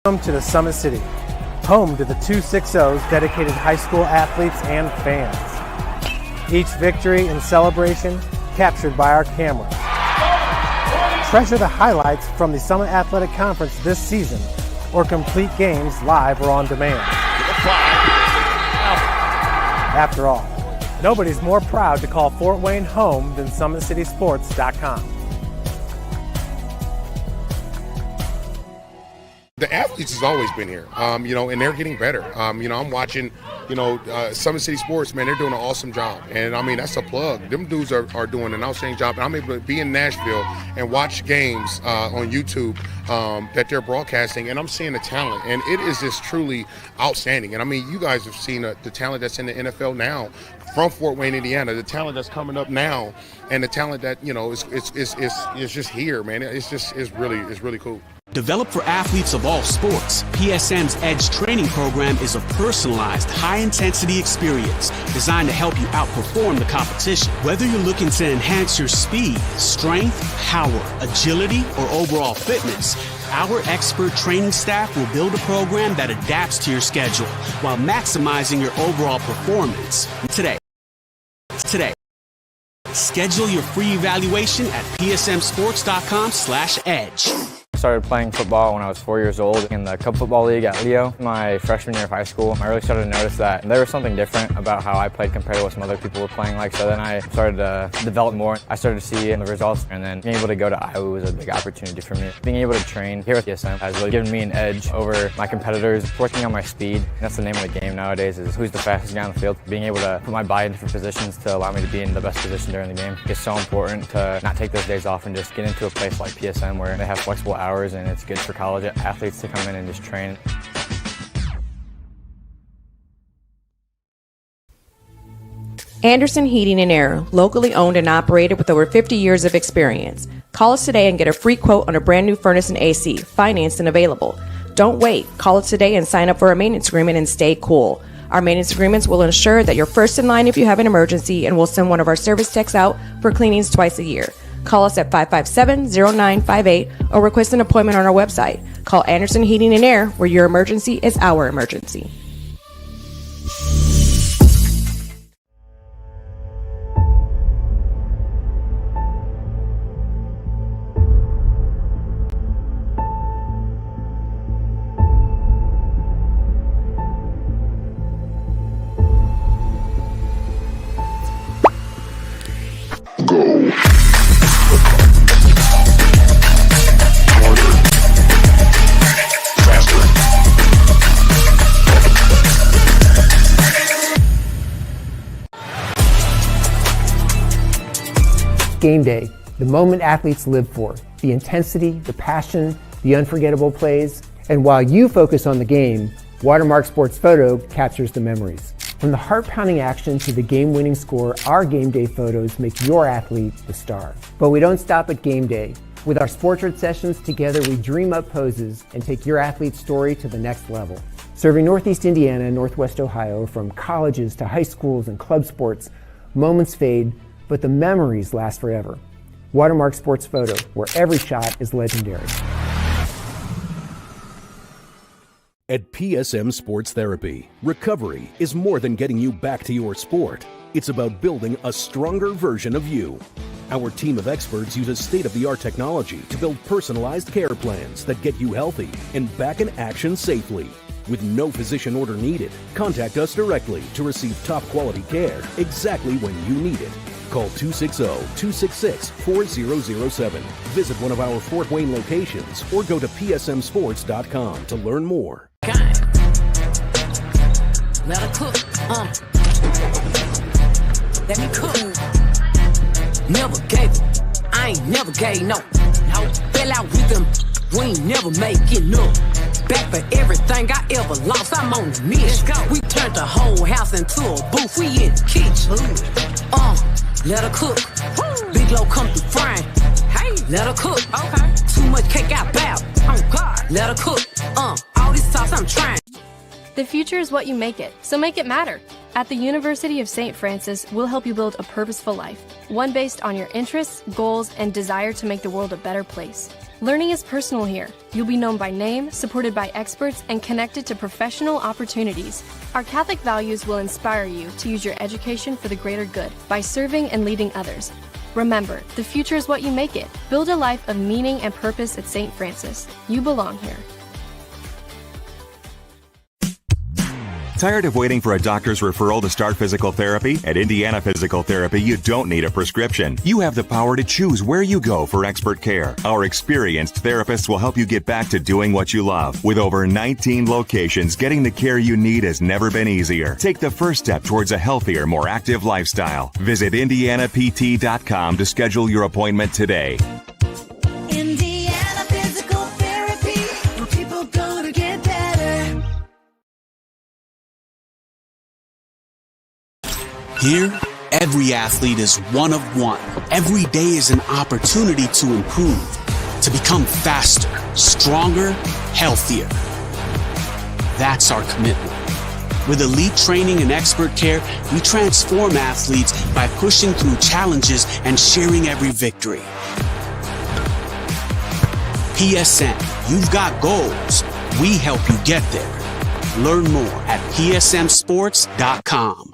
Welcome to the Summit City, home to the 260's dedicated high school athletes and fans. Each victory and celebration captured by our cameras. Treasure the highlights from the Summit Athletic Conference this season, or complete games live or on demand. After all, nobody's more proud to call Fort Wayne home than SummitCitySports.com. The athletes has always been here, and they're getting better. I'm watching, Summit City Sports, man, they're doing an awesome job. And, that's a plug. Them dudes are doing an outstanding job. And I'm able to be in Nashville and watch games on YouTube that they're broadcasting, and I'm seeing the talent. And it is just truly outstanding. And, you guys have seen the talent that's in the NFL now from Fort Wayne, Indiana, the talent that's coming up now, and the talent that, is just here, man. It's really cool. Developed for athletes of all sports, PSM's Edge training program is a personalized, high-intensity experience designed to help you outperform the competition. Whether you're looking to enhance your speed, strength, power, agility, or overall fitness, our expert training staff will build a program that adapts to your schedule while maximizing your overall performance. Today, schedule your free evaluation at psmsports.com/edge. I started playing football when I was 4 years old in the Cup Football League at Leo. My freshman year of high school, I really started to notice that there was something different about how I played compared to what some other people were playing like. So then I started to develop more. I started to see the results, and then being able to go to Iowa was a big opportunity for me. Being able to train here at PSM has really given me an edge over my competitors. Working on my speed, that's the name of the game nowadays, is who's the fastest guy on the field. Being able to put my body in different positions to allow me to be in the best position during the game is so important to not take those days off and just get into a place like PSM where they have flexible hours, and it's good for college athletes to come in and just train. Anderson Heating and Air, locally owned and operated with over 50 years of experience. Call us today and get a free quote on a brand new furnace and AC, financed and available. Don't wait. Call us today and sign up for a maintenance agreement and stay cool. Our maintenance agreements will ensure that you're first in line if you have an emergency, and we'll send one of our service techs out for cleanings twice a year. Call us at 557-0958 or request an appointment on our website. Call Anderson Heating and Air, where your emergency is our emergency. Game day, the moment athletes live for, the intensity, the passion, the unforgettable plays. And while you focus on the game, Watermark Sports Photo captures the memories. From the heart-pounding action to the game-winning score, our game day photos make your athlete the star. But we don't stop at game day. With our Sportrait sessions, together we dream up poses and take your athlete's story to the next level. Serving Northeast Indiana and Northwest Ohio, from colleges to high schools and club sports, moments fade, but the memories last forever. Watermark Sports Photo, where every shot is legendary. At PSM Sports Therapy, recovery is more than getting you back to your sport. It's about building a stronger version of you. Our team of experts uses state-of-the-art technology to build personalized care plans that get you healthy and back in action safely. With no physician order needed, contact us directly to receive top-quality care exactly when you need it. Call 260-266-4007. Visit one of our Fort Wayne locations or go to psmsports.com to learn more. Let her cook, let me cook. Never gave it, I ain't never gave no. Fell out with them, we ain't never make it no. Back for everything I ever lost, I'm on the mission. We turned the whole house into a booth, we in the kitchen. Let her cook. Big low come through frying. Hey, let her cook. Okay. Too much cake out bow. Oh God. Let her cook. All this sauce I'm trying. The future is what you make it, so make it matter. At the University of St. Francis, we'll help you build a purposeful life, one based on your interests, goals, and desire to make the world a better place. Learning is personal here. You'll be known by name, supported by experts, and connected to professional opportunities. Our Catholic values will inspire you to use your education for the greater good by serving and leading others. Remember, the future is what you make it. Build a life of meaning and purpose at St. Francis. You belong here. Tired of waiting for a doctor's referral to start physical therapy? At Indiana Physical Therapy, you don't need a prescription. You have the power to choose where you go for expert care. Our experienced therapists will help you get back to doing what you love. With over 19 locations, getting the care you need has never been easier. Take the first step towards a healthier, more active lifestyle. Visit IndianaPT.com to schedule your appointment today. Indiana Physical Therapy, where people go to get better. Here, every athlete is one of one. Every day is an opportunity to improve, to become faster, stronger, healthier. That's our commitment. With elite training and expert care, we transform athletes by pushing through challenges and sharing every victory. PSM, you've got goals. We help you get there. Learn more at psmsports.com.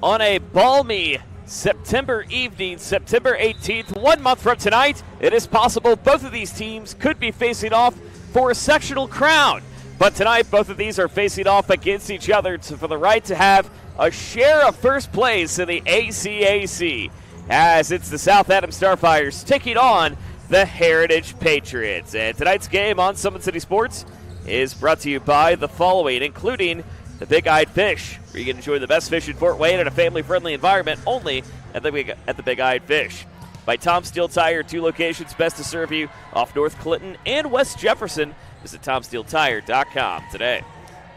On a balmy September evening, September 18th, 1 month from tonight, it is possible both of these teams could be facing off for a sectional crown. But tonight, both of these are facing off against each other for the right to have a share of first place in the ACAC, as it's the South Adams Starfires taking on the Heritage Patriots. And tonight's game on Summit City Sports is brought to you by the following, including the Big Eyed Fish, where you can enjoy the best fish in Fort Wayne in a family-friendly environment only at the Big Eyed Fish. By Tom Steele Tire, 2 locations best to serve you off North Clinton and West Jefferson. Visit TomSteeleTire.com today.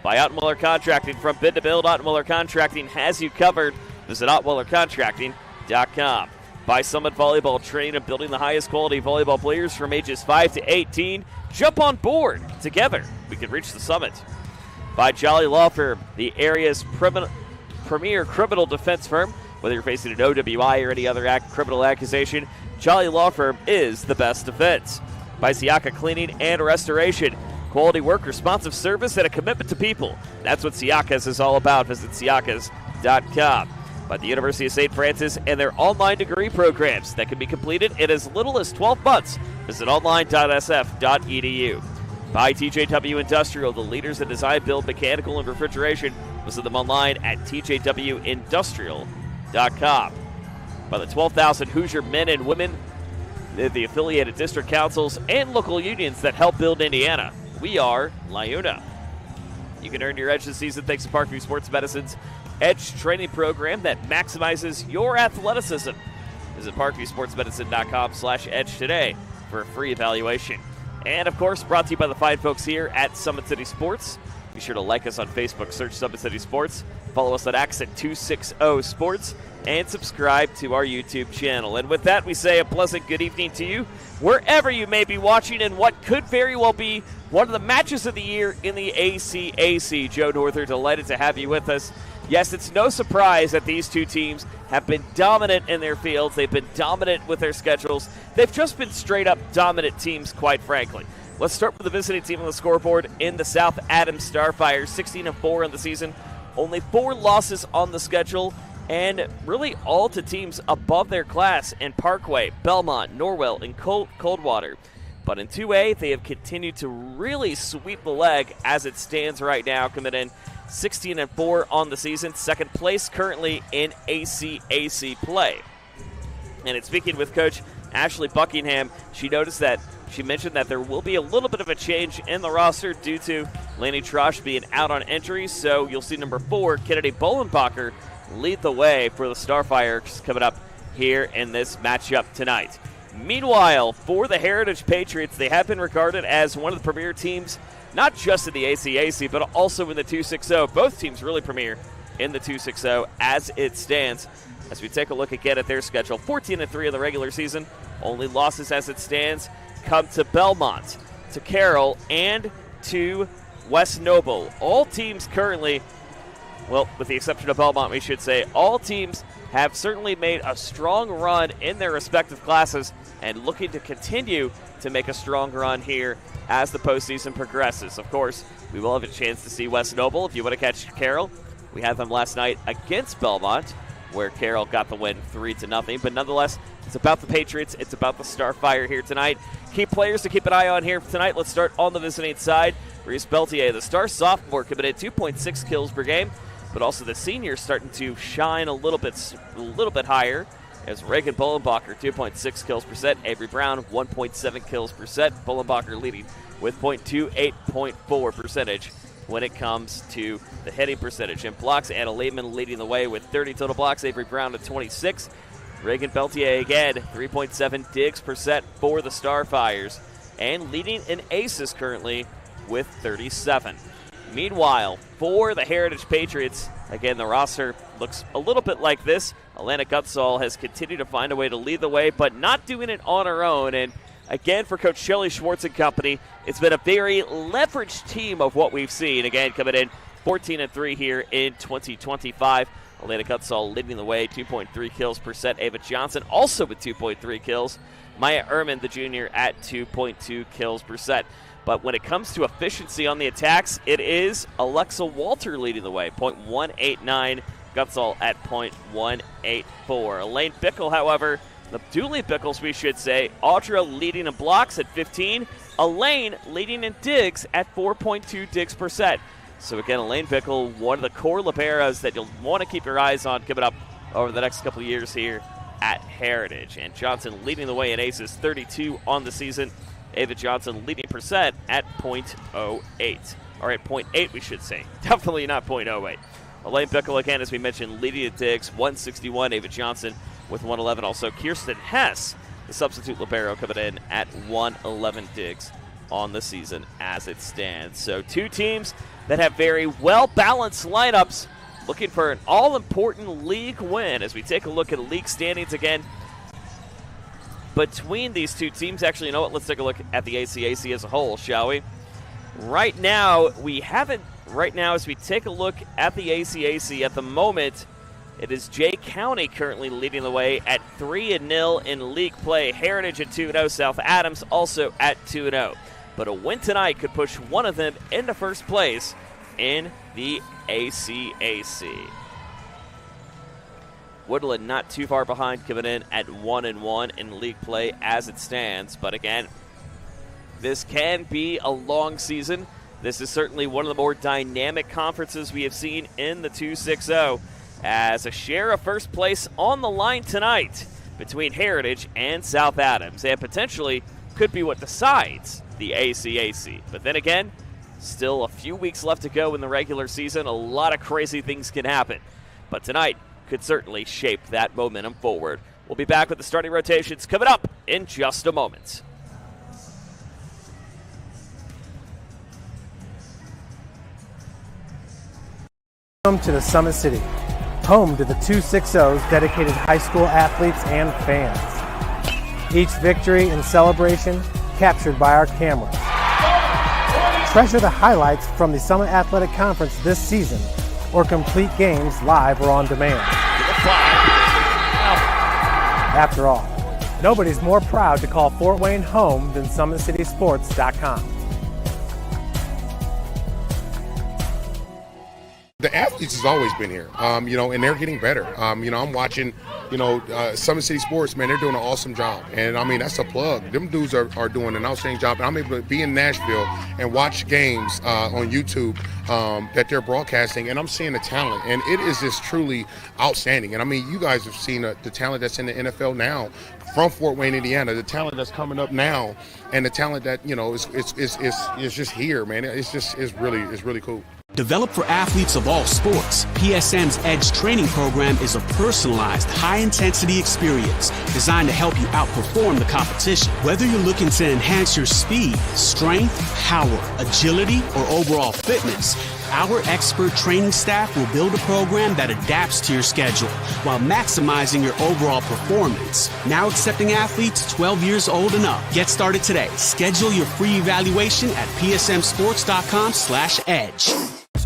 By Ottmuller Contracting, from bid to build, Ottmuller Contracting has you covered. Visit OttmullerContracting.com. By Summit Volleyball, training and building the highest quality volleyball players from ages 5 to 18. Jump on board. Together, we can reach the summit. By Jolly Law Firm, the area's premier criminal defense firm. Whether you're facing an OWI or any other criminal accusation, Jolly Law Firm is the best defense. By Siaka Cleaning and Restoration, quality work, responsive service, and a commitment to people. That's what Siaka's is all about. Visit Siakas.com. By the University of St. Francis and their online degree programs that can be completed in as little as 12 months. Visit online.sf.edu. By TJW Industrial, the leaders in design, build, mechanical, and refrigeration. Visit them online at tjwindustrial.com. By the 12,000 Hoosier men and women, the affiliated district councils, and local unions that help build Indiana. We are LIUNA. You can earn your edge this season thanks to Parkview Sports Medicine's Edge training program that maximizes your athleticism. Visit parkviewsportsmedicine.com/edge today for a free evaluation. And, of course, brought to you by the fine folks here at Summit City Sports. Be sure to like us on Facebook, search Summit City Sports, follow us on Accent 260 Sports, and subscribe to our YouTube channel. And with that, we say a pleasant good evening to you, wherever you may be watching, in what could very well be one of the matches of the year in the ACAC. Joe Norther, delighted to have you with us. Yes, it's no surprise that these two teams have been dominant in their fields. They've been dominant with their schedules. They've just been straight-up dominant teams, quite frankly. Let's start with the visiting team on the scoreboard in the South Adams Starfires, 16-4 in the season. Only 4 losses on the schedule, and really all to teams above their class in Parkway, Belmont, Norwell, and Coldwater. But in 2A, they have continued to really sweep the leg as it stands right now, coming in 16-4 on the season, second place currently in ACAC play. And in speaking with Coach Ashley Buckingham, she mentioned that there will be a little bit of a change in the roster due to Laney Trosh being out on injury. So you'll see number 4, Kennedy Bolenbacher, lead the way for the Starfires coming up here in this matchup tonight. Meanwhile, for the Heritage Patriots, they have been regarded as one of the premier teams, not just in the ACAC, but also in the 260. Both teams really premier in the 260 as it stands. As we take a look again at their schedule, 14-3 in the regular season. Only losses as it stands come to Belmont, to Carroll, and to West Noble. All teams currently, well, with the exception of Belmont, we should say, all teams have certainly made a strong run in their respective classes and looking to continue to make a strong run here as the postseason progresses. Of course, we will have a chance to see West Noble. If you want to catch Carroll, we had them last night against Belmont, where Carroll got the win 3-0. But nonetheless, it's about the Patriots. It's about the Starfire here tonight. Key players to keep an eye on here tonight. Let's start on the visiting side. Reese Beltier, the star sophomore, committed 2.6 kills per game, but also the senior starting to shine a little bit higher. As Reagan Bullenbacher, 2.6 kills per set. Avery Brown, 1.7 kills per set. Bullenbacher leading with .28.4 percentage when it comes to the hitting percentage. In blocks, Anna Lehman leading the way with 30 total blocks. Avery Brown at 26. Reagan Beltier again, 3.7 digs per set for the Starfires. And leading in aces currently with 37. Meanwhile, for the Heritage Patriots, again, the roster looks a little bit like this. Alana Gutzall has continued to find a way to lead the way, but not doing it on her own. And again, for Coach Shelley Schwartz and company, it's been a very leveraged team of what we've seen. Again, coming in 14-3 here in 2025. Alana Gutzall leading the way, 2.3 kills per set. Ava Johnson also with 2.3 kills. Maya Ehrman, the junior, at 2.2 kills per set. But when it comes to efficiency on the attacks, it is Alexa Walter leading the way, .189. Gutzall at .184. Elaine Bickle, however, the Dooley Bickles, we should say, Audra leading in blocks at 15. Elaine leading in digs at 4.2 digs per set. So again, Elaine Bickle, one of the core liberos that you'll want to keep your eyes on coming up over the next couple of years here at Heritage. And Johnson leading the way in aces, 32 on the season. Ava Johnson leading percent at .08. Or at .8, we should say. Definitely not .08. Elaine Bickle, again, as we mentioned, leading at digs, 161. Ava Johnson with 111. Also, Kirsten Hess, the substitute libero, coming in at 111 digs on the season as it stands. So two teams that have very well-balanced lineups looking for an all-important league win. As we take a look at league standings again, between these two teams, actually, you know what? Let's take a look at the ACAC as a whole, shall we? Right now, as we take a look at the ACAC, at the moment, it is Jay County currently leading the way at 3-0 in league play. Heritage at 2-0, South Adams also at 2-0. But a win tonight could push one of them into first place in the ACAC. Woodland not too far behind, coming in at 1-1 in league play as it stands. But again, this can be a long season. This is certainly one of the more dynamic conferences we have seen in the 2-6-0, as a share of first place on the line tonight between Heritage and South Adams, and potentially could be what decides the ACAC. But then again, still a few weeks left to go in the regular season. A lot of crazy things can happen. But tonight could certainly shape that momentum forward. We'll be back with the starting rotations coming up in just a moment. Welcome to the Summit City, home to the 260's dedicated high school athletes and fans. Each victory and celebration captured by our cameras. Treasure the highlights from the Summit Athletic Conference this season, or complete games live or on demand. After all, nobody's more proud to call Fort Wayne home than SummitCitySports.com. The athletes has always been here, and they're getting better. I'm watching, Summit City Sports, man, they're doing an awesome job. And, that's a plug. Them dudes are doing an outstanding job. And I'm able to be in Nashville and watch games on YouTube that they're broadcasting, and I'm seeing the talent. And it is just truly outstanding. And, you guys have seen the talent that's in the NFL now from Fort Wayne, Indiana, the talent that's coming up now, and the talent that, is just here, man. It's really cool. Developed for athletes of all sports, PSM's Edge training program is a personalized, high-intensity experience designed to help you outperform the competition. Whether you're looking to enhance your speed, strength, power, agility, or overall fitness, our expert training staff will build a program that adapts to your schedule while maximizing your overall performance. Now accepting athletes 12 years old and up. Get started today. Schedule your free evaluation at psmsports.com/edge.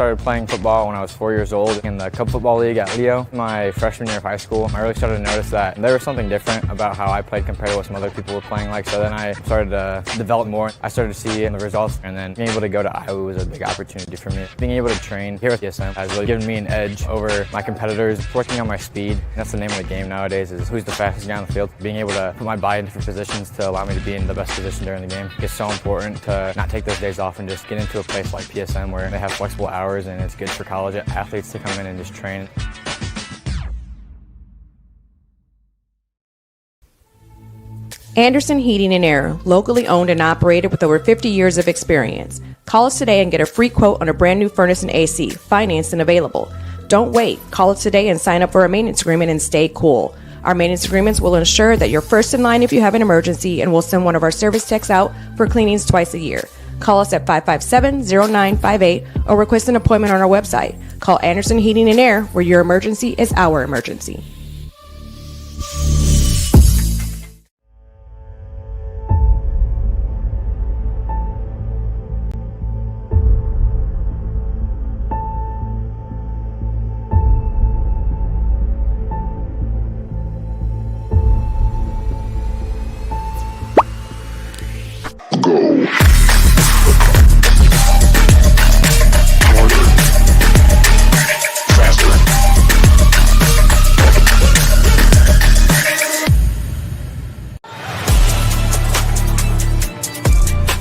started playing football when I was 4 years old in the Cup Football League at Leo. My freshman year of high school, I really started to notice that there was something different about how I played compared to what some other people were playing like. So then I started to develop more. I started to see the results, and then being able to go to Iowa was a big opportunity for me. Being able to train here at PSM has really given me an edge over my competitors. Working on my speed, that's the name of the game nowadays, is who's the fastest guy on the field. Being able to put my body in different positions to allow me to be in the best position during the game. It's so important to not take those days off and just get into a place like PSM where they have flexible hours, and it's good for college athletes to come in and just train. Anderson Heating and Air, locally owned and operated with over 50 years of experience. Call us today and get a free quote on a brand new furnace and AC, financed and available. Don't wait. Call us today and sign up for a maintenance agreement and stay cool. Our maintenance agreements will ensure that you're first in line if you have an emergency, and we'll send one of our service techs out for cleanings twice a year. Call us at 557-0958 or request an appointment on our website. Call Anderson Heating and Air, where your emergency is our emergency.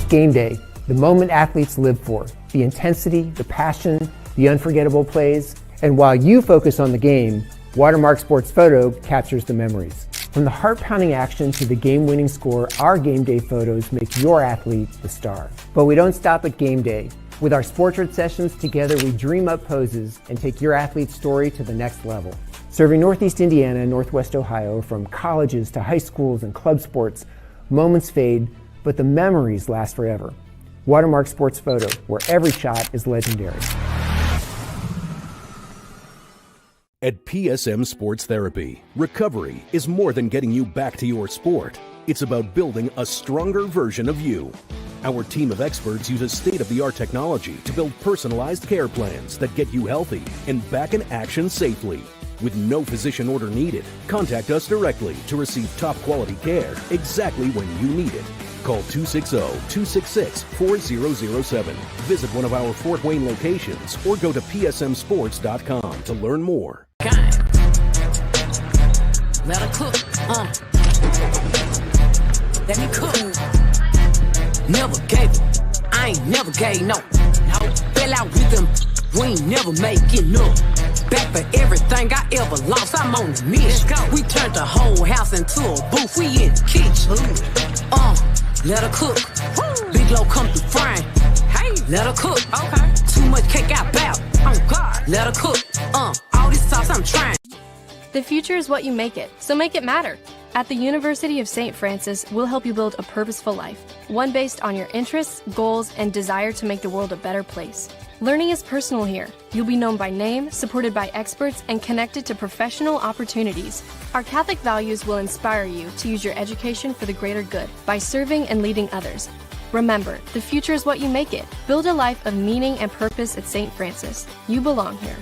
Game day, the moment athletes live for, the intensity, the passion, the unforgettable plays. And while you focus on the game, Watermark Sports Photo captures the memories. From the heart-pounding action to the game-winning score, our game day photos make your athlete the star. But we don't stop at game day. With our Sportrait sessions, together we dream up poses and take your athlete's story to the next level. Serving Northeast Indiana and Northwest Ohio, from colleges to high schools and club sports, moments fade, but the memories last forever. Watermark Sports Photo, where every shot is legendary. At PSM Sports Therapy, recovery is more than getting you back to your sport. It's about building a stronger version of you. Our team of experts uses state-of-the-art technology to build personalized care plans that get you healthy and back in action safely. With no physician order needed, contact us directly to receive top-quality care exactly when you need it. Call 260-266-4007. Visit one of our Fort Wayne locations or go to psmsports.com to learn more. Let her cook, let me cook. Never gave it, I ain't never gave no. Fell out with them, we ain't never making up. Back for everything I ever lost, I'm on the mission. We turned the whole house into a booth, we in the kitchen. Let her cook. Big low come through frying. Hey, let her cook. Okay. Too much cake out bout. Oh God. Let her cook. All this sauce I'm trying. The future is what you make it, so make it matter. At the University of St. Francis, we'll help you build a purposeful life, one based on your interests, goals, and desire to make the world a better place. Learning is personal here. You'll be known by name, supported by experts, and connected to professional opportunities. Our Catholic values will inspire you to use your education for the greater good by serving and leading others. Remember, the future is what you make it. Build a life of meaning and purpose at St. Francis. You belong here.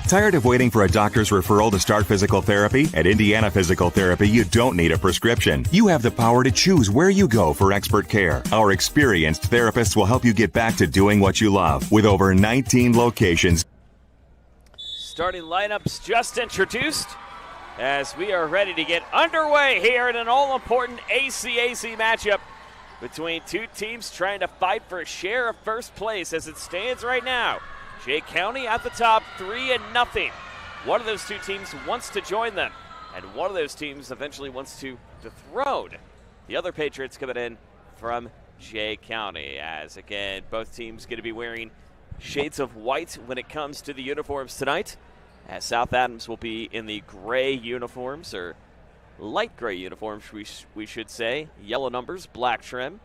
Tired of waiting for a doctor's referral to start physical therapy? At Indiana Physical Therapy, you don't need a prescription. You have the power to choose where you go for expert care. Our experienced therapists will help you get back to doing what you love with over 19 locations. Starting lineups just introduced as we are ready to get underway here in an all-important ACAC matchup between two teams trying to fight for a share of first place as it stands right now. Jay County at the top, 3-0. One of those two teams wants to join them, and one of those teams eventually wants to dethrone the other Patriots coming in from Jay County. As again, both teams going to be wearing shades of white when it comes to the uniforms tonight, as South Adams will be in the gray uniforms, or light gray uniforms, we should say. Yellow numbers, black trim.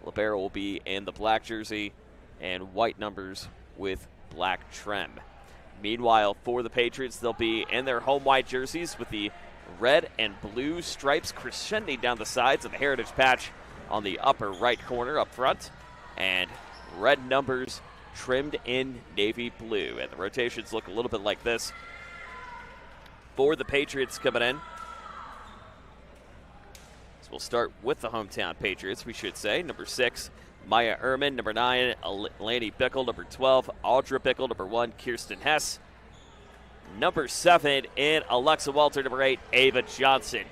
Libero will be in the black jersey and white numbers with black trim. Meanwhile, for the Patriots, they'll be in their home white jerseys with the red and blue stripes crescending down the sides of the heritage patch on the upper right corner up front. and red numbers trimmed in navy blue. And the rotations look a little bit like this for the Patriots coming in. So we'll start with the hometown Patriots, we should say. Number 6, Maya Ehrman. Number 9, Laney Bickle. Number 12, Audra Bickle. Number 1, Kirsten Hess. Number 7 in Alexa Walter. Number 8, Ava Johnson.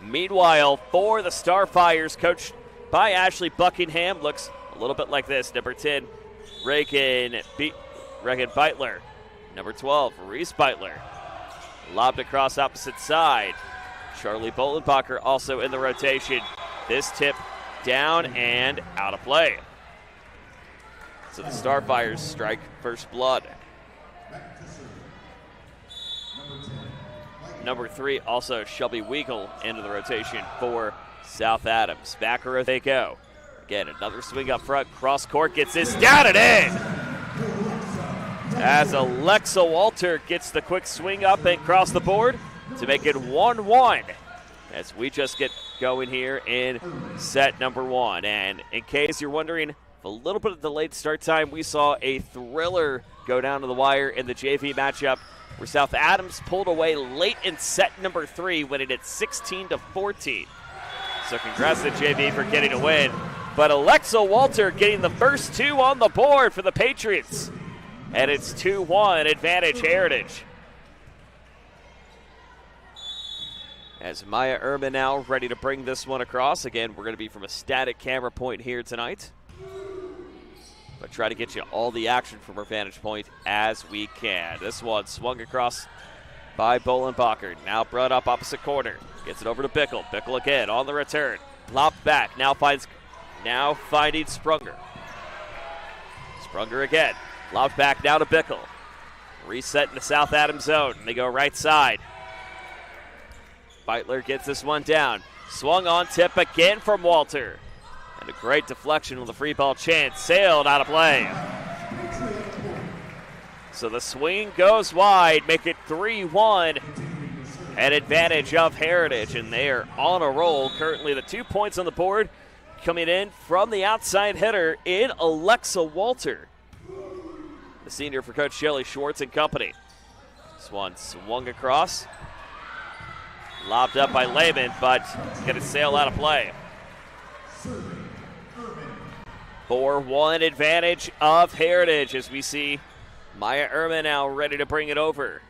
Meanwhile, for the Starfires, coached by Ashley Buckingham, looks a little bit like this. Number 10, Reagan Beitler. Number 12, Reese Beitler. Lobbed across opposite side. Charlie Bolenbacher also in the rotation. This tip down and out of play. So the Starfires strike first blood. Number 3, also Shelby Weigel into the rotation for South Adams. Back row they go. Again, another swing up front. Cross court gets this down and in. As Alexa Walter gets the quick swing up and cross the board to make it 1-1. As we just get going here in set number 1. And in case you're wondering, a little bit of delayed start time, we saw a thriller go down to the wire in the JV matchup where South Adams pulled away late in set number 3, winning it 16-14. So congrats to JV for getting a win. But Alexa Walter getting the first 2 on the board for the Patriots. And it's 2-1 advantage Heritage. As Maya Ehrman now ready to bring this one across. Again, we're going to be from a static camera point here tonight. But try to get you all the action from our vantage point as we can. This one swung across by Bolenbacher. Now brought up opposite corner. Gets it over to Bickle. Bickle again on the return. Lopped back. Now finding Sprunger. Sprunger again. Lobbed back now to Bickle. Reset in the South Adams zone. They go right side. Beitler gets this one down. Swung on tip again from Walter. And a great deflection with a free ball chance. Sailed out of play. So the swing goes wide. Make it 3-1. An advantage of Heritage. And they are on a roll. Currently the 2 points on the board coming in from the outside hitter in Alexa Walter. The senior for Coach Shelley Schwartz and company. This one swung across. Lobbed up by Lehman, but going to sail out of play. 4-1 advantage of Heritage as we see Maya Ehrman now ready to bring it over.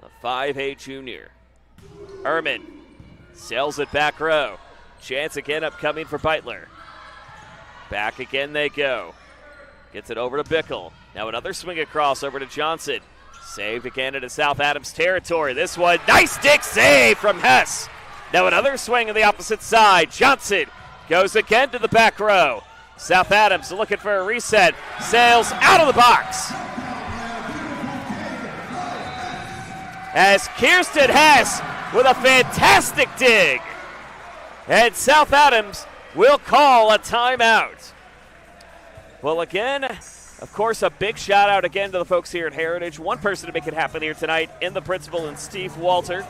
The 5'8 junior. Ehrman sails it back row. Chance again upcoming for Beitler. Back again they go. Gets it over to Bickle. Now another swing across over to Johnson. Saved again into South Adams territory. This one, nice dig save from Hess. Now another swing on the opposite side. Johnson goes again to the back row. South Adams looking for a reset. Sails out of the box. As Kirsten Hess with a fantastic dig. And South Adams will call a timeout. Well, again, of course, a big shout out again to the folks here at Heritage. One person to make it happen here tonight in the principal and Steve Walter,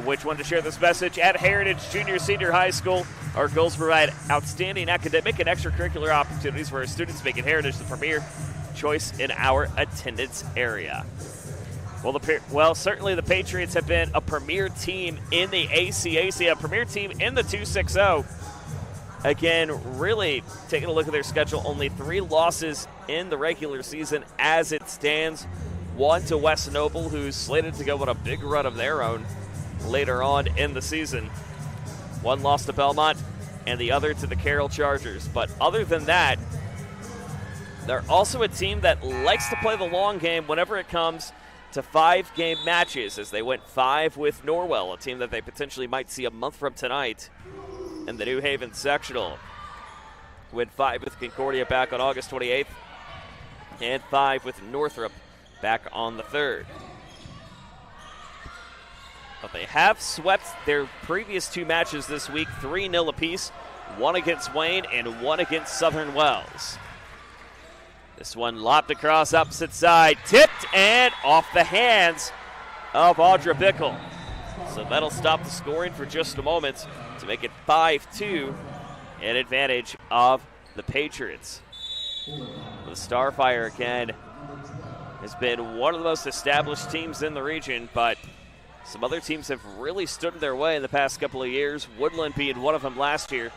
which wanted to share this message. At Heritage Junior Senior High School, our goals provide outstanding academic and extracurricular opportunities for our students, making Heritage the premier choice in our attendance area. Well, certainly the Patriots have been a premier team in the ACAC, a premier team in the 260. Again, really taking a look at their schedule, only 3 losses in the regular season as it stands. 1 to West Noble, who's slated to go on a big run of their own later on in the season. 1 loss to Belmont and the other to the Carroll Chargers. But other than that, they're also a team that likes to play the long game whenever it comes to 5-game matches, as they went 5 with Norwell, a team that they potentially might see a month from tonight in the New Haven sectional. Went 5 with Concordia back on August 28th, and 5 with Northrop back on the 3rd. But they have swept their previous 2 matches this week, 3-0 apiece, 1 against Wayne and 1 against Southern Wells. This one lopped across opposite side, tipped and off the hands of Audra Bickle. So that'll stop the scoring for just a moment to make it 5-2 in advantage of the Patriots. The Starfire, again, has been one of the most established teams in the region, but some other teams have really stood in their way in the past couple of years, Woodland being one of them last year.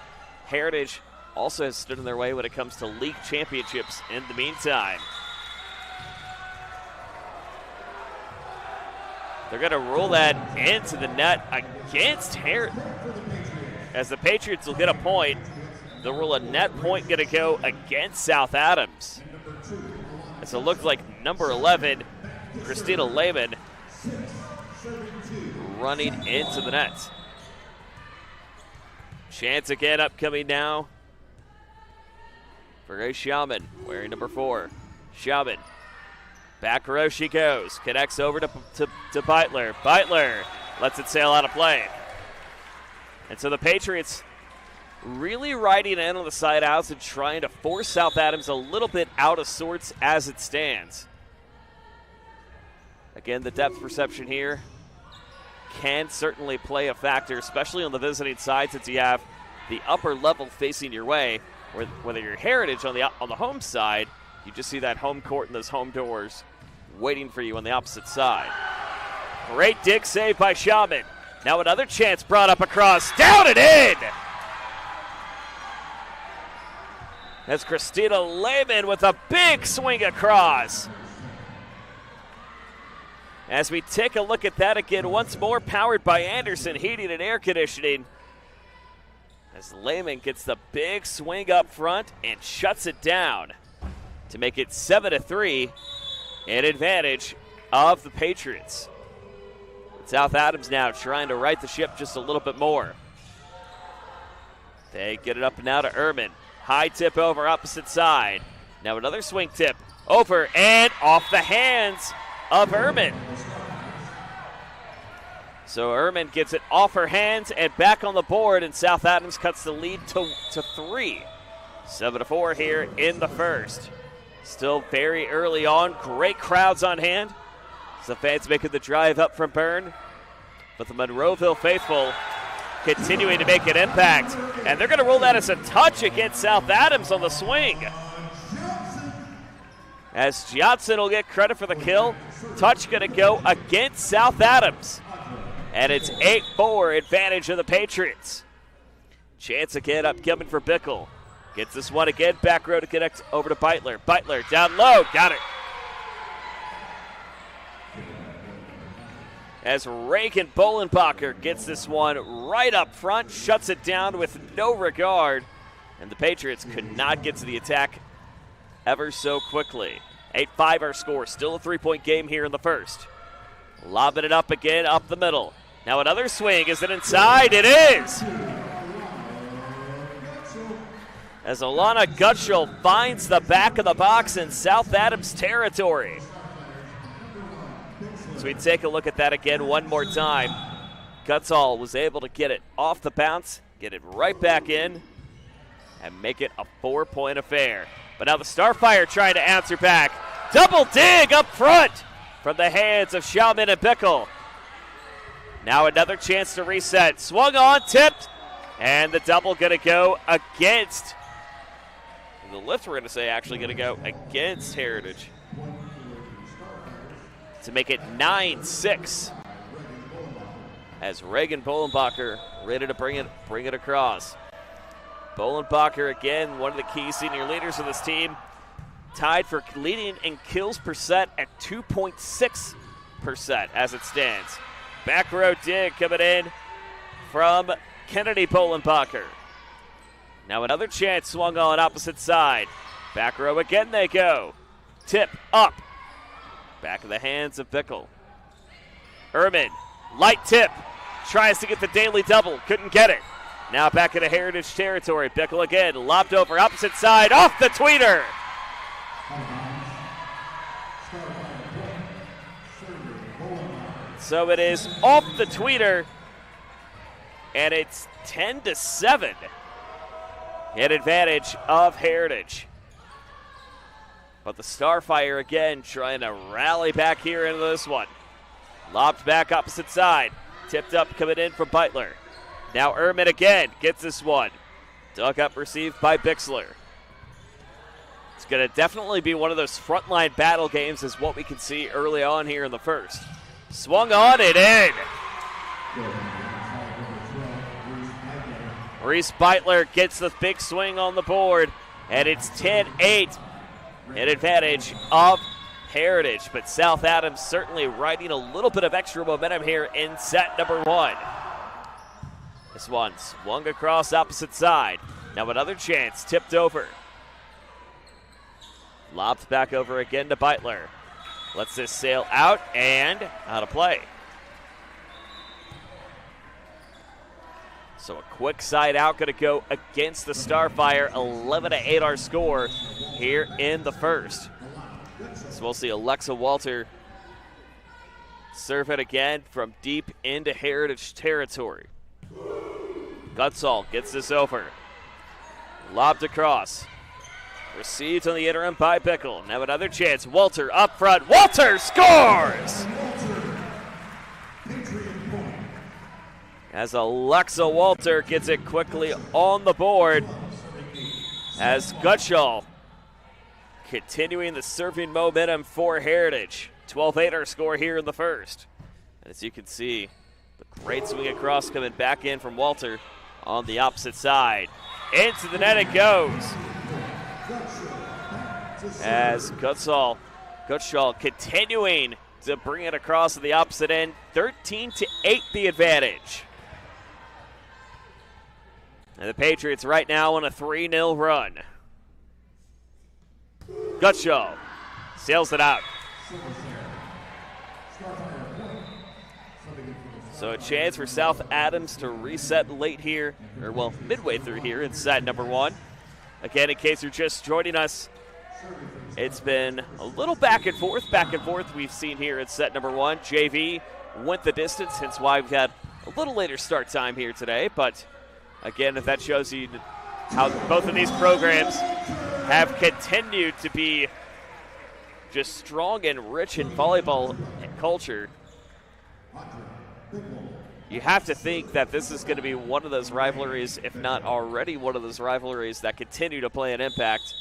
Heritage also has stood in their way when it comes to league championships in the meantime. They're going to roll that into the net against Heritage. As the Patriots will get a point, they'll roll a net point going to go against South Adams. As it looked like number 11, Christina Lehman, running into the net. Chance again upcoming now for Grace Schauman, wearing number 4. Schauman, back row she goes, connects over to Beitler. Beitler lets it sail out of play. And so the Patriots really riding in on the side outs and trying to force South Adams a little bit out of sorts as it stands. Again, the depth perception here can certainly play a factor, especially on the visiting side, since you have the upper level facing your way. Whether you're Heritage on the home side, you just see that home court and those home doors waiting for you on the opposite side. Great dig save by Schauman. Now another chance brought up across, down and in! That's Christina Lehman with a big swing across. As we take a look at that again, once more powered by Anderson Heating and Air Conditioning. As Lehman gets the big swing up front and shuts it down to make it 7-3, an advantage of the Patriots. South Adams now trying to right the ship just a little bit more. They get it up and now to Ehrman. High tip over opposite side. Now another swing tip over and off the hands of Ehrman. So Ehrman gets it off her hands and back on the board, and South Adams cuts the lead to 3. 7-4 here in the first. Still very early on. Great crowds on hand. So fans making the drive up from Bern. But the Monroeville faithful continuing to make an impact. And they're going to roll that as a touch against South Adams on the swing. As Johnson will get credit for the kill. Touch going to go against South Adams. And it's 8-4 advantage of the Patriots. Chance again upcoming for Bickle. Gets this one again, back row to connect over to Beitler. Beitler down low, got it. As Reagan Bolenbacher gets this one right up front, shuts it down with no regard. And the Patriots could not get to the attack ever so quickly. 8-5 our score, still a 3-point game here in the first. Lobbing it up again, up the middle. Now another swing, is it inside? It is! As Alana Gutschel finds the back of the box in South Adams territory. So we take a look at that again one more time. Gutschel was able to get it off the bounce, get it right back in, and make it a 4-point affair. But now the Starfire trying to answer back. Double dig up front from the hands of Schauman and Bickle. Now another chance to reset. Swung on, tipped, and the double going to go against. The lift we're going to say actually going to go against Heritage to make it 9-6. As Reagan Bolenbacher ready to bring it across. Bolenbacher again, one of the key senior leaders of this team, tied for leading in kills percent at 2.6% as it stands. Back row dig coming in from Kennedy Bolenbacher. Now another chance swung on opposite side. Back row again they go. Tip up. Back of the hands of Bickle. Ehrman, light tip. Tries to get the daily double. Couldn't get it. Now back into Heritage territory. Bickle again. Lobbed over opposite side. Off the tweeter. So it is off the tweeter. And it's 10-7. An advantage of Heritage. But the Starfire again trying to rally back here into this one. Lobbed back opposite side. Tipped up coming in from Beitler. Now Ehrman again gets this one. Dug up received by Bixler. It's going to definitely be one of those frontline battle games is what we can see early on here in the first. Swung on and in. Reese Beitler gets the big swing on the board, and it's 10-8, an advantage of Heritage. But South Adams certainly riding a little bit of extra momentum here in set number 1. This one swung across opposite side. Now another chance, tipped over. Lobbed back over again to Beitler. Lets this sail out and out of play. So a quick side out going to go against the Starfire. 11-8 our score here in the first. So we'll see Alexa Walter serve it again from deep into Heritage territory. Gutsall gets this over. Lobbed across. Received on the interim by Bickle. Now another chance. Walter up front. Walter scores! As Alexa Walter gets it quickly on the board. As Gutschall continuing the serving momentum for Heritage. 12-8 our score here in the first. And as you can see, the great swing across coming back in from Walter on the opposite side. Into the net it goes. As Gutschall continuing to bring it across to the opposite end. 13-8 the advantage. And the Patriots right now on a 3-0 run. Gutschall sails it out. So a chance for South Adams to reset late here, or well, midway through here in set number 1. Again, in case you're just joining us, it's been a little back and forth we've seen here in set number 1. JV went the distance, hence why we've had a little later start time here today. But again, if that shows you how both of these programs have continued to be just strong and rich in volleyball culture, you have to think that this is going to be one of those rivalries, if not already one of those rivalries, that continue to play an impact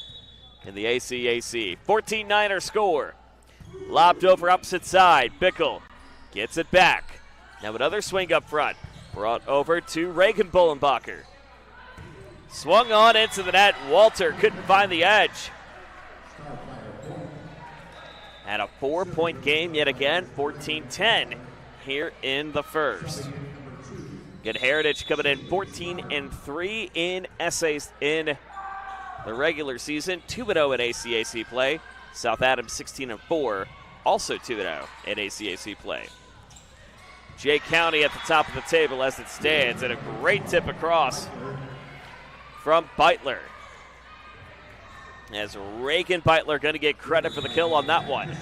in the ACAC. 14-9 our score. Lobbed over opposite side. Bickle gets it back. Now another swing up front. Brought over to Reagan Bullenbacher. Swung on into the net. Walter couldn't find the edge. And a 4-point game yet again. 14-10 here in the first. Good Heritage coming in 14-3 in essays in the regular season, 2-0 in ACAC play. South Adams 16-4, also 2-0 in ACAC play. Jay County at the top of the table as it stands, and a great tip across from Beitler. As Reagan Beitler going to get credit for the kill on that one.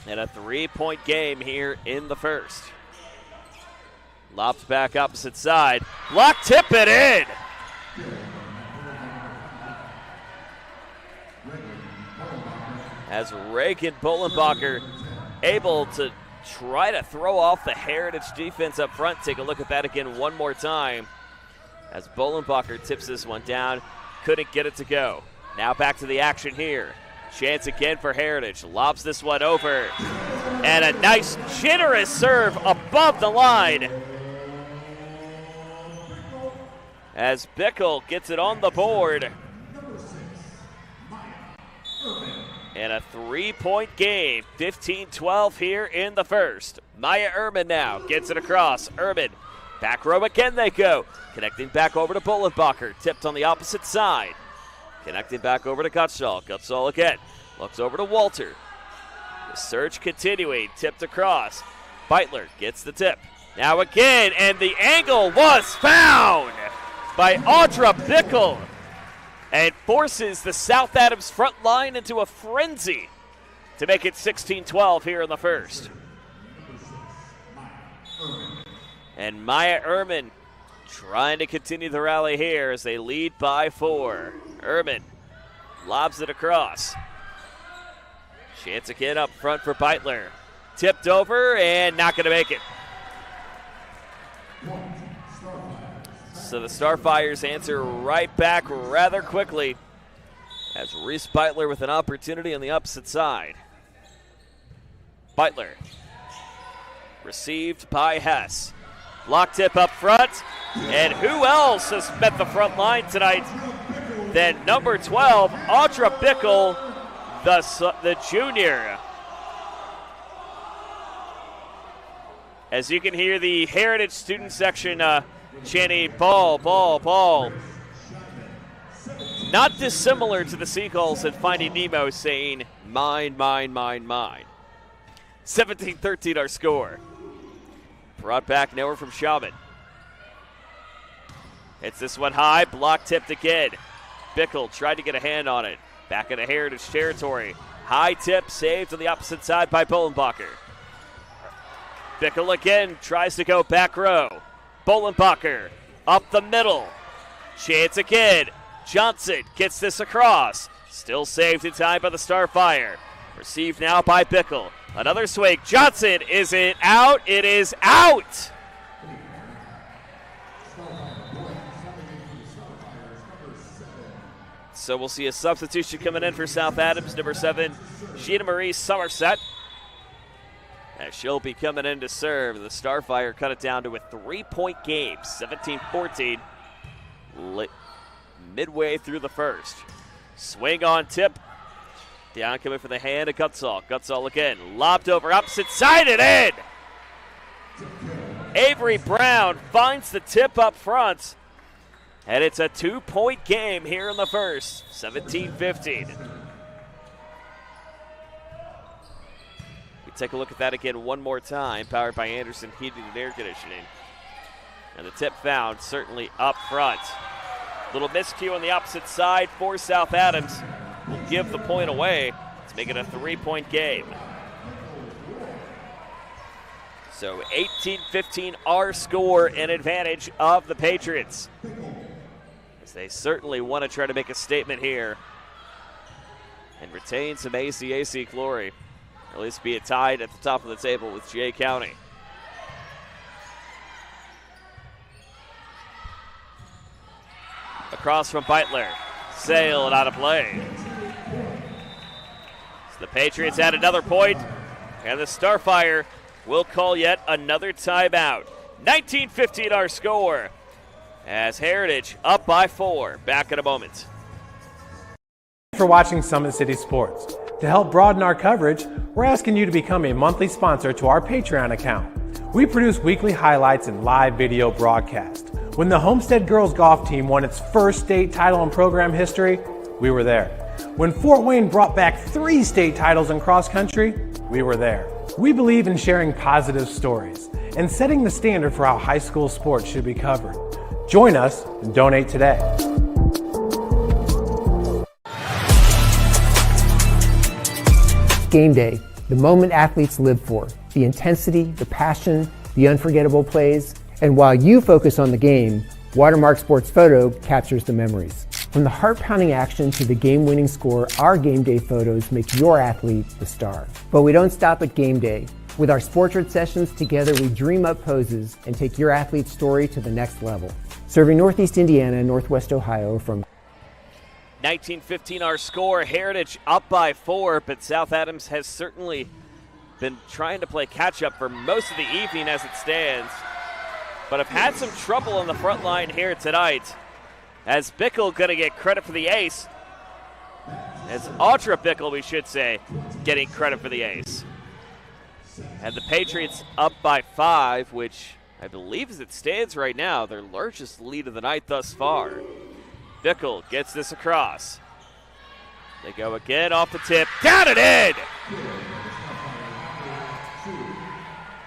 And a 3-point game here in the first. Lopped back opposite side. Block tip it in. As Reagan Bullenbacher able to try to throw off the Heritage defense up front. Take a look at that again one more time. As Bullenbacher tips this one down. Couldn't get it to go. Now back to the action here. Chance again for Heritage. Lobs this one over. And a nice, generous serve above the line. As Bickle gets it on the board. And a 3-point game. 15-12 here in the first. Maya Ehrman now gets it across. Ehrman, back row again they go. Connecting back over to Bullenbacher. Tipped on the opposite side. Connecting back over to Gutschall. Gutschall again. Looks over to Walter. The surge continuing. Tipped across. Beitler gets the tip. Now again, and the angle was found by Audra Bickle. And forces the South Adams front line into a frenzy to make it 16-12 here in the first. And Maya Ehrman trying to continue the rally here as they lead by 4. Ehrman lobs it across. Chance again up front for Beitler. Tipped over and not going to make it. So the Starfires answer right back rather quickly as Reese Beitler with an opportunity on the opposite side. Beitler received by Hess. Block tip up front. And who else has met the front line tonight than number 12, Audra Bickle, the junior. As you can hear the Heritage student section chanting, ball, ball, ball. Not dissimilar to the Seagulls at Finding Nemo saying, mine, mine, mine, mine. 17-13 our score. Brought back nowhere from Shaman. Hits this one high, block tipped again. Bickle tried to get a hand on it. Back into Heritage territory. High tip saved on the opposite side by Bolenbacher. Bickle again tries to go back row. Bolenbacher up the middle. Chance again. Johnson gets this across. Still saved in time by the Starfire. Received now by Bickle. Another swing. Johnson, is it out? It is out! So we'll see a substitution coming in for South Adams, number 7, Sheena Marie Somerset. As she'll be coming in to serve. The Starfire cut it down to a 3-point game, 17-14, midway through the first. Swing on tip. Down coming for the hand of Gutzall. Gutzall again, lobbed over opposite side and in! Avery Brown finds the tip up front. And it's a 2-point game here in the first, 17-15. We take a look at that again one more time, powered by Anderson Heating and Air Conditioning. And the tip found certainly up front. Little miscue on the opposite side for South Adams. Will give the point away to make it a 3-point game. So 18-15 our score in advantage of the Patriots. They certainly want to try to make a statement here and retain some ACAC glory. Or at least be tied at the top of the table with Jay County. Across from Beitler. Sailed out of play. So the Patriots add another point, and the Starfire will call yet another timeout. 19-15 our score. As Heritage up by 4. Back in a moment. Thanks for watching Summit City Sports. To help broaden our coverage, we're asking you to become a monthly sponsor to our Patreon account. We produce weekly highlights and live video broadcast. When the Homestead Girls Golf Team won its first state title in program history, we were there. When Fort Wayne brought back 3 state titles in cross country, we were there. We believe in sharing positive stories and setting the standard for how high school sports should be covered. Join us and donate today. Game day, the moment athletes live for, the intensity, the passion, the unforgettable plays, and while you focus on the game, Watermark Sports Photo captures the memories. From the heart-pounding action to the game-winning score, our game day photos make your athlete the star. But we don't stop at game day. With our Sportrait sessions together, we dream up poses and take your athlete's story to the next level. Serving Northeast Indiana and Northwest Ohio from 19-15 our score. Heritage up by 4, but South Adams has certainly been trying to play catch-up for most of the evening as it stands, but have had some trouble on the front line here tonight. As Bickle going to get credit for the ace. As Audra Bickle, we should say, getting credit for the ace. And the Patriots up by 5, which I believe as it stands right now, their largest lead of the night thus far. Bickle gets this across. They go again off the tip. Down and in!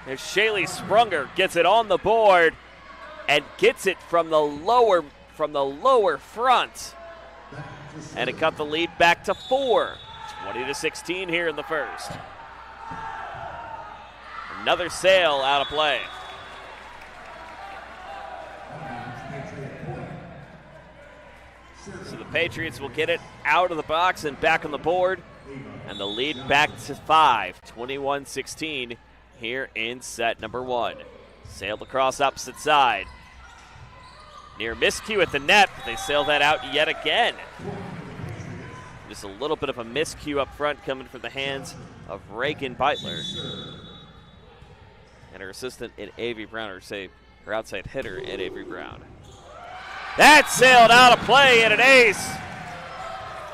As Shaylee Sprunger gets it on the board and gets it from the lower front. And it cut the lead back to 4. 20-16 here in the first. Another sail out of play. So the Patriots will get it out of the box and back on the board. And the lead back to 5. 21-16 here in set number 1. Sailed across opposite side. Near miscue at the net, but they sail that out yet again. Just a little bit of a miscue up front coming from the hands of Reagan Beitler. And her assistant in Avery Brown, or say her outside hitter in Avery Brown. That sailed out of play and an ace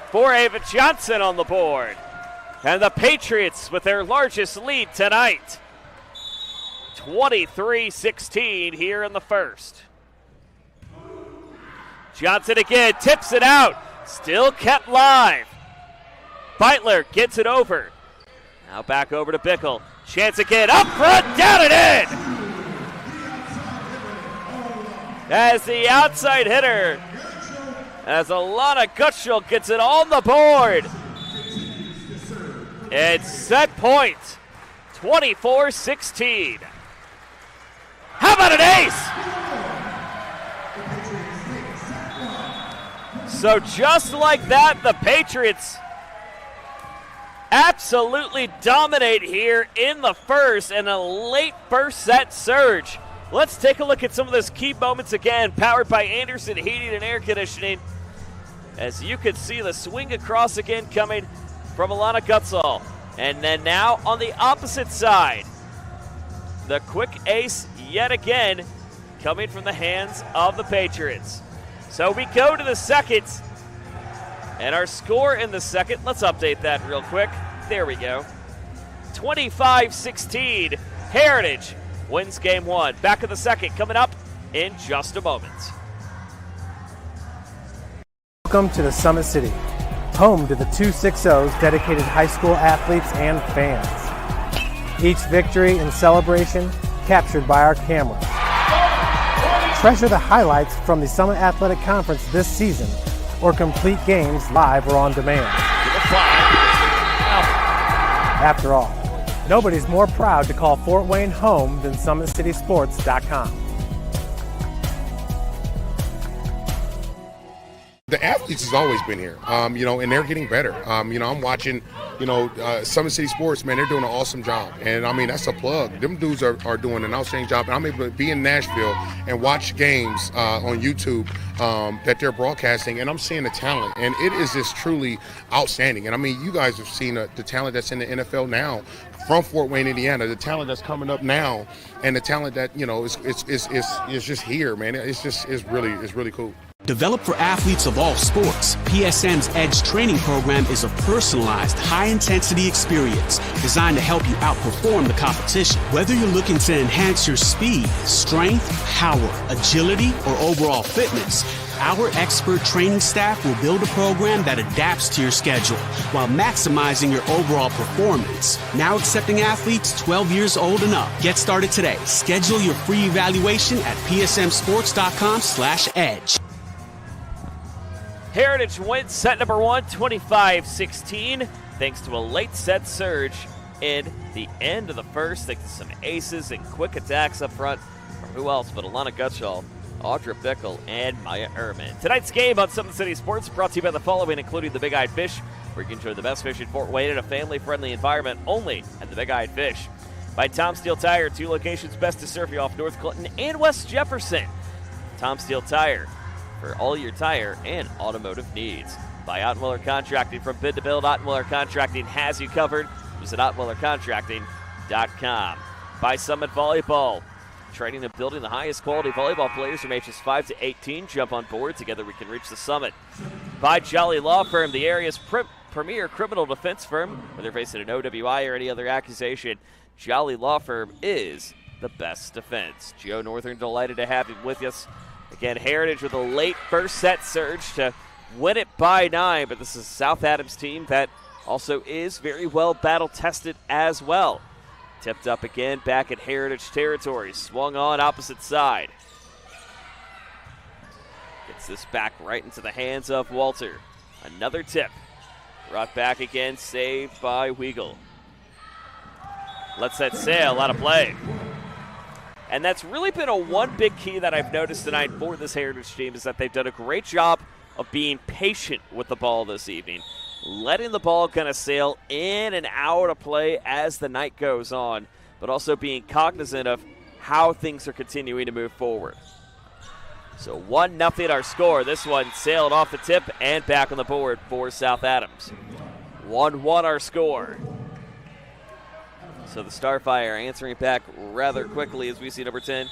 for Ava Johnson on the board. And the Patriots with their largest lead tonight. 23-16 here in the first. Johnson again tips it out. Still kept live. Beitler gets it over. Now back over to Bickle. Chance again. Up front, down and in. As the outside hitter, as Alana Gutschel gets it on the board. It's set point. 24-16. How about an ace? So just like that, the Patriots absolutely dominate here in the first and a late first set surge. Let's take a look at some of those key moments again, powered by Anderson Heating and Air Conditioning. As you can see the swing across again coming from Alana Gutschel. And then now on the opposite side, the quick ace yet again coming from the hands of the Patriots. So we go to the second, and our score in the second, let's update that real quick. There we go. 25-16, Heritage wins game one. Back in the second coming up in just a moment. Welcome to the Summit City, home to the 260s dedicated high school athletes and fans. Each victory and celebration captured by our cameras. Treasure the highlights from the Summit Athletic Conference this season, or complete games live or on demand. After all, nobody's more proud to call Fort Wayne home than SummitCitySports.com. The athletes has always been here, and they're getting better. I'm watching, Summit City Sports, man, they're doing an awesome job. And, that's a plug. Them dudes are doing an outstanding job. And I'm able to be in Nashville and watch games on YouTube that they're broadcasting, and I'm seeing the talent. And it is just truly outstanding. And, you guys have seen the talent that's in the NFL now from Fort Wayne, Indiana, the talent that's coming up now, and the talent that, is just here, man. It's really cool. Developed for athletes of all sports, PSM's Edge training program is a personalized, high-intensity experience designed to help you outperform the competition. Whether you're looking to enhance your speed, strength, power, agility, or overall fitness, our expert training staff will build a program that adapts to your schedule while maximizing your overall performance. Now accepting athletes 12 years old and up. Get started today. Schedule your free evaluation at psmsports.com/edge. Heritage wins set number one, 25-16, thanks to a late set surge in the end of the first, thanks to some aces and quick attacks up front from who else but Alana Gutschel, Audra Bickle, and Maya Ehrman. Tonight's game on Summit City Sports brought to you by the following, including the Big Eyed Fish, where you can enjoy the best fish in Fort Wayne in a family-friendly environment only at the Big Eyed Fish. By Tom Steele Tire, 2 locations best to serve you off North Clinton and West Jefferson. Tom Steele Tire, for all your tire and automotive needs. By Ottweiler Contracting, from bid to build, Ottweiler Contracting has you covered. Visit ottweilercontracting.com. By Summit Volleyball, training and building the highest quality volleyball players from ages 5 to 18. Jump on board. Together we can reach the summit. By Jolly Law Firm, the area's premier criminal defense firm. Whether facing an OWI or any other accusation, Jolly Law Firm is the best defense. Geo Northern, delighted to have you with us. Again, Heritage with a late first set surge to win it by 9, but this is a South Adams team that also is very well battle-tested as well. Tipped up again back at Heritage territory. Swung on opposite side. Gets this back right into the hands of Walter. Another tip. Brought back again, saved by Weigel. Lets that sail out of play. And that's really been one big key that I've noticed tonight for this Heritage team, is that they've done a great job of being patient with the ball this evening, letting the ball kind of sail in and out of play as the night goes on, but also being cognizant of how things are continuing to move forward. So 1-0 our score. This one sailed off the tip and back on the board for South Adams. 1-1 our score. So the Starfire answering back rather quickly as we see number 10.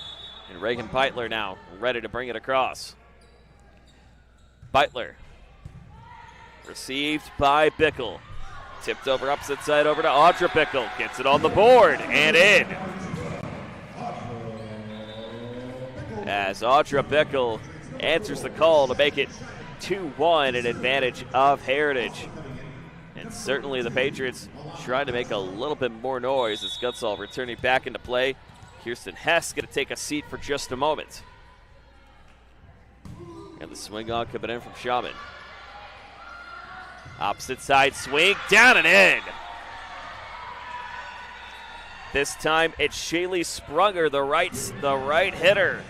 And Reagan Beitler now ready to bring it across. Beitler. Received by Bickle. Tipped over opposite side over to Audra Bickle. Gets it on the board and in. As Audra Bickle answers the call to make it 2-1, an advantage of Heritage. And certainly the Patriots trying to make a little bit more noise as Gutzall returning back into play. Kirsten Hess going to take a seat for just a moment. And the swing on coming in from Shaman. Opposite side swing, down and in. This time it's Shaylee Sprunger, the right hitter.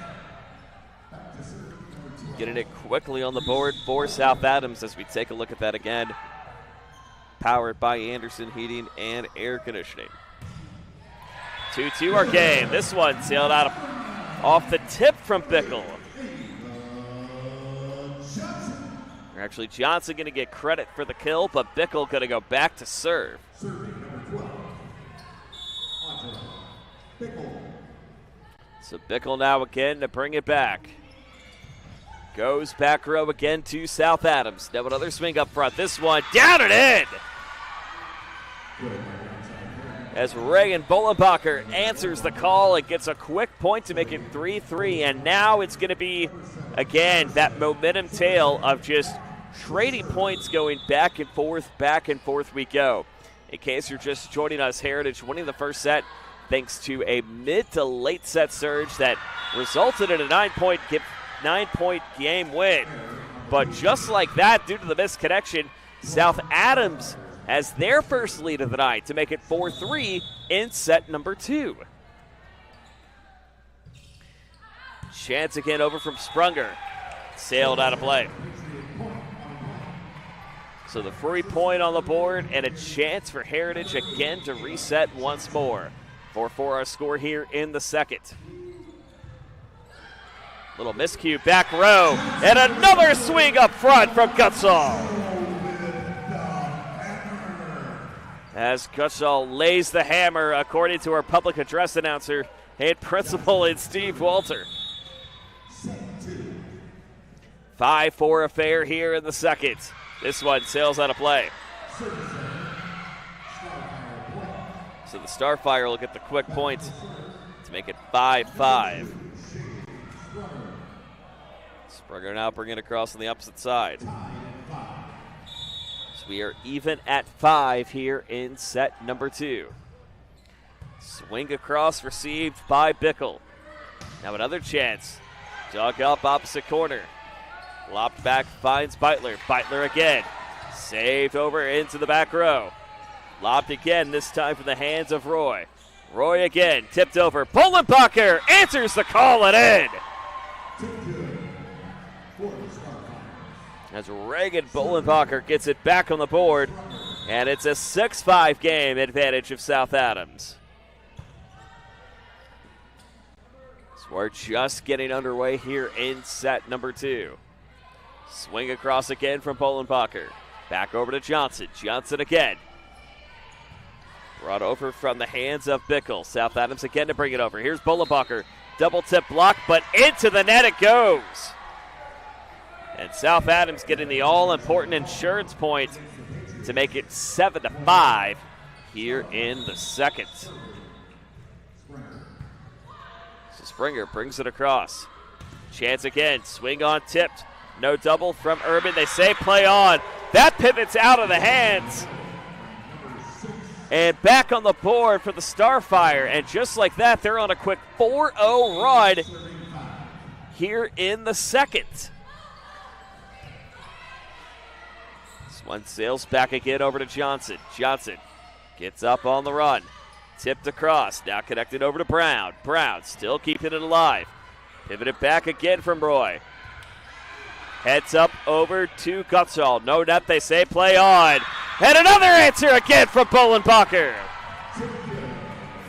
Getting it quickly on the board for South Adams as we take a look at that again. Powered by Anderson Heating and Air Conditioning. 2-2 our game. This one sailed out off the tip from Bickle. Actually, Johnson going to get credit for the kill, but Bickle going to go back to serve. So Bickle now again to bring it back. Goes back row again to South Adams. Now another swing up front. This one down and in. As Reagan Bollenbacher answers the call and gets a quick point to make it 3-3. And now it's going to be, again, that momentum tale of just trading points going back and forth we go. In case you're just joining us, Heritage winning the first set thanks to a mid to late set surge that resulted in a 9-point game win. But just like that, due to the missed connection, South Adams has their first lead of the night to make it 4-3 in set number 2. Chance again over from Sprunger. Sailed out of play. So the free point on the board and a chance for Heritage again to reset once more. 4-4 our score here in the second. Little miscue, back row, and another swing up front from Gutzall. As Gutzall lays the hammer, according to our public address announcer and principal in Steve Walter. 5-4 affair here in the second. This one sails out of play. So the Starfire will get the quick point to make it 5-5. Sprunger now bringing it across on the opposite side. So we are even at 5 here in set number 2. Swing across, received by Bickle. Now another chance. Dug up opposite corner. Lopped back, finds Beitler. Beitler again. Saved over into the back row. Lobbed again, this time from the hands of Roy. Roy again, tipped over. Bollenbacher answers the call and in. As Reagan Bollenbacher gets it back on the board, and it's a 6-5 game advantage of South Adams. So we're just getting underway here in set number 2. Swing across again from Bollenbacher. Back over to Johnson. Johnson again. Brought over from the hands of Bickle. South Adams again to bring it over. Here's Bollenbacher. Double tip block, but into the net it goes. And South Adams getting the all-important insurance point to make it 7-5 here in the second. So Springer brings it across. Chance again. Swing on tipped. No double from Urban. They say play on. That pivot's out of the hands. And back on the board for the Starfire. And just like that, they're on a quick 4-0 run here in the second. This one sails back again over to Johnson. Johnson gets up on the run. Tipped across. Now connected over to Brown. Brown still keeping it alive. Pivoted back again from Roy. Heads up over to Gutzall. No net, they say play on. And another answer again from Bollenbacher.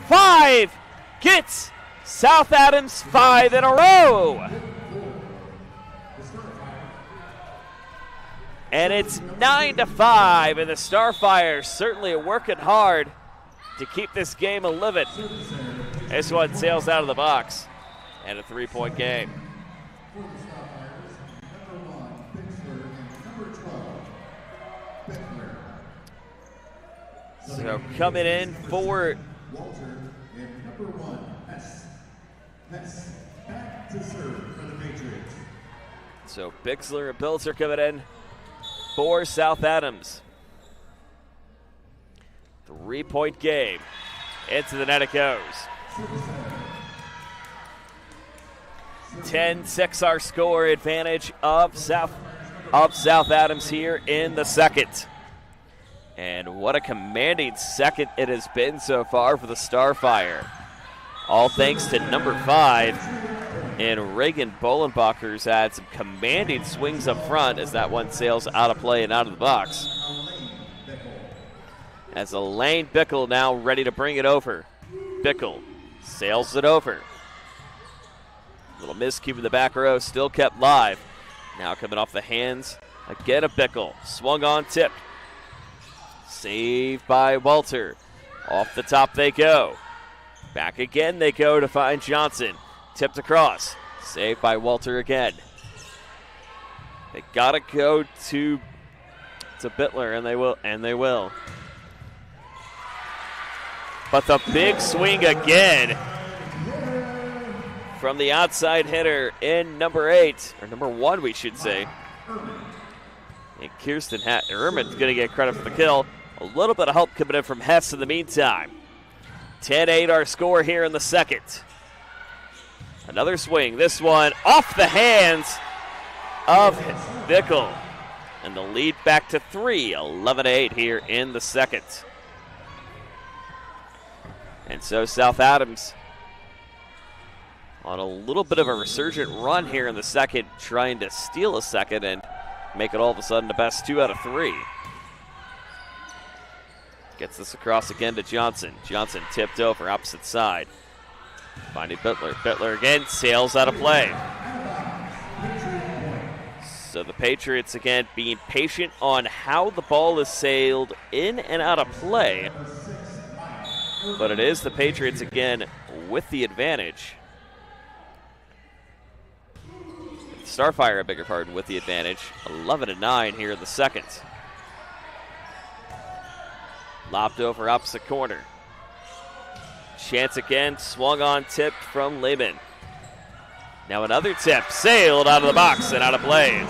5 gets South Adams 5 in a row. And it's 9-5, and the Starfire certainly working hard to keep this game alive. This one sails out of the box, and a 3-point game. So coming in for So Bixler and Biltz coming in for South Adams. 3-point game. Into the net it goes. 10-6 our score, advantage of South Adams here in the second. And what a commanding second it has been so far for the Starfire. All thanks to number 5 and Reagan Bolenbacher's had some commanding swings up front as that one sails out of play and out of the box. As Elaine Bickle now ready to bring it over. Bickle sails it over. Little miscue in the back row, still kept live. Now coming off the hands again of Bickle. Swung on, tipped. Saved by Walter. Off the top they go. Back again they go to find Johnson. Tipped across. Saved by Walter again. They gotta go to Bittler, and they will. But the big swing again from the outside hitter in number 8, or number 1 we should say. And Kirsten Erman's gonna get credit for the kill. A little bit of help coming in from Hess in the meantime. 10-8 our score here in the second. Another swing, this one off the hands of Bickle. And the lead back to 3, 11-8 here in the second. And so South Adams on a little bit of a resurgent run here in the second, trying to steal a second and make it all of a sudden the best 2 out of 3. Gets this across again to Johnson. Johnson tipped over, opposite side. Finding Bittler. Bittler again sails out of play. So the Patriots again being patient on how the ball is sailed in and out of play. But it is the Patriots again with the advantage. Starfire, I beg your pardon, with the advantage. 11-9 here in the second. Lopped over opposite corner. Chance again, swung on, tipped from Lehman. Now another tip, sailed out of the box and out of play.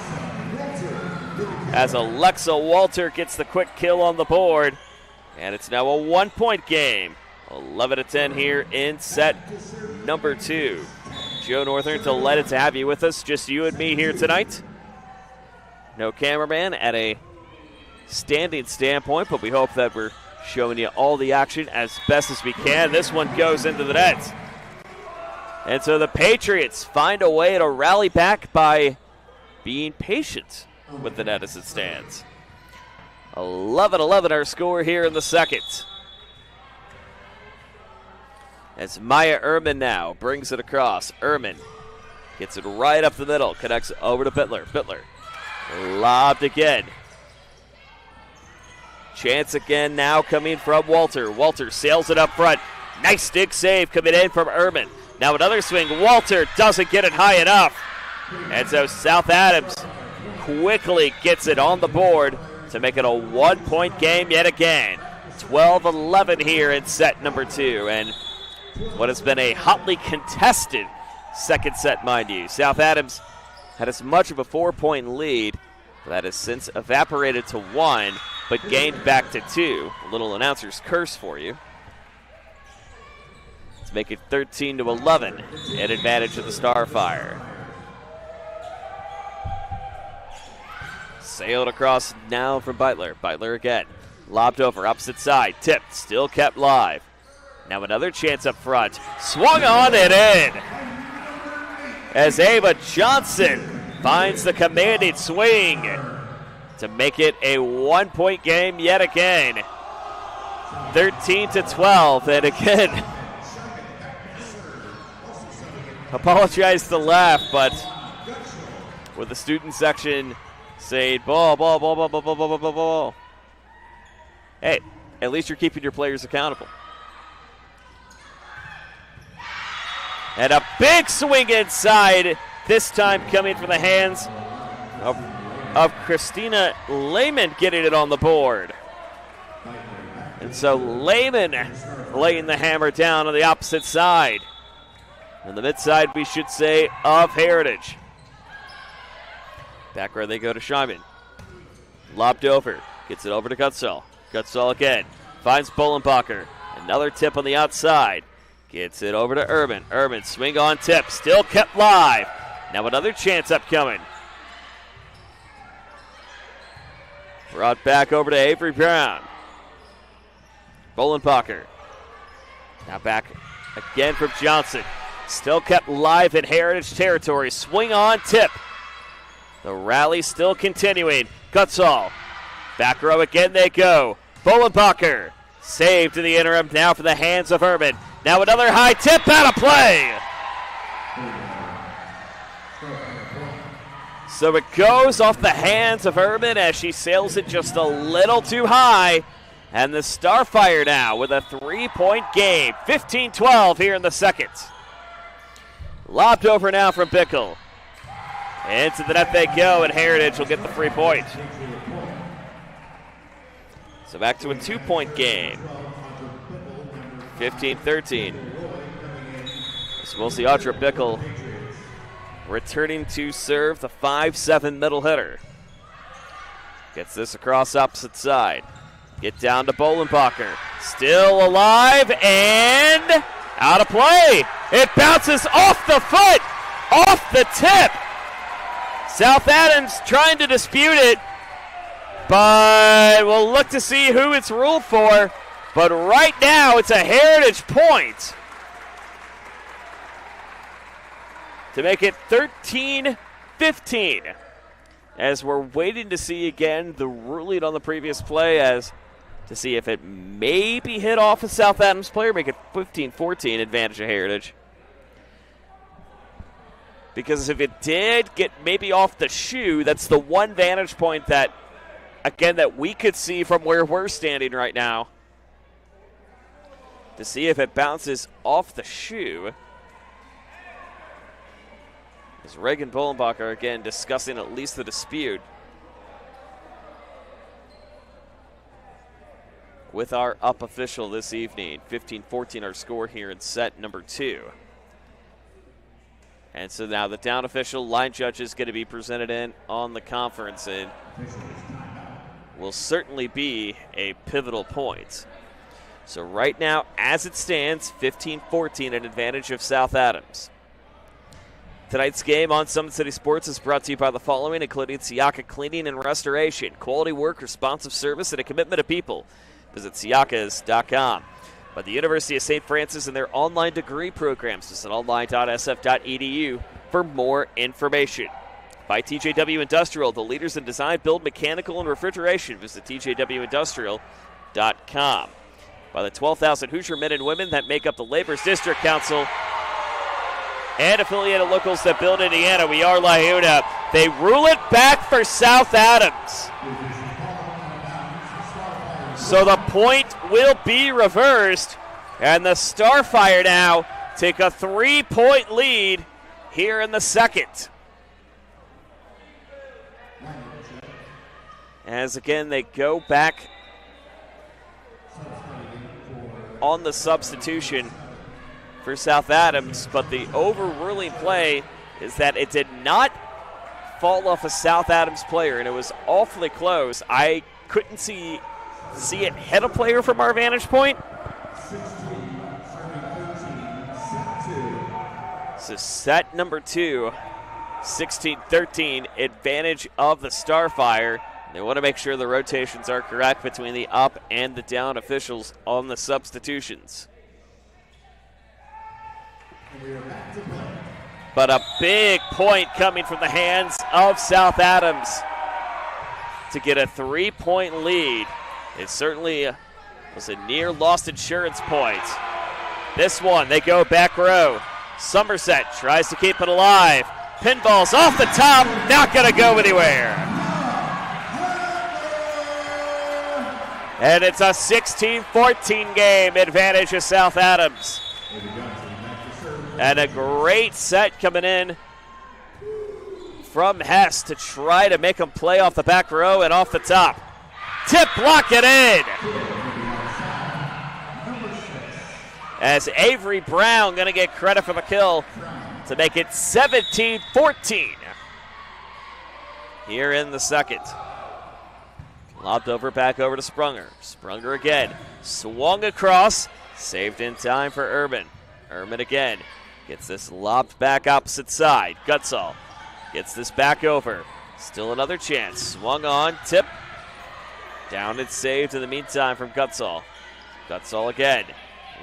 As Alexa Walter gets the quick kill on the board. And it's now a 1-point game. 11-10 here in set number 2. Joe Northern, delighted to have you with us. Just you and me here tonight. No cameraman at a standing standpoint, but we hope that we're showing you all the action as best as we can. This one goes into the net. And so the Patriots find a way to rally back by being patient with the net as it stands. 11-11 our score here in the second. As Maya Ehrman now brings it across. Ehrman gets it right up the middle, connects over to Bittler. Bittler lobbed again. Chance again now coming from Walter. Walter sails it up front. Nice dig save coming in from Ehrman. Now another swing. Walter doesn't get it high enough. And so South Adams quickly gets it on the board to make it a 1-point game yet again. 12-11 here in set number 2. And what has been a hotly contested second set, mind you. South Adams had as much of a 4-point lead. That has since evaporated to 1, but gained back to 2. A little announcer's curse for you. Let's make it 13-11, an advantage of the Starfire. Sailed across now from Beitler. Beitler again. Lobbed over, opposite side, tipped, still kept live. Now another chance up front. Swung on and in. As Ava Johnson finds the commanding swing to make it a 1-point game yet again. 13-12, and again, apologize to laugh, but with the student section saying ball. Hey, at least you're keeping your players accountable. And a big swing inside, this time coming from the hands of Christina Lehman, getting it on the board. And so Lehman laying the hammer down on the opposite side. On the mid-side, we should say, of Heritage. Back where they go to Scheinman. Lobbed over. Gets it over to Gutzall. Gutzall again. Finds Bolenbacher. Another tip on the outside. Gets it over to Urban. Urban swing on tip. Still kept live. Now another chance upcoming. Brought back over to Avery Brown. Bolenbacher. Now back again from Johnson. Still kept live in Heritage territory. Swing on tip. The rally still continuing. Gutzall. Back row again they go. Bolenbacher. Saved in the interim now for the hands of Urban. Now another high tip out of play. So it goes off the hands of Urban as she sails it just a little too high. And the Starfire now with a 3-point game. 15-12 here in the second. Lobbed over now from Bickle. Into the net they go, and Heritage will get the 3 point. So back to a 2-point game. 15-13. So we'll see Audra Bickle returning to serve, the 5'7" middle hitter. Gets this across opposite side. Get down to Bolenbacher. Still alive and out of play. It bounces off the foot, off the tip. South Adams trying to dispute it, but we'll look to see who it's ruled for. But right now, it's a Heritage point to make it 13-15. As we're waiting to see again the ruling on the previous play as to see if it maybe hit off a South Adams player, make it 15-14 advantage of Heritage. Because if it did get maybe off the shoe, that's the one vantage point that, again, that we could see from where we're standing right now. To see if it bounces off the shoe. As Reagan Bolenbacher again discussing at least the dispute with our up official this evening. 15-14 our score here in set number 2. And so now the down official, line judge is going to be presented in on the conference and will certainly be a pivotal point. So right now, as it stands, 15-14, an advantage of South Adams. Tonight's game on Summit City Sports is brought to you by the following, including Siaka Cleaning and Restoration, quality work, responsive service, and a commitment to people. Visit siakas.com. By the University of St. Francis and their online degree programs. Visit online.sf.edu for more information. By TJW Industrial, the leaders in design, build, mechanical, and refrigeration. Visit tjwindustrial.com. By the 12,000 Hoosier men and women that make up the Labor's District Council and affiliated locals that build Indiana, we are LaHuna. They rule it back for South Adams. So the point will be reversed, and the Starfire now take a 3-point lead here in the second. As again, they go back on the substitution for South Adams, but the overruling play is that it did not fall off a South Adams player, and it was awfully close. I couldn't see it hit a player from our vantage point. So set number 2, 16-13, advantage of the Starfire. They want to make sure the rotations are correct between the up and the down officials on the substitutions. But a big point coming from the hands of South Adams to get a 3-point lead. It certainly was a near lost insurance point. This one, they go back row. Somerset tries to keep it alive. Pinball's off the top, not going to go anywhere. And it's a 16-14 game, advantage of South Adams. And a great set coming in from Hess to try to make them play off the back row and off the top. Tip, block it in. As Avery Brown going to get credit for the kill to make it 17-14 here in the second. Lobbed over, back over to Sprunger. Sprunger again. Swung across. Saved in time for Urban. Urban again. Gets this lobbed back opposite side. Gutzall gets this back over. Still another chance. Swung on. Tip. Down and saved in the meantime from Gutzall. Gutzall again.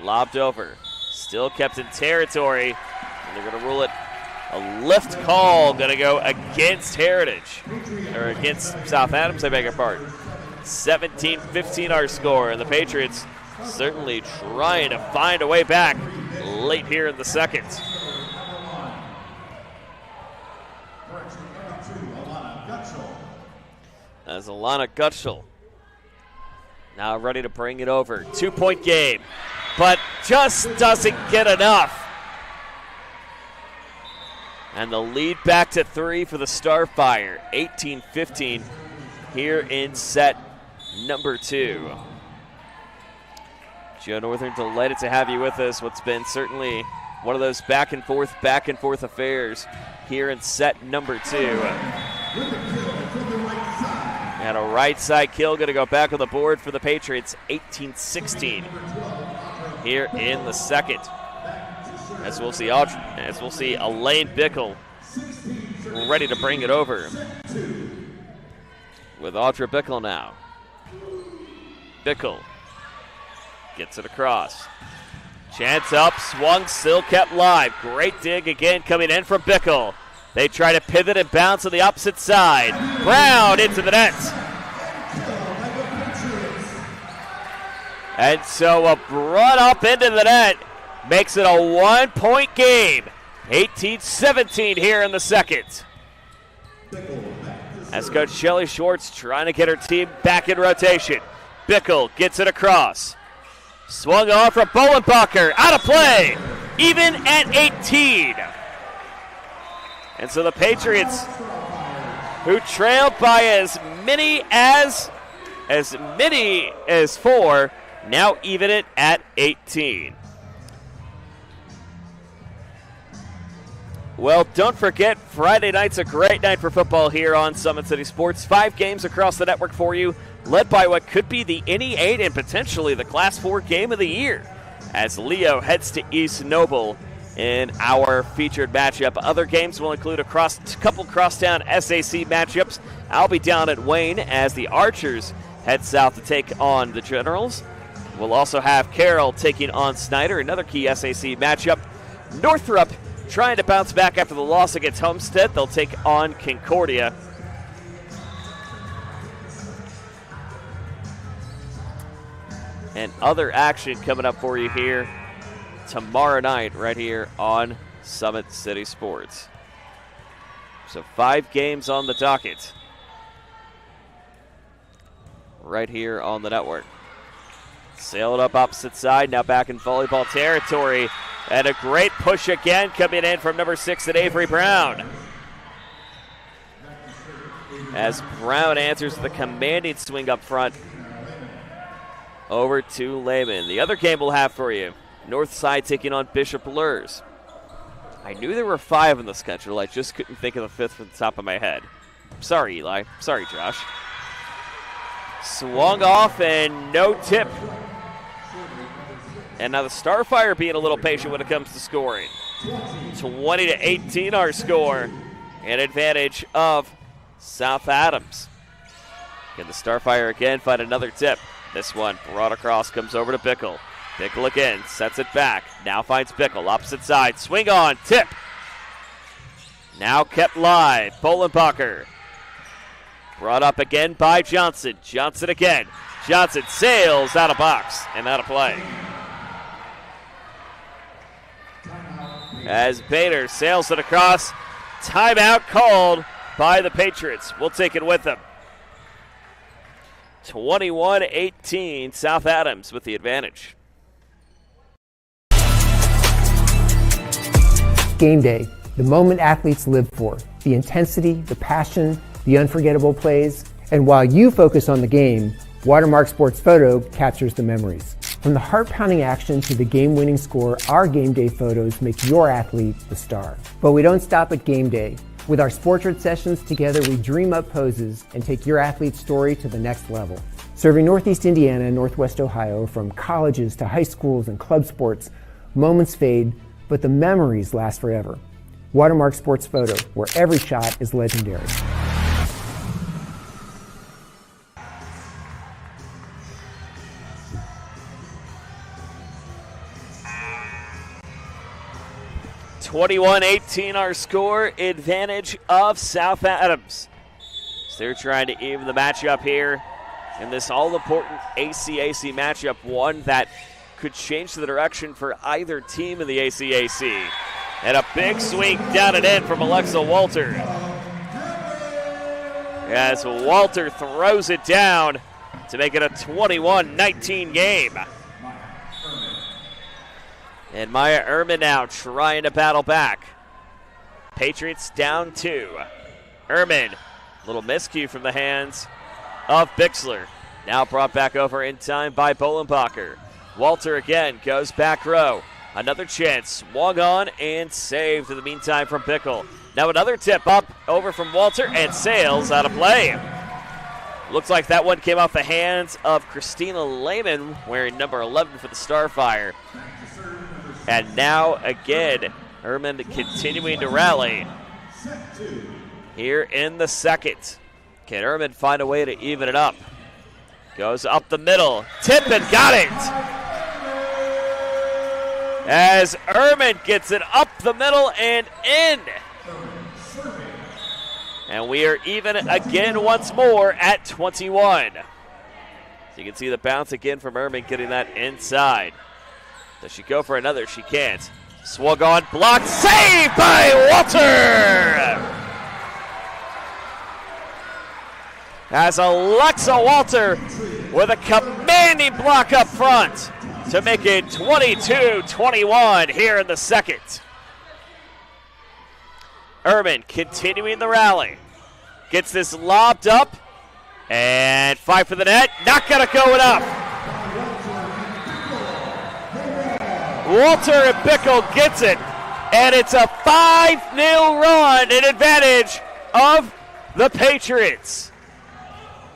Lobbed over. Still kept in territory. And they're going to rule it a lift call. Going to go against Heritage. Or against South Adams, I beg your pardon. 17-15 our score, and the Patriots certainly trying to find a way back late here in the second. As Alana Gutschel now ready to bring it over. 2-point game, but just doesn't get enough. And the lead back to 3 for the Starfire. 18-15 here in set number 2. Joe Northern, delighted to have you with us. What's been certainly one of those back and forth affairs here in set number 2. And a right side kill going to go back on the board for the Patriots. 18-16 here in the second. As we'll see Elaine Bickle ready to bring it over. With Audra Bickle now. Bickle gets it across. Chance up, swung, still kept live. Great dig again coming in from Bickle. They try to pivot and bounce on the opposite side. Brown into the net. And so a run up into the net makes it a 1-point game. 18-17 here in the second. As Coach Shelley Schwartz trying to get her team back in rotation. Bickle gets it across. Swung off from Bolenbacher. Out of play. Even at 18. And so the Patriots, who trailed by as many as 4, now even it at 18. Well, don't forget, Friday night's a great night for football here on Summit City Sports. 5 games across the network for you, led by what could be the NE8 and potentially the Class 4 game of the year, as Leo heads to East Noble in our featured matchup. Other games will include a couple crosstown SAC matchups. I'll be down at Wayne as the Archers head south to take on the Generals. We'll also have Carroll taking on Snyder, another key SAC matchup. Northrop trying to bounce back after the loss against Homestead. They'll take on Concordia. And other action coming up for you here tomorrow night right here on Summit City Sports. So 5 games on the docket right here on the network. Sail it up opposite side, now back in volleyball territory. And a great push again coming in from number 6 at Avery Brown. As Brown answers the commanding swing up front over to Lehman. The other game we'll have for you, Northside taking on Bishop Lurs. I knew there were 5 on the schedule. I just couldn't think of the 5th from the top of my head. Sorry, Eli. Sorry, Josh. Swung off and no tip. And now the Starfire being a little patient when it comes to scoring. 20-18 our score. An advantage of South Adams. Can the Starfire again find another tip? This one brought across, comes over to Bickle. Bickle again, sets it back. Now finds Bickle, opposite side. Swing on, tip. Now kept live. Bolenbacher. Brought up again by Johnson. Johnson again. Johnson sails out of box and out of play. As Bader sails it across. Timeout called by the Patriots. We'll take it with them. 21-18, South Adams with the advantage. Game day, the moment athletes live for, the intensity, the passion, the unforgettable plays, and while you focus on the game, Watermark Sports Photo captures the memories. From the heart-pounding action to the game-winning score, our game day photos make your athlete the star. But we don't stop at game day. With our Sportrait sessions together, we dream up poses and take your athlete's story to the next level. Serving Northeast Indiana and Northwest Ohio, from colleges to high schools and club sports, moments fade, but the memories last forever. Watermark Sports Photo, where every shot is legendary. (21-18) our score, advantage of South Adams. So they're trying to even the matchup here in this all-important ACAC matchup, one that could change the direction for either team in the ACAC. And a big swing down and in from Alexa Walter. As Walter throws it down to make it a 21-19 game. And Maya Ehrman now trying to battle back. Patriots down 2. Ehrman, little miscue from the hands of Bixler. Now brought back over in time by Bolenbacher. Walter again goes back row. Another chance, swung on and saved in the meantime from Bickle. Now another tip up over from Walter and sails out of play. Looks like that one came off the hands of Christina Lehman, wearing number 11 for the Starfire. And now again, Ehrman continuing to rally here in the second. Can Ehrman find a way to even it up? Goes up the middle, tip and got it! As Ehrman gets it up the middle and in. And we are even again once more at 21. So you can see the bounce again from Ehrman getting that inside. Does she go for another? She can't. Swung on, blocked, saved by Walter! As Alexa Walter with a commanding block up front to make it 22-21 here in the second. Ehrman continuing the rally. Gets this lobbed up and fight for the net. Not going to go enough. Walter and Bickle gets it, and it's a 5-0 run in advantage of the Patriots.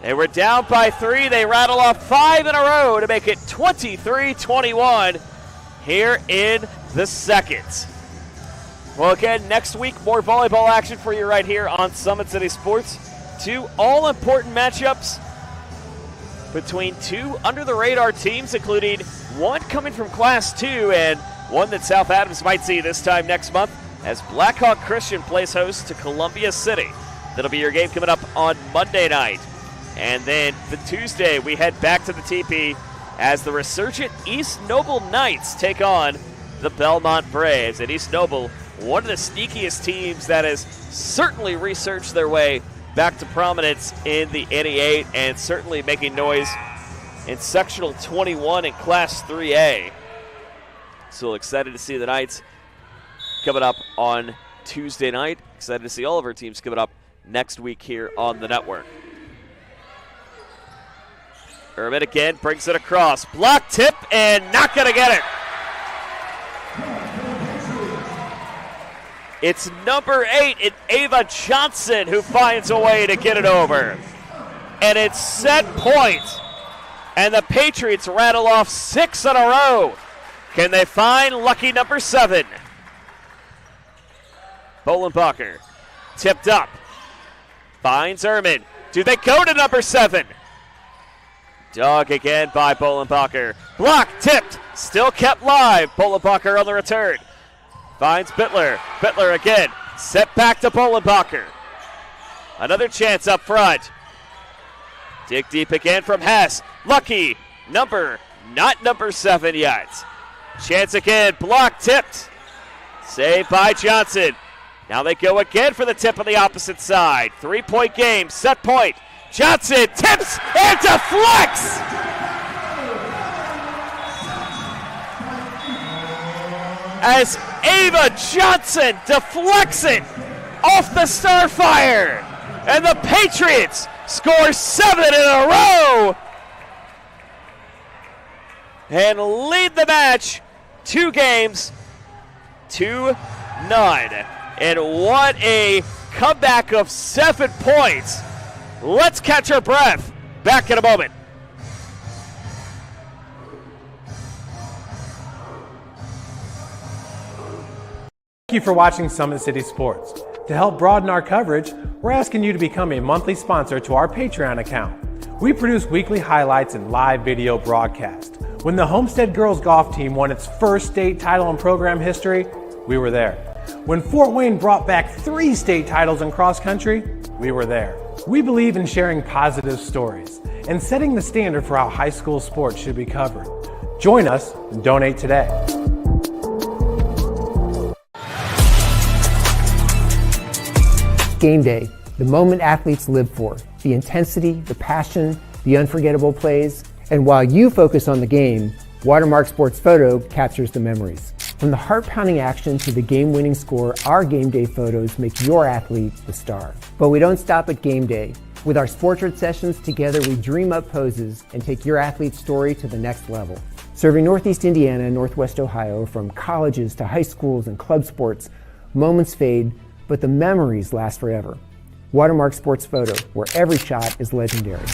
They were down by 3. They rattle off 5 in a row to make it 23-21 here in the second. Well, again, next week, more volleyball action for you right here on Summit City Sports. 2 all-important matchups between 2 under-the-radar teams, including one coming from Class 2 and one that South Adams might see this time next month as Blackhawk Christian plays host to Columbia City. That'll be your game coming up on Monday night. And then the Tuesday, we head back to the TP as the resurgent East Noble Knights take on the Belmont Braves. And East Noble, one of the sneakiest teams that has certainly researched their way back to prominence in the NE8 and certainly making noise in Sectional 21 in Class 3A. So excited to see the Knights coming up on Tuesday night. Excited to see all of our teams coming up next week here on the network. Ehrman again brings it across. Block tip and not going to get it. It's number 8, Ava Johnson, who finds a way to get it over. And it's set point. And the Patriots rattle off 6 in a row. Can they find lucky number 7? Bolenbacher tipped up. Finds Ehrman. Do they go to number 7? Dug again by Bolenbacher. Block tipped. Still kept live. Bolenbacher on the return. Finds Bittler. Bittler again. Set back to Bolenbacher. Another chance up front. Dig deep again from Hess. Lucky. Not number 7 yet. Chance again. Block tipped. Saved by Johnson. Now they go again for the tip on the opposite side. 3-point game. Set point. Johnson tips and deflects. As Ava Johnson deflects it off the Starfire. And the Patriots score 7 in a row and lead the match 2 games to none. And what a comeback of 7 points. Let's catch our breath. Back in a moment. Thank you for watching Summit City Sports. To help broaden our coverage, we're asking you to become a monthly sponsor to our Patreon account. We produce weekly highlights and live video broadcast. When the Homestead Girls Golf Team won its first state title in program history, we were there. When Fort Wayne brought back 3 state titles in cross country, we were there. We believe in sharing positive stories and setting the standard for how high school sports should be covered. Join us and donate today. Game day, the moment athletes live for, the intensity, the passion, the unforgettable plays, and while you focus on the game, Watermark Sports Photo captures the memories. From the heart-pounding action to the game-winning score, our game day photos make your athlete the star. But we don't stop at game day. With our Sportrait sessions, together we dream up poses and take your athlete's story to the next level. Serving Northeast Indiana and Northwest Ohio, from colleges to high schools and club sports, moments fade, but the memories last forever. Watermark Sports Photo, where every shot is legendary.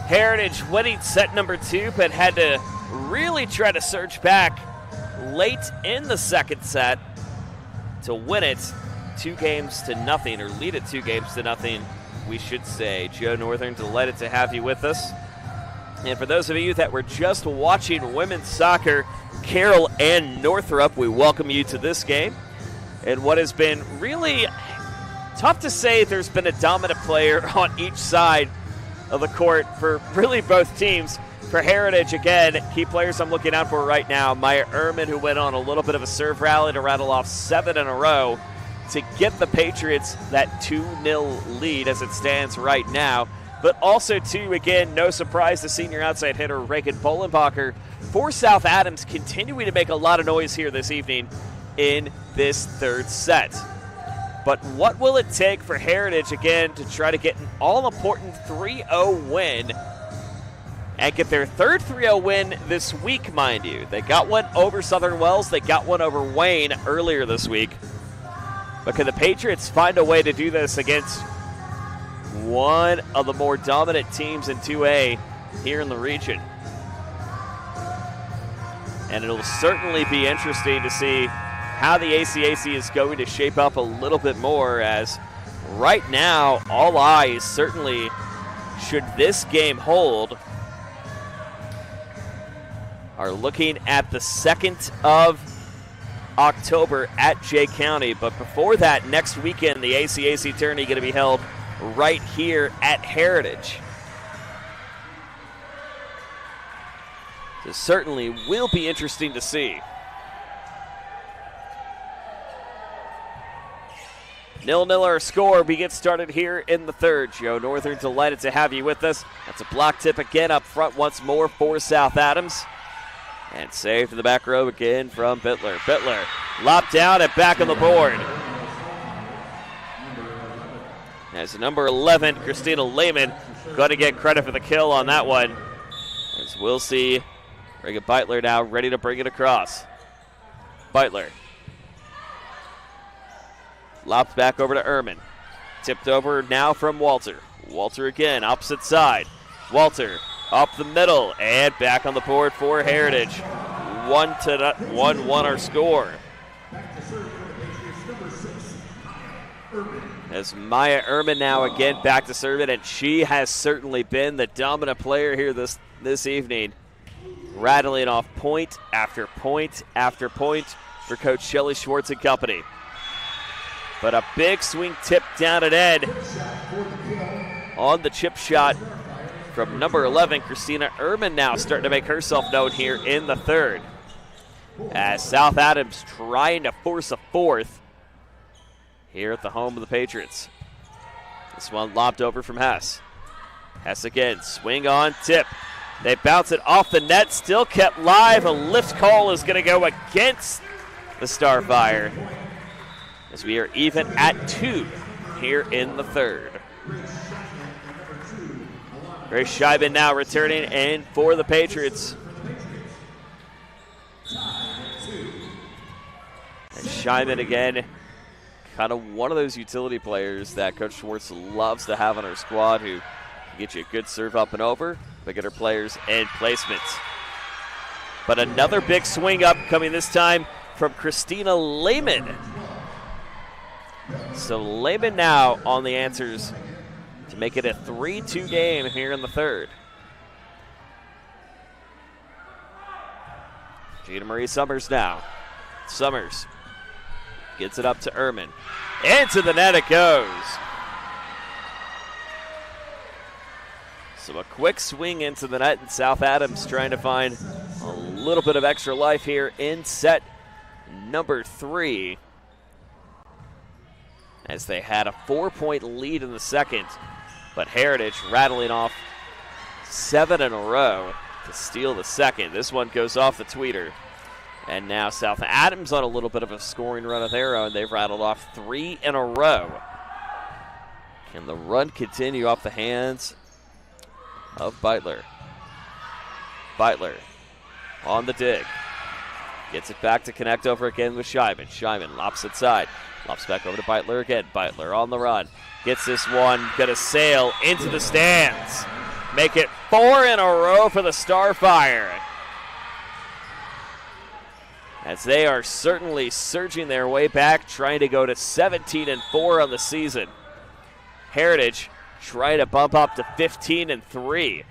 Heritage winning set number 2, but had to really try to surge back late in the second set to win it 2-0, or lead it 2-0, we should say. Joe Northern, delighted to have you with us. And for those of you that were just watching women's soccer, Carroll and Northrop, we welcome you to this game. And what has been really tough to say, there's been a dominant player on each side of the court for really both teams. For Heritage, again, key players I'm looking out for right now, Maya Ehrman, who went on a little bit of a serve rally to rattle off 7 in a row to get the Patriots that 2-0 lead as it stands right now. But also, too, again, no surprise, the senior outside hitter, Reagan Bolenbacher, for South Adams, continuing to make a lot of noise here this evening in this third set. But what will it take for Heritage, again, to try to get an all-important 3-0 win and get their third 3-0 win this week, mind you? They got one over Southern Wells. They got one over Wayne earlier this week. But can the Patriots find a way to do this against one of the more dominant teams in 2A here in the region? And it'll certainly be interesting to see how the ACAC is going to shape up a little bit more, as right now all eyes certainly, should this game hold, are looking at the 2nd of October at Jay County. But before that, next weekend, the ACAC tourney going to be held right here at Heritage. So certainly will be interesting to see. 0-0 our score. We get started here in the third. Joe Northern, delighted to have you with us. That's a block tip again up front once more for South Adams. And saved to the back row again from Bittler. Bittler lopped down and back on the board. As number 11, Christina Lehman, going to get credit for the kill on that one. As we'll see Reagan Beitler now ready to bring it across. Beitler. Lopped back over to Ehrman. Tipped over now from Walter. Walter again, opposite side. Walter up the middle and back on the board for Heritage. 1-1 our score. As Maya Ehrman now again back to serve it, and she has certainly been the dominant player here this evening, rattling off point after point after point for Coach Shelley Schwartz and company. But a big swing tip down at end on the chip shot from number 11, Christina Ehrman, now starting to make herself known here in the third. As South Adams trying to force a fourth here at the home of the Patriots. This one lobbed over from Hess. Hess again, swing on, tip. They bounce it off the net, still kept live. A lift call is going to go against the Starfire as we are even at 2 here in the third. Ray Scheiben now returning in for the Patriots. And Scheiben again, kind of one of those utility players that Coach Schwartz loves to have on our squad who can get you a good serve up and over, but get our players and placements. But another big swing up coming this time from Christina Lehman. So Lehman now on the answers to make it a 3-2 game here in the third. Gina Marie Summers now. Summers gets it up to Ehrman. Into the net it goes. So a quick swing into the net, and South Adams trying to find a little bit of extra life here in set number 3. As they had a 4-point lead in the second, but Heritage rattling off 7 in a row to steal the second. This one goes off the tweeter. And now South Adams on a little bit of a scoring run of their own. They've rattled off 3 in a row. Can the run continue off the hands of Beitler? Beitler on the dig. Gets it back to connect over again with Scheiben. Scheiben lops it side. Lops back over to Beitler again. Beitler on the run. Gets this one. Gonna sail into the stands. Make it 4 in a row for the Starfire. As they are certainly surging their way back, trying to go to 17-4 on the season. Heritage trying to bump up to 15-3.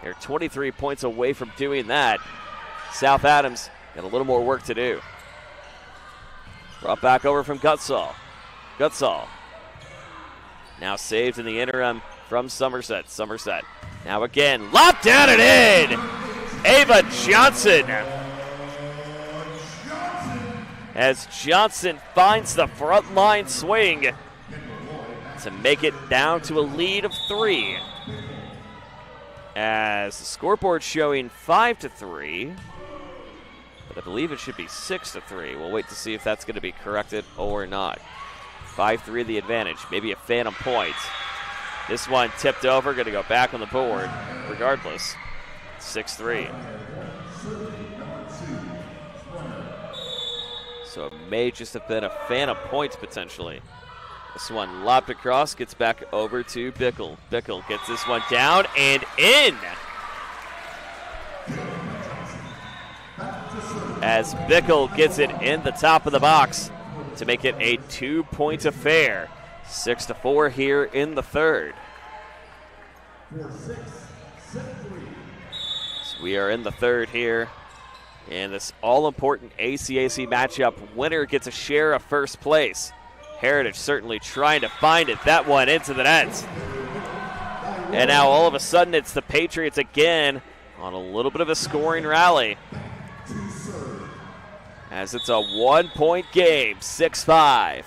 They're 23 points away from doing that. South Adams got a little more work to do. Brought back over from Gutsall. Gutsall now saved in the interim from Somerset. Somerset now again, lopped down and in! Ava Johnson. As Johnson finds the front line swing to make it down to a lead of 3. As the scoreboard showing 5-3, but I believe it should be 6-3. We'll wait to see if that's going to be corrected or not. 5-3 the advantage, maybe a phantom point. This one tipped over, going to go back on the board regardless. 6-3. So it may just have been a phantom point potentially. This one lopped across, gets back over to Bickle. Bickle gets this one down and in. As Bickle gets it in the top of the box to make it a 2-point affair. 6-4 here in the third. So we are in the third here. And this all-important ACAC matchup, winner gets a share of first place. Heritage certainly trying to find it. That one into the net. And now all of a sudden it's the Patriots again on a little bit of a scoring rally. As it's a 1-point game, 6-5.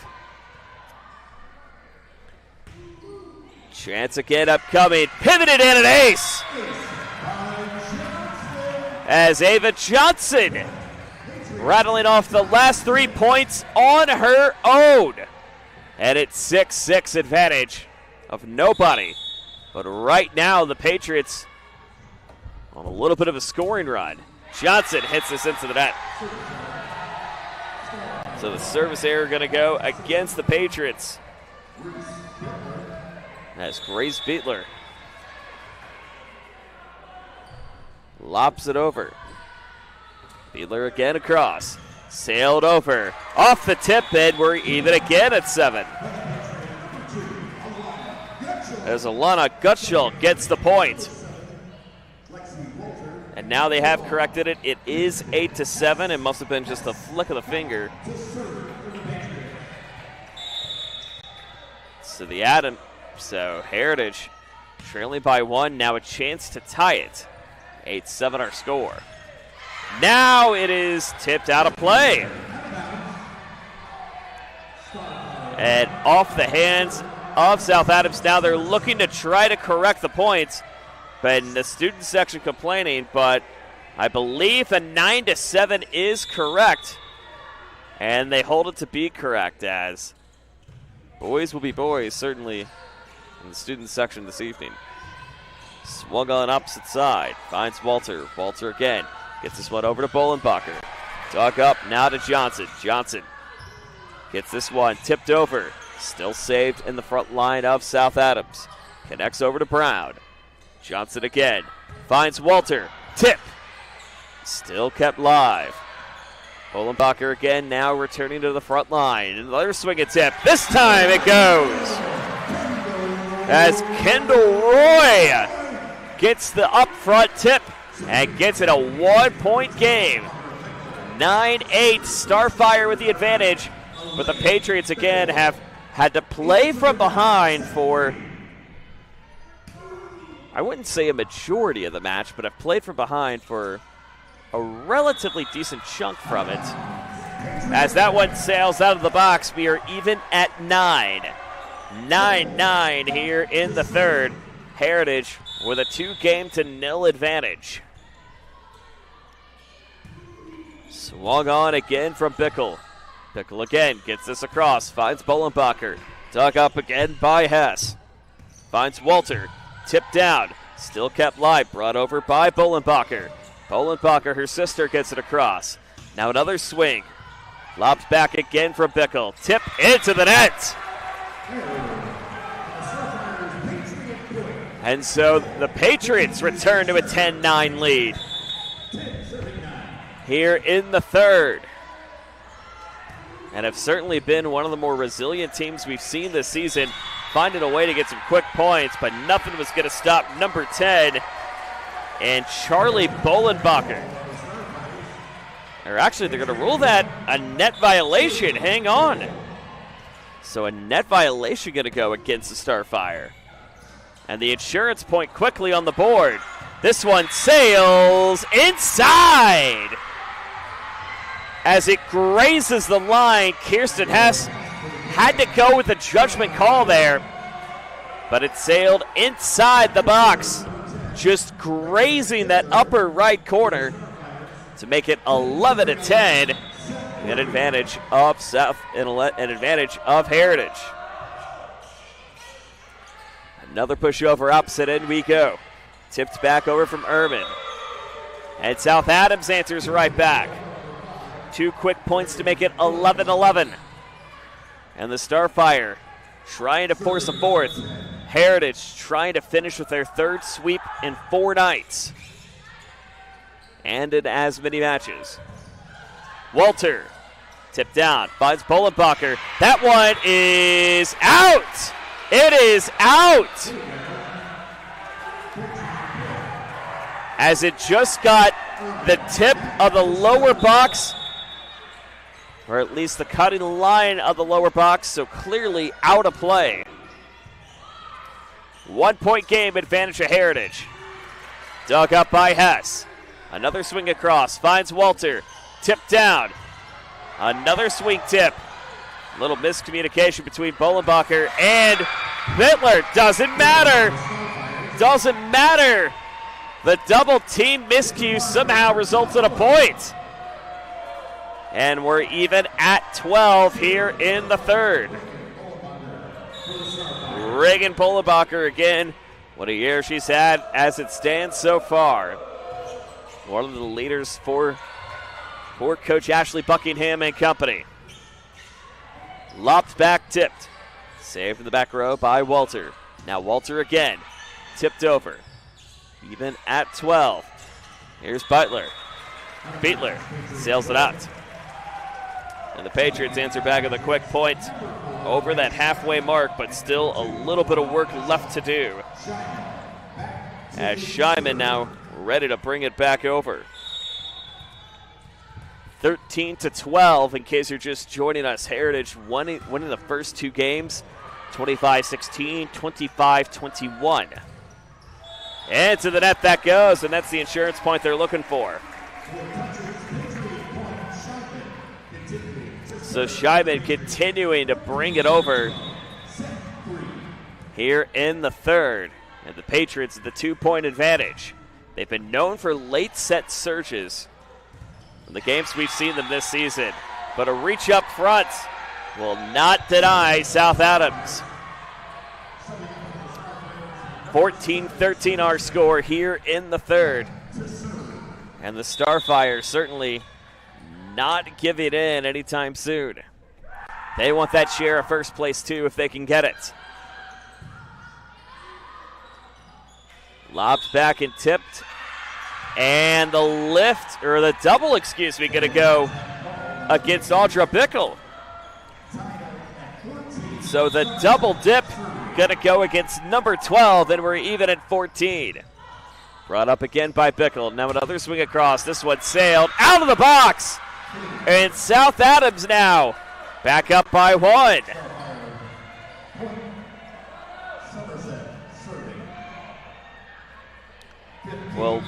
Chance again upcoming. Pivoted in an ace. As Ava Johnson rattling off the last 3 points on her own. And it's 6-6 advantage of nobody. But right now the Patriots on a little bit of a scoring run. Johnson hits this into the net. So the service error going to go against the Patriots. As Grace Beitler lops it over. Beitler again across. Sailed over. Off the tip, and we're even again at 7. As Alana Gutschall gets the point. And now they have corrected it. It is 8-7. It must have been just a flick of the finger. So Heritage trailing by 1. Now a chance to tie it. 8-7 our score. Now it is tipped out of play. And off the hands of South Adams. Now they're looking to try to correct the points. But the student section complaining, but I believe the 9-7 is correct. And they hold it to be correct, as boys will be boys, certainly, in the student section this evening. Swung on opposite side. Finds Walter. Walter again. Gets this one over to Bolenbacher. Dug up now to Johnson. Johnson gets this one tipped over. Still saved in the front line of South Adams. Connects over to Brown. Johnson again. Finds Walter. Tip. Still kept live. Bolenbacher again now returning to the front line. Another swing and tip. This time it goes. As Kendall Roy gets the up front tip and gets it a 1-point game. 9-8, Starfire with the advantage. But the Patriots again have had to play from behind for, I wouldn't say a majority of the match, but have played from behind for a relatively decent chunk from it. As that one sails out of the box, we are even at 9. 9-9 here in the third. Heritage with a 2-0 advantage. Swung on again from Bickle. Bickle again gets this across, finds Bolenbacher. Dug up again by Hess. Finds Walter, tipped down, still kept live, brought over by Bolenbacher. Bolenbacher, her sister, gets it across. Now another swing. Lobbed back again from Bickle. Tip into the net. And so the Patriots return to a 10-9 lead here in the third. And have certainly been one of the more resilient teams we've seen this season, finding a way to get some quick points, but nothing was going to stop number 10 and Charlie Bolenbacher. Or actually, they're going to rule that a net violation. Hang on. So a net violation going to go against the Starfire. And the insurance point quickly on the board. This one sails inside. As it grazes the line, Kirsten Hess had to go with a judgment call there. But it sailed inside the box, just grazing that upper right corner to make it 11-10. An advantage of South and an advantage of Heritage. Another pushover opposite end we go. Tipped back over from Erman. And South Adams answers right back. 2 quick points to make it 11-11. And the Starfire trying to force a fourth. Heritage trying to finish with their third sweep in 4 nights. And in as many matches. Walter, tipped down, finds Bolenbacher. That one is out! It is out! As it just got the tip of the lower box, or at least the cutting line of the lower box, so clearly out of play. 1-point game advantage of Heritage. Dug up by Hess. Another swing across, finds Walter. Tipped down. Another swing tip. A little miscommunication between Bolenbacher and Bittler. Doesn't matter. Doesn't matter. The double team miscue somehow results in a point. And we're even at 12 here in the third. Reagan Bolenbacher again. What a year she's had as it stands so far. One of the leaders for Coach Ashley Buckingham and company. Lopped back, tipped. Saved in the back row by Walter. Now Walter again. Tipped over. Even at 12. Here's Beitler. Sails it out. And the Patriots answer back with a quick point over that halfway mark, but still a little bit of work left to do. As Scheinman now ready to bring it back over. 13-12, in case you're just joining us. Heritage winning the first 2 games, 25-16, 25-21. And to the net that goes, and that's the insurance point they're looking for. So Scheiman continuing to bring it over here in the third. And the Patriots the 2-point advantage. They've been known for late set surges in the games we've seen them this season. But a reach up front will not deny South Adams. 14-13 our score here in the third. And the Starfire certainly not giving in anytime soon. They want that share of first place too if they can get it. Lobbed back and tipped. And the lift, or the double, excuse me, going to go against Audra Bickle. So the double dip going to go against number 12, and we're even at 14. Brought up again by Bickle. Now another swing across. This one sailed out of the box. And South Adams now back up by 1. Well,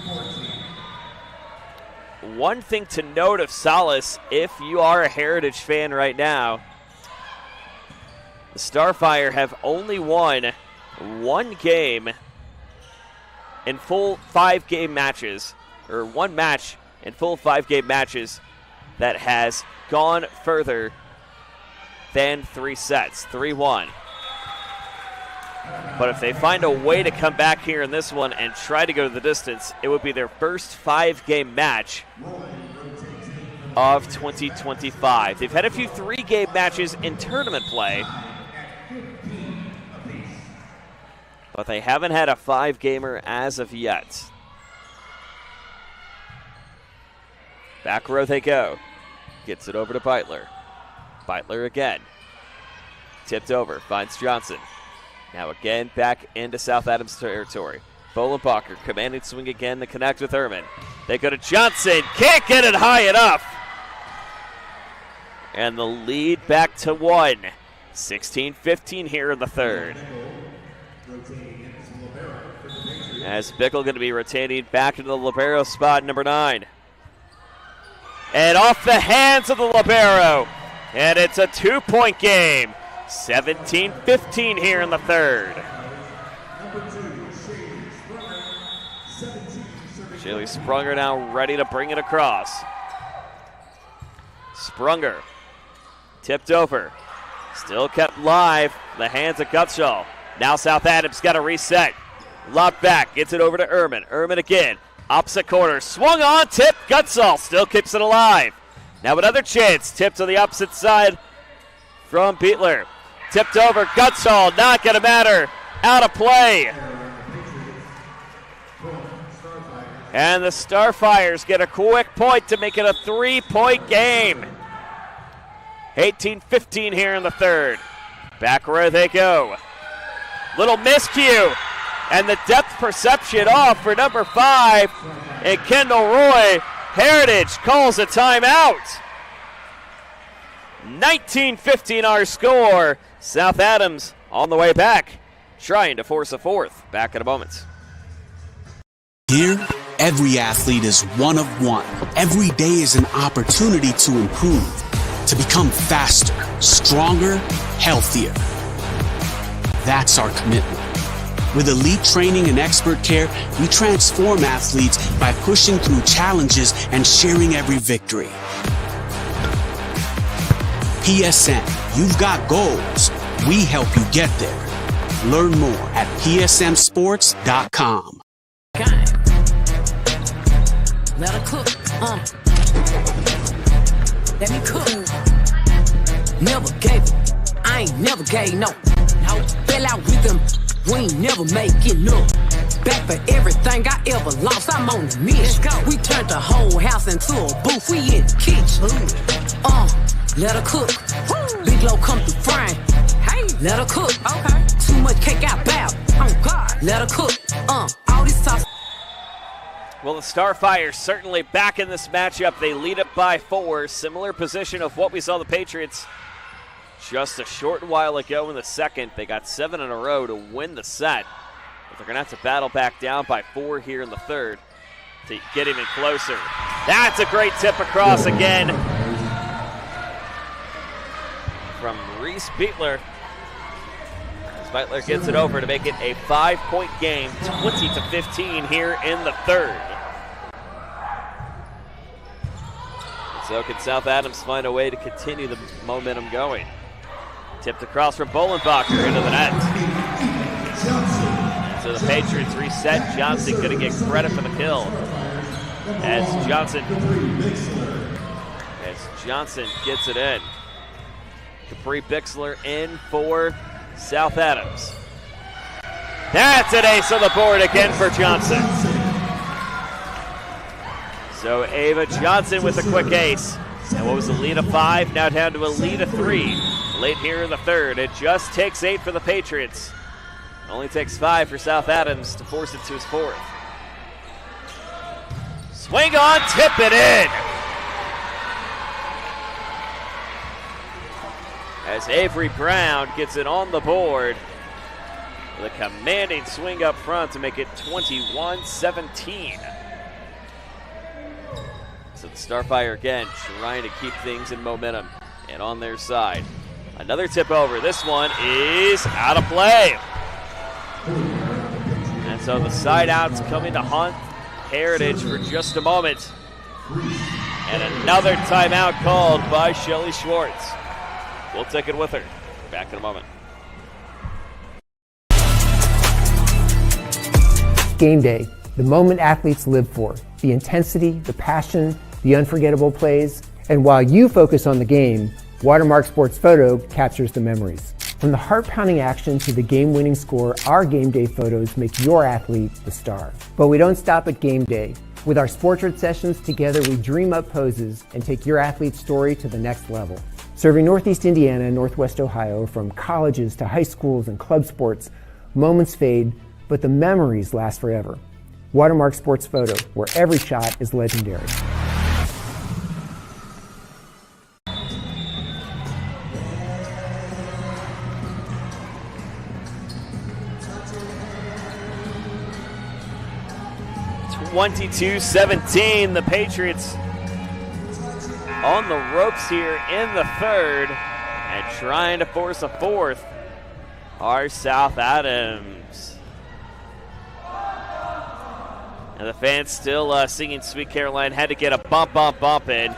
one thing to note of solace, if you are a Heritage fan right now, the Starfire have only won one game in full 5-game matches, or one match in full 5-game matches that has gone further than 3 sets, 3-1. But if they find a way to come back here in this one and try to go the distance, it would be their first 5-game match of 2025. They've had a few 3-game matches in tournament play, but they haven't had a 5-gamer as of yet. Back row they go. Gets it over to Beitler. Beitler again. Tipped over, finds Johnson. Now again back into South Adams territory. Bolenbacher commanding swing again to connect with Ehrman. They go to Johnson, can't get it high enough. And the lead back to 1. 16-15 here in the third. As Bickle going to be rotating back into the libero spot, number 9. And off the hands of the libero. And it's a 2-point game. 17-15 here in the third. Shaylee Sprunger now ready to bring it across. Sprunger tipped over. Still kept live. The hands of Gutschall. Now South Adams got to reset. Locked back. Gets it over to Ehrman. Ehrman again. Opposite corner. Swung on. Tip. Gutschall still keeps it alive. Now another chance. Tip to the opposite side from Beitler. Tipped over. Gutschall. Not going to matter. Out of play. And the Starfires get a quick point to make it a 3-point game. 18-15 here in the third. Back row they go. Little miscue. And the depth perception off for number 5. And Kendall Roy. Heritage calls a timeout. 19-15 our score. South Adams on the way back, trying to force a fourth. Back in a moment. Here, every athlete is one of one. Every day is an opportunity to improve, to become faster, stronger, healthier. That's our commitment. With elite training and expert care, we transform athletes by pushing through challenges and sharing every victory. PSM, you've got goals. We help you get there. Learn more at psmsports.com. Let her cook, let me cook. Never gave it. I ain't never gave no. Fell out with them. We ain't never making up. Back for everything I ever lost. I'm on the mission. We turned the whole house into a booth. We in the kitchen. Let her cook. Big low come through frying. Hey, let her cook. Okay. Too much cake out bad. Oh God. Let her cook. All this sauce. Well, the Starfire certainly back in this matchup. They lead it by 4. Similar position of what we saw the Patriots just a short while ago in the second. They got 7 in a row to win the set. But they're going to have to battle back down by 4 here in the third to get even closer. That's a great tip across again. from Reese Beitler. Beitler gets it over to make it a 5-point game, 20-15 here in the third. So can South Adams find a way to continue the momentum going? Tipped across from Bolenbacher into the net. And so the Patriots reset. Johnson going to get credit for the kill. As Johnson gets it in. Capri Bixler in for South Adams. That's an ace on the board again for Johnson. So Ava Johnson with a quick ace. And what was the lead of 5? Now down to a lead of 3. Late here in the third. It just takes 8 for the Patriots. It only takes 5 for South Adams to force it to his 4th. Swing on, tip it in. As Avery Brown gets it on the board with a commanding swing up front to make it 21-17. So the Starfire again trying to keep things in momentum and on their side. Another tip over. This one is out of play. And so the side out's coming to haunt Heritage for just a moment. And another timeout called by Shelly Schwartz. We'll take it with her. Back in a moment. Game day, the moment athletes live for, the intensity, the passion, the unforgettable plays, and while you focus on the game, Watermark Sports Photo captures the memories. From the heart-pounding action to the game-winning score, our game day photos make your athlete the star. But we don't stop at game day. With our Sportrait sessions, together we dream up poses and take your athlete's story to the next level. Serving Northeast Indiana and Northwest Ohio, from colleges to high schools and club sports, moments fade, but the memories last forever. Watermark Sports Photo, where every shot is legendary. (22-17), the Patriots on the ropes here in the third and trying to force a 4th are South Adams. And the fans still singing Sweet Caroline. Had to get a bump in.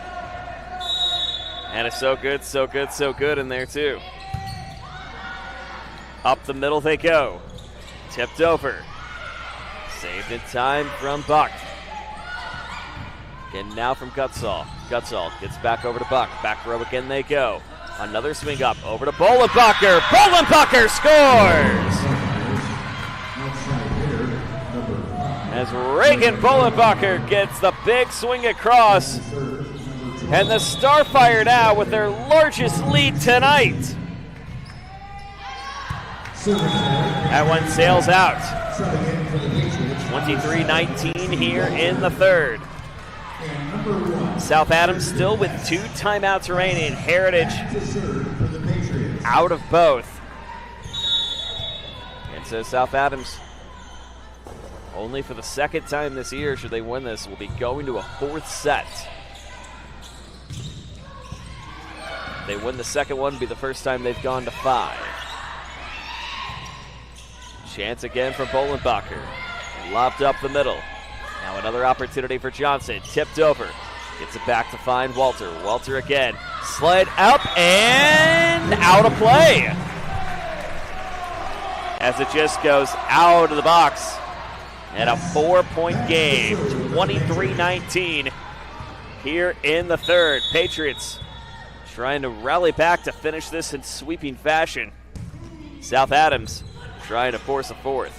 And it's so good, so good, so good in there too. Up the middle they go. Tipped over. Saved in time from Buck. Again now from Gutzall. Gutzall gets back over to Buck. Back row again they go. Another swing up over to Bolenbacher. Bolenbacher scores! As Reagan Bolenbacher gets the big swing across. And the Starfire now with their largest lead tonight. That one sails out. 23-19 here in the third. South Adams still with 2 timeouts remaining. Heritage out of both. And so South Adams, only for the second time this year, should they win this, will be going to a 4th set. If they win the second one, it'll be the first time they've gone to 5. Chance again from Bolenbacher. Lobbed up the middle. Now another opportunity for Johnson. Tipped over. Gets it back to find Walter. Walter again. Slide up and out of play. As it just goes out of the box. And a 4-point game. 23-19 here in the third. Patriots trying to rally back to finish this in sweeping fashion. South Adams trying to force a 4th.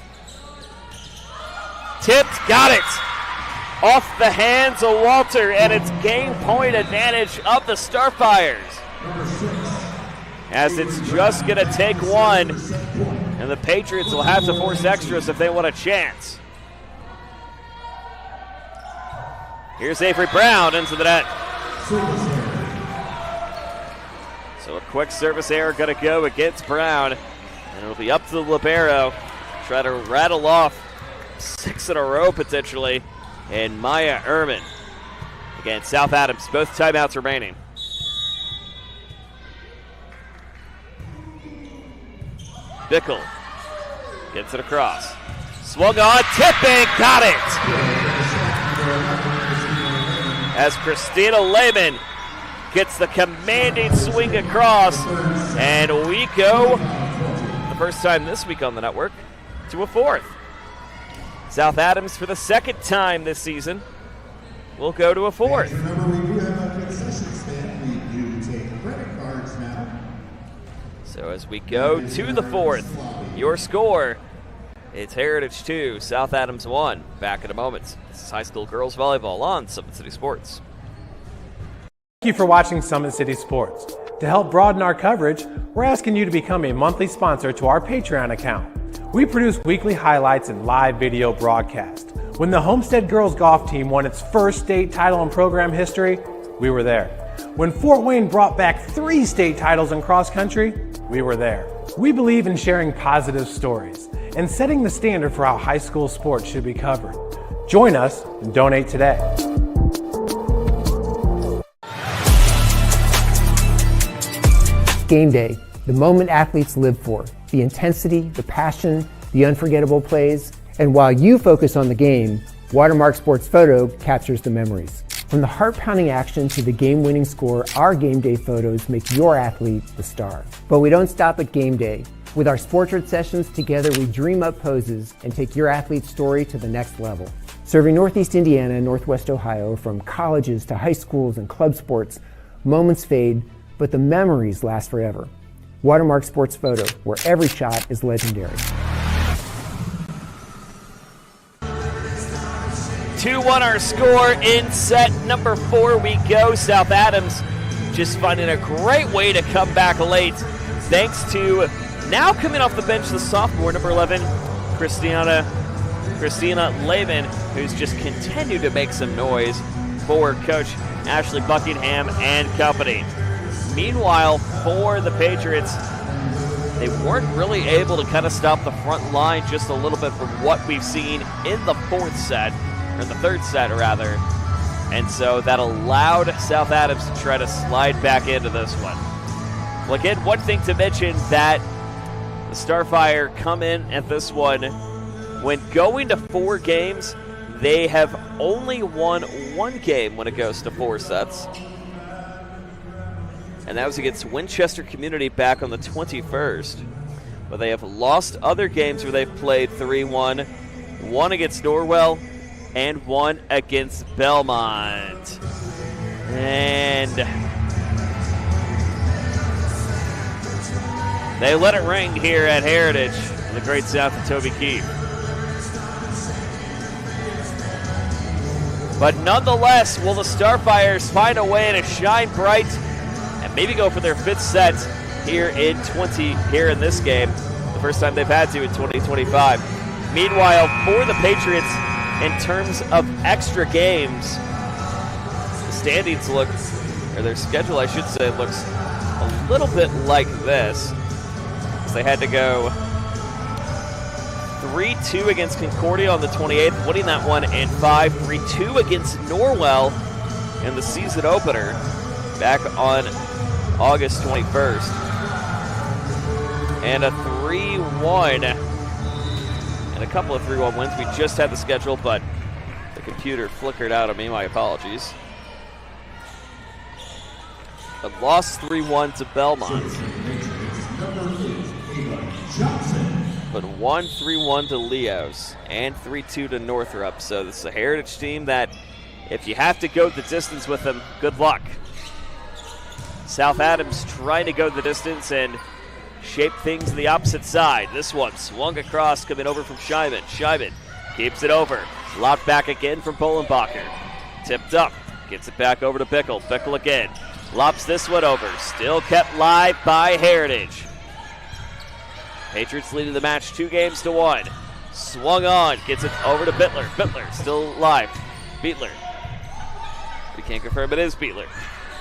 Tipped, got it! Off the hands of Walter, and it's game point advantage of the Starfires. As it's just going to take 1, and the Patriots will have to force extras if they want a chance. Here's Avery Brown into the net. So a quick service error going to go against Brown, and it'll be up to the libero. Try to rattle off 6 in a row potentially. And Maya Ehrman. Again, South Adams, both timeouts remaining. Bickle gets it across. Swung on, tipping, got it! As Christina Lehman gets the commanding swing across, and we go, the first time this week on the network, to a fourth. South Adams, for the second time this season, will go to a fourth. So as we go to the fourth, your score, it's Heritage 2, South Adams 1. Back in a moment. This is high school girls volleyball on Summit City Sports. Thank you for watching Summit City Sports. To help broaden our coverage, we're asking you to become a monthly sponsor to our Patreon account. We produce weekly highlights and live video broadcasts. When the Homestead girls golf team won its first state title in program history, we were there. When Fort Wayne brought back 3 state titles in cross country, we were there. We believe in sharing positive stories and setting the standard for how high school sports should be covered. Join us and donate today. Game day, the moment athletes live for, the intensity, the passion, the unforgettable plays. And while you focus on the game, Watermark Sports Photo captures the memories. From the heart-pounding action to the game-winning score, our game day photos make your athlete the star. But we don't stop at game day. With our Sportrait sessions, together we dream up poses and take your athlete's story to the next level. Serving Northeast Indiana and Northwest Ohio, from colleges to high schools and club sports, moments fade, but the memories last forever. Watermark Sports Photo, where every shot is legendary. 2-1 our score in set number 4. We go. South Adams just finding a great way to come back late, thanks to now coming off the bench the sophomore, number 11, Christina Lehman, who's just continued to make some noise for Coach Ashley Buckingham and company. Meanwhile, for the Patriots, they weren't really able to kind of stop the front line just a little bit from what we've seen in the third set, rather. And so that allowed South Adams to try to slide back into this one. Well, again, one thing to mention that the Starfire come in at this one, when going to 4 games, they have only won 1 game when it goes to 4 sets. And that was against Winchester Community back on the 21st. But they have lost other games where they've played 3-1, one against Norwell, and one against Belmont. And they let it ring here at Heritage, the great south of Toby Keith. But nonetheless, will the Starfires find a way to shine bright and maybe go for their 5th set here in this game, the first time they've had to in 2025. Meanwhile, for the Patriots, in terms of extra games, the standings look, or their schedule, I should say, looks a little bit like this. As they had to go 3-2 against Concordia on the 28th, winning that one in 5, 3-2 against Norwell in the season opener back on August 21st. And a 3-1 and a couple of 3-1 wins. We just had the schedule, but the computer flickered out on me. My apologies. But lost 3-1 to Belmont. But won 3-1 to Leos and 3-2 to Northrop. So this is a Heritage team that, if you have to go the distance with them, good luck. South Adams trying to go the distance and shape things to the opposite side. This one swung across, coming over from Scheiben. Scheiben keeps it over. Lobbed back again from Bolenbacher. Tipped up. Gets it back over to Bickle. Bickle again. Lobs this one over. Still kept live by Heritage. Patriots leading the match 2-1. Swung on. Gets it over to Bittler. Bittler still live. Beetler. We can't confirm it is Beetler.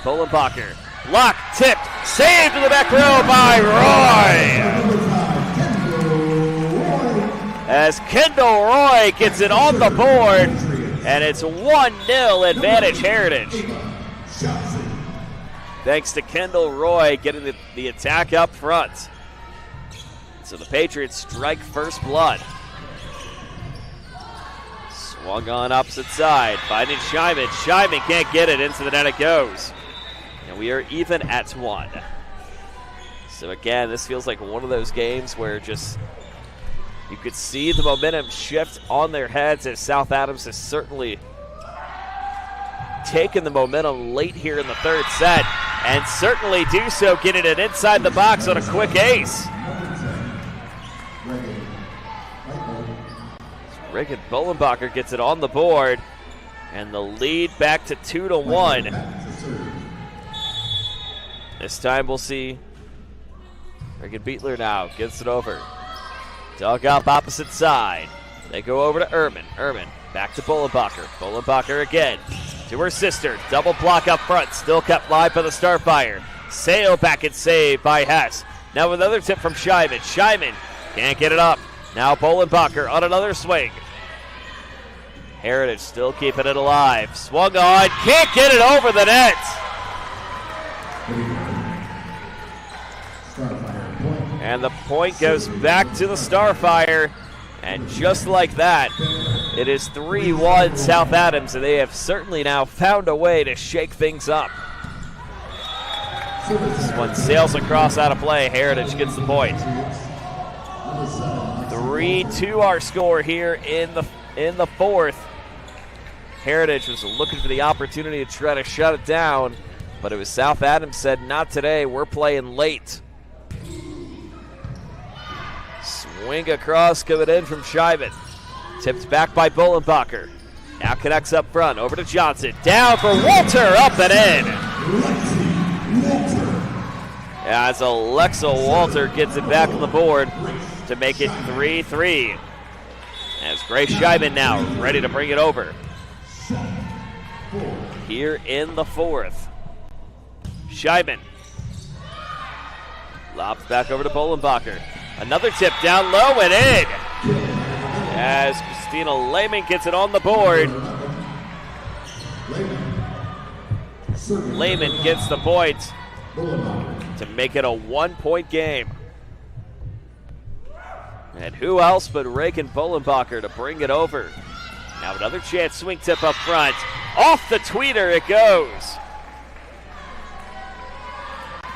Bolenbacher. Lock, tipped, saved to the back row by Roy. As Kendall Roy gets it on the board, and it's 1-0 advantage Heritage. Thanks to Kendall Roy getting the attack up front. So the Patriots strike first blood. Swung on opposite side, finding Scheiman. Scheiman can't get it, into the net it goes. And we are even at 1. So again, this feels like one of those games where just you could see the momentum shift on their heads, as South Adams has certainly taken the momentum late here in the third set, and certainly do so getting it inside the box on a quick ace. Reagan Bullenbacher gets it on the board, and the lead back to 2-1. This time we'll see Reagan Beetler now gets it over. Dug up opposite side. They go over to Ehrman. Ehrman back to Bullenbacher. Bullenbacher again to her sister. Double block up front. Still kept live by the Starfire. Sail back and save by Hess. Now another tip from Scheiman. Scheiman can't get it up. Now Bullenbacher on another swing. Heritage still keeping it alive. Swung on. Can't get it over the net. And the point goes back to the Starfire. And just like that, it is 3-1 South Adams, and they have certainly now found a way to shake things up. This one sails across out of play. Heritage gets the point. 3-2 our score here in the fourth. Heritage was looking for the opportunity to try to shut it down, but it was South Adams said, not today, we're playing late. Swing across coming in from Scheiman. Tipped back by Bullenbacher. Now connects up front, over to Johnson. Down for Walter, up and in. As Alexa Walter gets it back on the board to make it 3-3. As Grace Scheiman now ready to bring it over. Here in the fourth. Scheiman. Lobs back over to Bullenbacher. Another tip down low and in. As Christina Lehman gets it on the board. Lehman gets the point to make it a 1-point game. And who else but Reagan Bullenbacher to bring it over. Now another chance, swing tip up front. Off the tweeter it goes.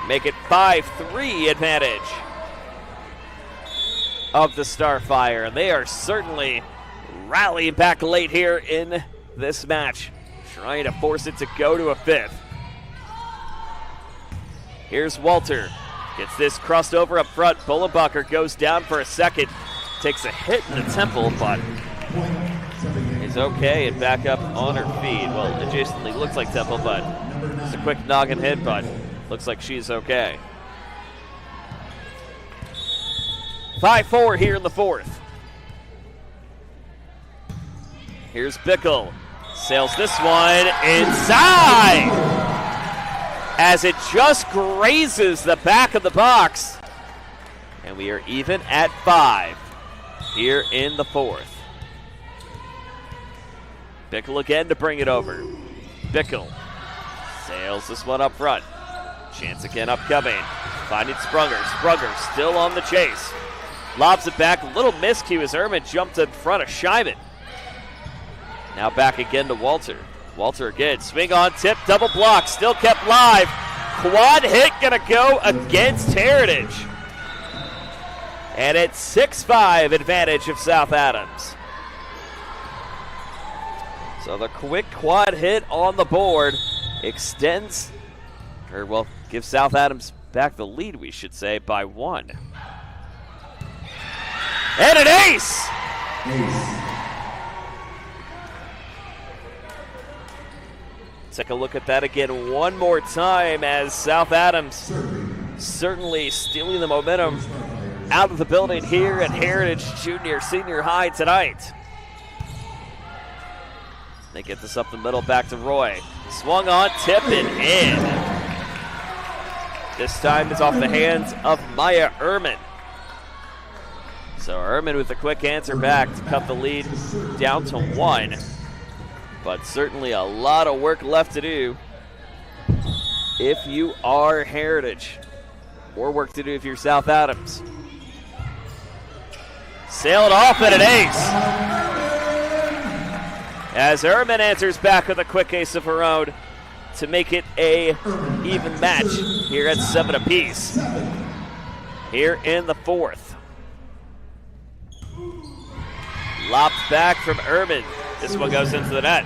Make it 5-3 advantage of the Starfire. And they are certainly rallying back late here in this match, trying to force it to go to a fifth. Here's Walter. Gets this crossed over up front. Bullenbacher goes down for a second. Takes a hit in the temple, but is okay and back up on her feet. Well, adjacently looks like temple, but it's a quick noggin hit, but looks like she's okay. 5-4 here in the fourth. Here's Bickle. Sails this one inside as it just grazes the back of the box. And we are even at 5 here in the fourth. Bickle again to bring it over. Bickle sails this one up front. Chance again upcoming. Finding Sprunger. Sprunger still on the chase. Lobs it back. A little miscue as Ehrman jumped in front of Scheiman. Now back again to Walter. Walter again. Swing on tip. Double block. Still kept live. Quad hit going to go against Heritage. And it's 6-5 advantage of South Adams. So the quick quad hit on the board extends, or well, gives South Adams back the lead, we should say, by 1. And an ace! Take a look at that again one more time as South Adams certainly stealing the momentum out of the building here at Heritage Junior Senior High tonight. They get this up the middle, back to Roy. Swung on, tip and in. This time it's off the hands of Maya Ehrman. So Ehrman with a quick answer back to cut the lead down to 1. But certainly a lot of work left to do if you are Heritage. More work to do if you're South Adams. Sailed off at an ace. As Ehrman answers back with a quick ace of her own to make it a even match here at 7 apiece. Here in the fourth. Lopped back from Ehrman. This one goes into the net.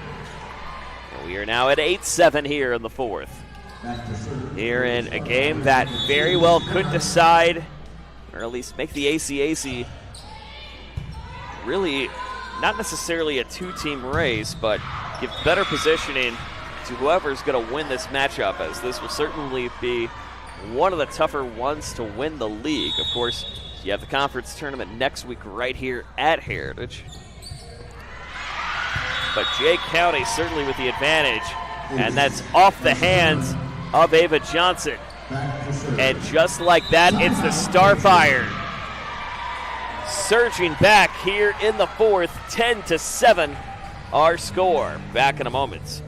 And we are now at 8-7 here in the fourth. Here in a game that very well could decide, or at least make the ACAC really not necessarily a two-team race, but give better positioning to whoever's going to win this matchup, as this will certainly be one of the tougher ones to win the league. Of course, you have the conference tournament next week right here at Heritage. But Jay County certainly with the advantage, and that's off the hands of Ava Johnson. And just like that, it's the Starfire surging back here in the fourth. 10-7 our score. Back in a moment.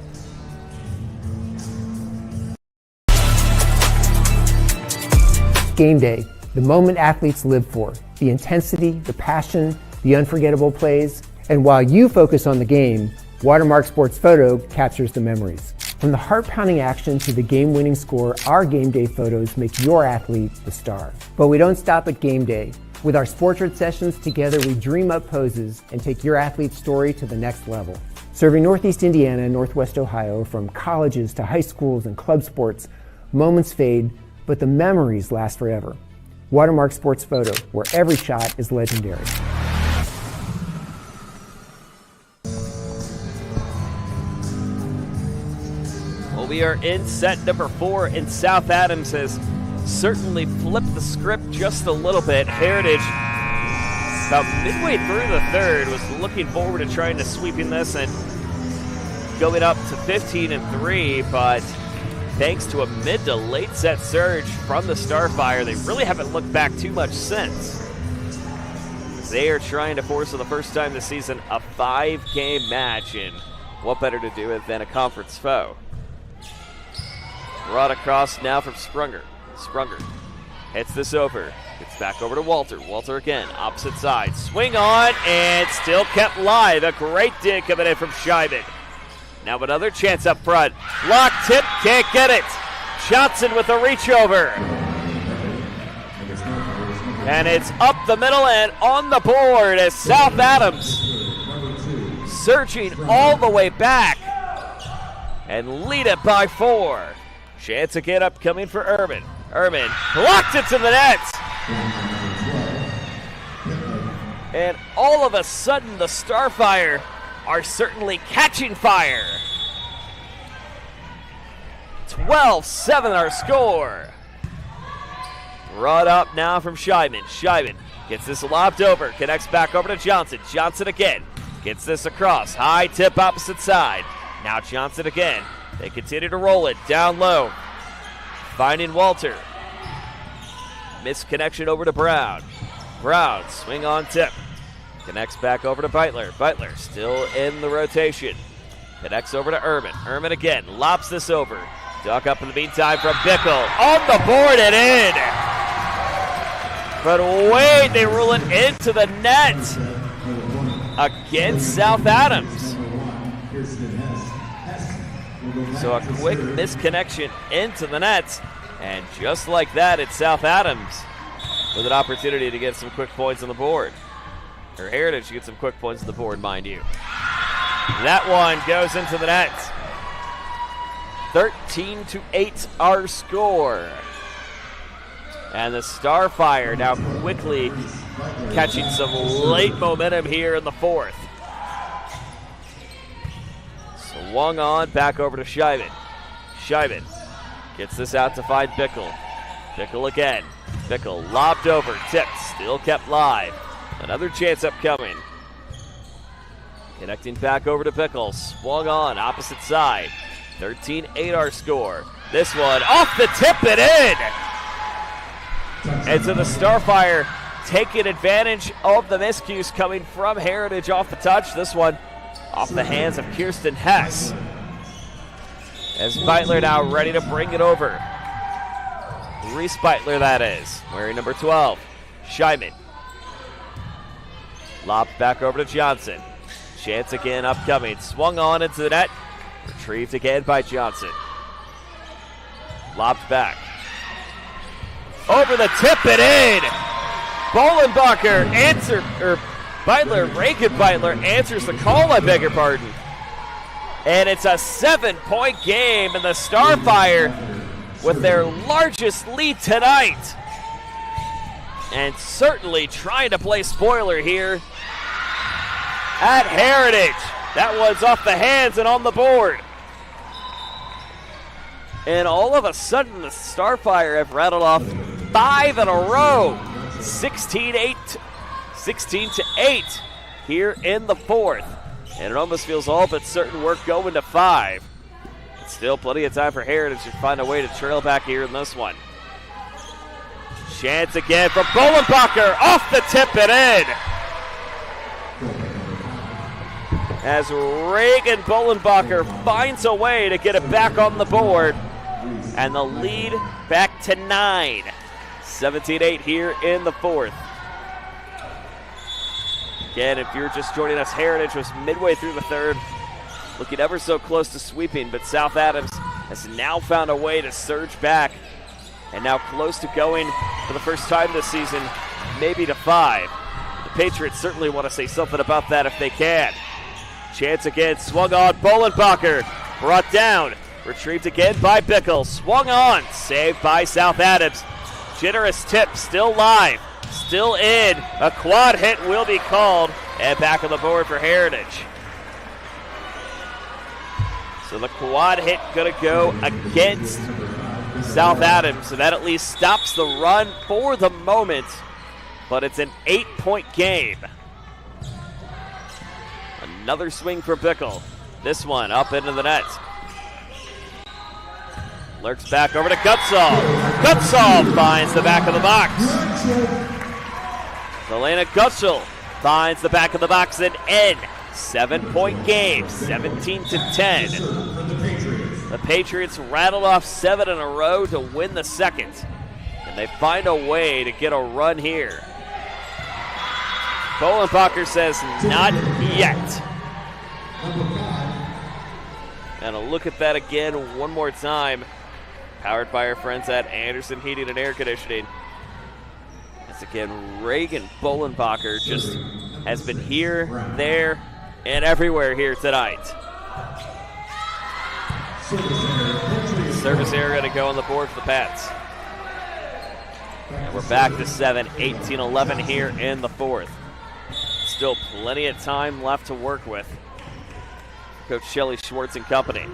Game day, the moment athletes live for, the intensity, the passion, the unforgettable plays. And while you focus on the game, Watermark Sports Photo captures the memories. From the heart-pounding action to the game-winning score, our game day photos make your athlete the star. But we don't stop at game day. With our Sportrait sessions, together we dream up poses and take your athlete's story to the next level. Serving Northeast Indiana and Northwest Ohio, from colleges to high schools and club sports, moments fade, but the memories last forever. Watermark Sports Photo, where every shot is legendary. Well, we are in set number 4, and South Adams has certainly flipped the script just a little bit. Heritage, about midway through the third, was looking forward to trying to sweeping this and going up to 15-3, but thanks to a mid to late set surge from the Starfire, they really haven't looked back too much since. They are trying to force for the first time this season a 5-game match, and what better to do it than a conference foe? Brought across now from Sprunger. Sprunger hits this over. Gets back over to Walter. Walter again, opposite side. Swing on, and still kept live. A great dig coming in from Scheiben. Now another chance up front. Block tip, can't get it. Johnson with a reach over. And it's up the middle and on the board as South Adams surging all the way back and lead it by 4. Chance again upcoming for Ehrman. Ehrman blocked it to the net. And all of a sudden, the Starfire are certainly catching fire. 12-7 our score. Brought up now from Scheiben. Scheiben gets this lobbed over, connects back over to Johnson. Johnson again gets this across. High tip opposite side. Now Johnson again. They continue to roll it down low. Finding Walter. Missed connection over to Brown. Brown, swing on tip. Connects back over to Beitler. Beitler still in the rotation. Connects over to Ehrman. Ehrman again, lops this over. Duck up in the meantime from Bickle. On the board and in. But wait, they rule it into the net. Against South Adams. So a quick misconnection into the net. And just like that, it's South Adams with an opportunity to get some quick points on the board. Or Heritage to get some quick points on the board, mind you. That one goes into the net. 13-8 our score. And the Starfire now quickly catching some late momentum here in the fourth. Swung on, back over to Scheiben. Scheiben gets this out to find Bickle. Bickle again. Bickle lobbed over, tipped, still kept live. Another chance upcoming. Connecting back over to Bickle. Swung on, opposite side. 13-8 our score. This one off the tip and in! And so the Starfire taking advantage of the miscues coming from Heritage off the touch. This one off the hands of Kirsten Hess. As Beitler now ready to bring it over. Reese Beitler, that is, wearing number 12. Scheiben Lobbed back over to Johnson. Chance again upcoming. Swung on into the net. Retrieved again by Johnson. Lobbed back. Over the tip and in. Bolenbacher Reagan Beitler answers the call, I beg your pardon. And it's a 7-point game, and the Starfire with their largest lead tonight. And certainly trying to play spoiler here at Heritage. That one's off the hands and on the board. And all of a sudden, the Starfire have rattled off 5 in a row. 16-8 here in the fourth. And it almost feels all but certain we're going to 5. But still plenty of time for Heritage to find a way to trail back here in this one. Chance again from Bolenbacher, off the tip and in. As Reagan Bolenbacher finds a way to get it back on the board. And the lead back to 9. 17-8 here in the fourth. Again, if you're just joining us, Heritage was midway through the third, looking ever so close to sweeping, but South Adams has now found a way to surge back and now close to going for the first time this season, maybe to 5. The Patriots certainly want to say something about that if they can. Chance again, swung on, Bolenbacher brought down, retrieved again by Bickle, swung on, saved by South Adams. Generous tip, still live, still in. A quad hit will be called, and back on the board for Heritage. So the quad hit going to go against South Adams, so that at least stops the run for the moment, but it's an 8-point game. Another swing for Bickle. This one up into the net. Lurks back over to Gutzall. Gutzall finds the back of the box. Elena Gutzall finds the back of the box and end. 7-point game, 17-10. The Patriots rattled off 7 in a row to win the second. And they find a way to get a run here. Bolenbacher says, not yet. And a look at that again one more time. Powered by our friends at Anderson Heating and Air Conditioning. As again, Reagan Bolenbacher just has been here, there, and everywhere here tonight. Service error going to go on the board for the Pats. And we're back to 7, 18-11 here in the fourth. Still plenty of time left to work with. Coach Shelley Schwartz and company.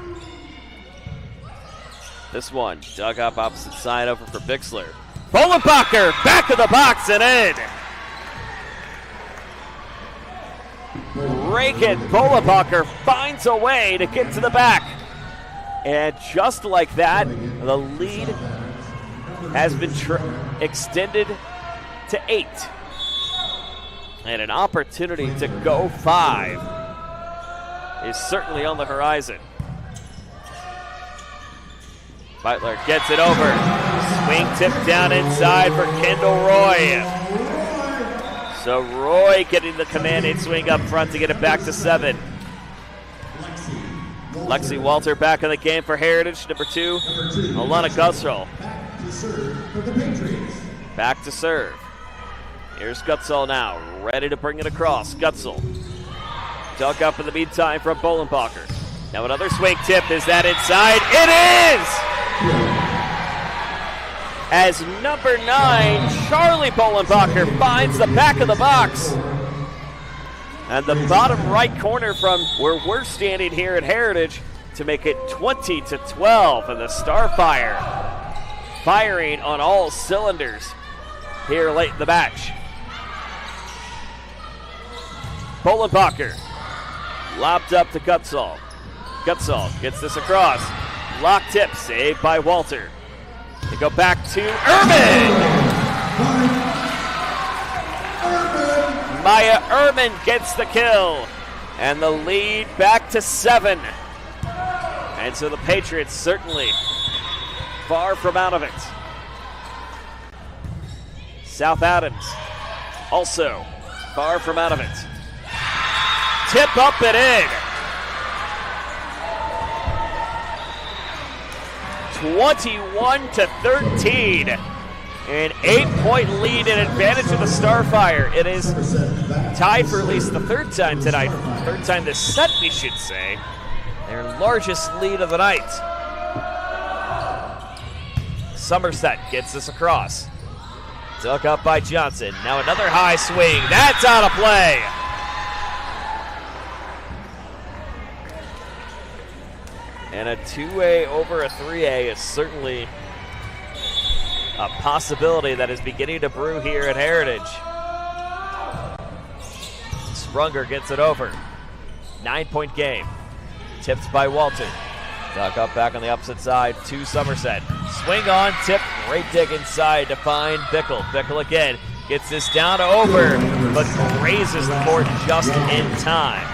This one, dug up opposite side over for Bixler. Bolenbacher, back of the box and in. Reagan Bolenbacher finds a way to get to the back. And just like that, the lead has been extended to 8. And an opportunity to go 5 is certainly on the horizon. Beitler gets it over. Swing tip down inside for Kendall Roy. So Roy getting the commanding swing up front to get it back to 7. Lexi Walter back in the game for Heritage. Number 2, Alana Gutzall. Back to serve. Here's Gutzall now, ready to bring it across. Gutzall. Dug up in the meantime from Bolenbacher. Now another swing tip. Is that inside? It is! As number 9, Charlie Bolenbacher finds the back of the box. And the bottom right corner from where we're standing here at Heritage to make it 20-12. And the Starfire firing on all cylinders here late in the match. Bolenbacher lobbed up to Gutzall. Gutzall gets this across. Lock tip, saved by Walter. They go back to Ehrman. Maya Ehrman gets the kill. And the lead back to 7. And so the Patriots certainly far from out of it. South Adams also far from out of it. Tip up and in. 21-13. An 8-point lead and advantage of the Starfire. It is tied for at least the third time tonight. Third time this set, we should say. Their largest lead of the night. Somerset gets this across. Dug up by Johnson. Now another high swing. That's out of play. And a 2A over a 3A is certainly a possibility that is beginning to brew here at Heritage. Sprunger gets it over. 9-point game. Tipped by Walter. Dug up back on the opposite side to Somerset. Swing on, tip, great dig inside to find Bickle. Bickle again gets this down to over, but grazes the court just in time.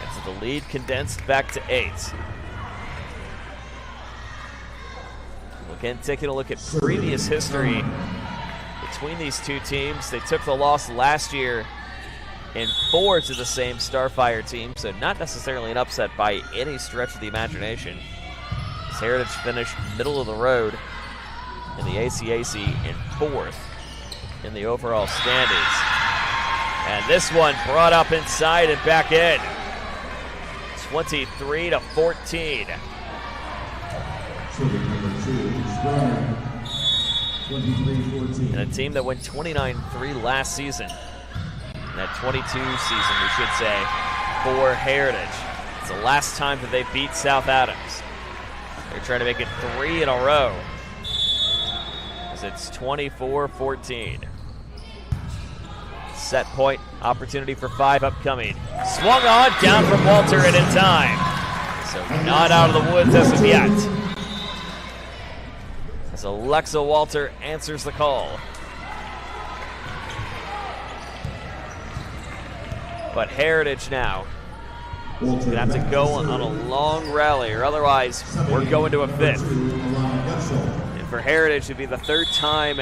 And so the lead condensed back to 8. Again, taking a look at previous history between these two teams. They took the loss last year in 4 to the same Starfire team, so not necessarily an upset by any stretch of the imagination. As Heritage finished middle of the road in the ACAC in 4th in the overall standings. And this one brought up inside and back in. 23-14. And a team that went 29-3 last season. That 22 season, we should say, for Heritage. It's the last time that they beat South Adams. They're trying to make it 3 in a row. As it's 24-14. Set point, opportunity for 5 upcoming. Swung on, down from Walter and in time. So not out of the woods as of yet. As Alexa Walter answers the call. But Heritage now is going to have to go on a long rally, or otherwise we're going to a 5th. And for Heritage, it'd be the 3rd time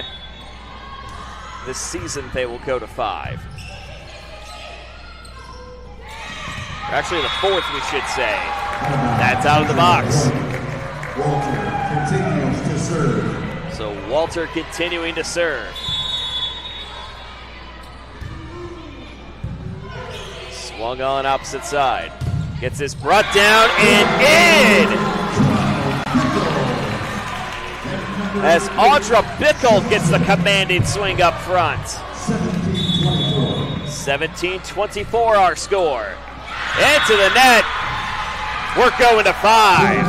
this season they will go to 5. Or actually the 4th, we should say. That's out of the box. Walter continues to serve. So Walter continuing to serve. Swung on opposite side. Gets this brought down and in! As Audra Bickle gets the commanding swing up front. 17-24 our score. Into the net. We're going to 5.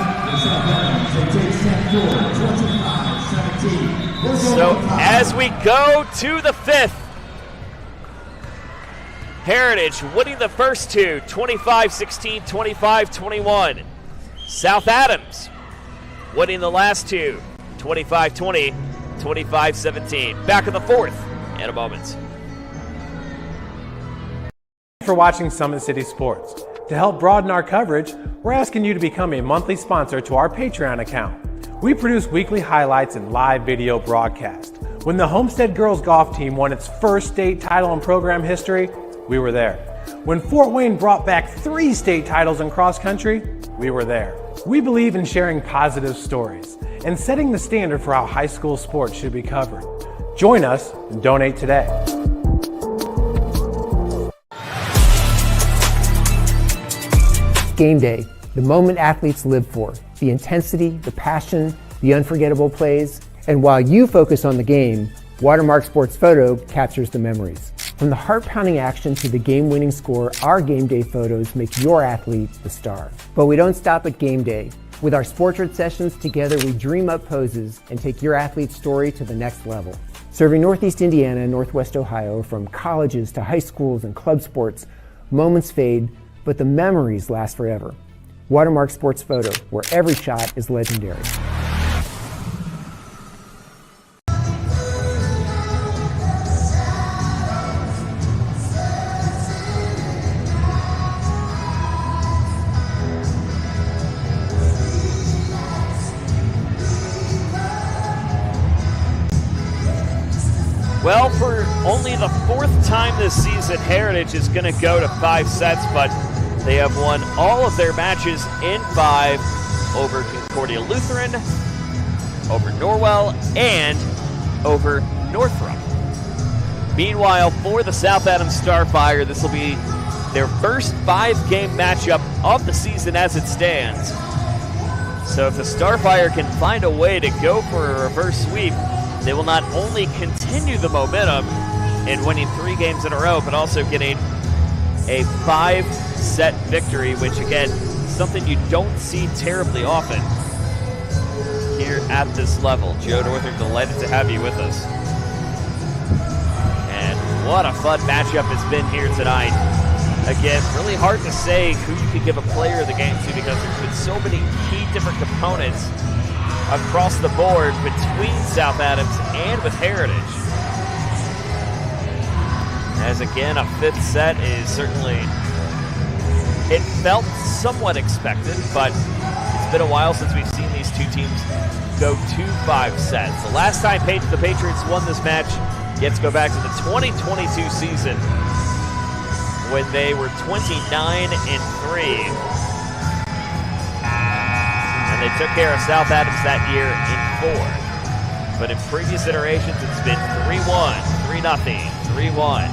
So as we go to the 5th, Heritage winning the first two, 25-16, 25-21. South Adams winning the last two, 25-20, 25-17. Back in the 4th in a moment. Thanks for watching Summit City Sports. To help broaden our coverage, we're asking you to become a monthly sponsor to our Patreon account. We produce weekly highlights and live video broadcasts. When the Homestead Girls Golf Team won its first state title in program history, we were there. When Fort Wayne brought back 3 state titles in cross country, we were there. We believe in sharing positive stories and setting the standard for how high school sports should be covered. Join us and donate today. Game day, the moment athletes live for, the intensity, the passion, the unforgettable plays. And while you focus on the game, Watermark Sports Photo captures the memories. From the heart-pounding action to the game-winning score, our game day photos make your athlete the star. But we don't stop at game day. With our Sportrait sessions, together we dream up poses and take your athlete's story to the next level. Serving Northeast Indiana and Northwest Ohio, from colleges to high schools and club sports, moments fade, but the memories last forever. Watermark Sports Photo, where every shot is legendary. Well, for only the 4th time this season, Heritage is going to go to 5 sets, but they have won all of their matches in 5 over Concordia Lutheran, over Norwell, and over Northrop. Meanwhile, for the South Adams Starfire, this will be their first 5-game matchup of the season as it stands. So if the Starfire can find a way to go for a reverse sweep, they will not only continue the momentum in winning 3 games in a row, but also getting a 5-set victory, which again, something you don't see terribly often here at this level. Joe Northern, delighted to have you with us. And what a fun matchup it's been here tonight. Again, really hard to say who you could give a player of the game to because there's been so many key different components across the board between South Adams and with Heritage. As again, a 5th set is certainly, it felt somewhat expected, but it's been a while since we've seen these two teams go to 5 sets. The last time the Patriots won this match, you have to go back to the 2022 season when they were 29-3. And they took care of South Adams that year in 4. But in previous iterations, it's been 3-1, 3-0, 3-1.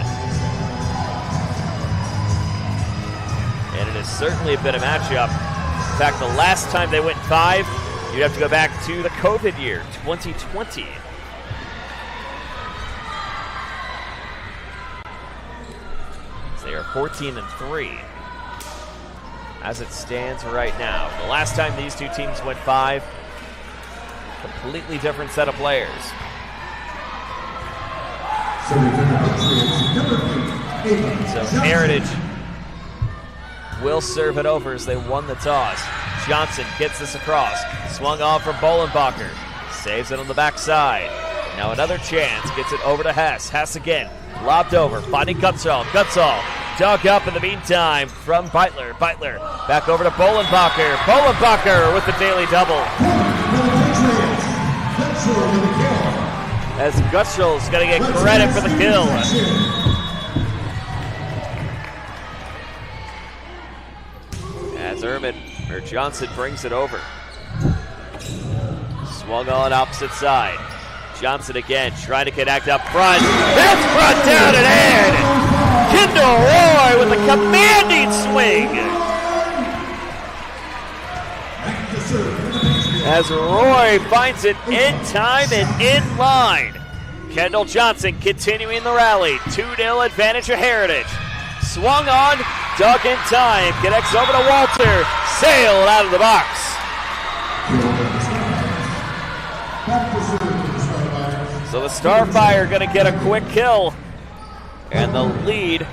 And it has certainly been a matchup. In fact, the last time they went 5, you'd have to go back to the COVID year, 2020. They are 14-3 as it stands right now. The last time these two teams went 5, completely different set of players. So Heritage will serve it over as they won the toss. Johnson gets this across. Swung off from Bolenbacher. Saves it on the backside. Now another chance. Gets it over to Hess. Hess again. Lobbed over. Finding Gutzall. Gutzall dug up in the meantime from Beitler. Beitler back over to Bolenbacher. Bolenbacher with the daily double. As Gutzall's going to get credit for the kill. As Johnson brings it over. Swung on opposite side. Johnson again trying to connect up front. That's brought down and in. Kendall Roy with a commanding swing. As Roy finds it in time and in line. Kendall Johnson continuing the rally. 2-0 advantage of Heritage. Swung on, dug in time, connects over to Walter. Sailed out of the box. So the Starfire going to get a quick kill. And the lead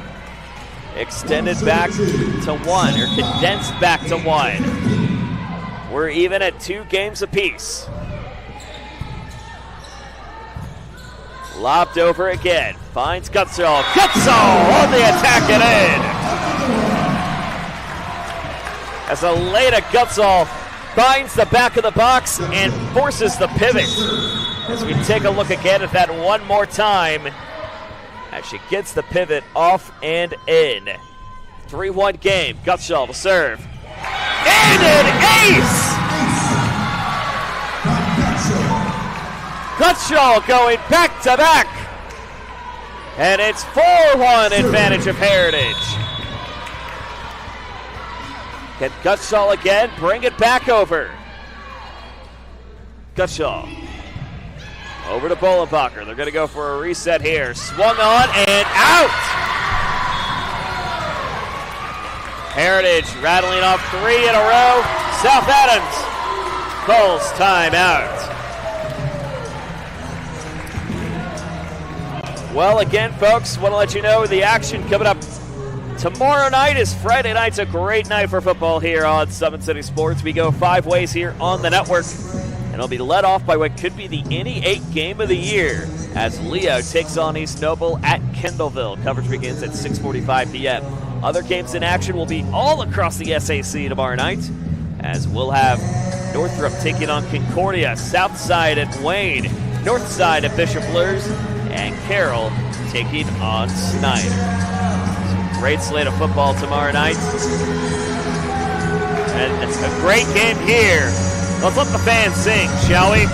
extended back to 1, or condensed back to 1. We're even at 2 games apiece. Lobbed over again. Finds Gutzall. Gutzall on the attack and in. As Aleda Gutzall finds the back of the box and forces the pivot. As we take a look again at that one more time. As she gets the pivot off and in. 3-1 game. Gutzall to serve. And an ace! Gutzall going back to back. And it's 4-1 advantage of Heritage. Can Gutzall again bring it back over? Gutzall. Over to Bolenbacher. They're going to go for a reset here. Swung on and out. Heritage rattling off 3 in a row. South Adams calls timeout. Well, again, folks, want to let you know the action coming up tomorrow night is Friday night's a great night for football here on Summit City Sports. We go 5 ways here on the network. And it'll be led off by what could be the Innie 8 game of the year as Leo takes on East Noble at Kendallville. Coverage begins at 6:45 p.m. Other games in action will be all across the SAC tomorrow night as we'll have Northrop taking on Concordia, South Side at Wayne, North Side at Bishop Luers, and Carroll taking on Snyder. Great slate of football tomorrow night. And it's a great game here. Let's let the fans sing, shall we?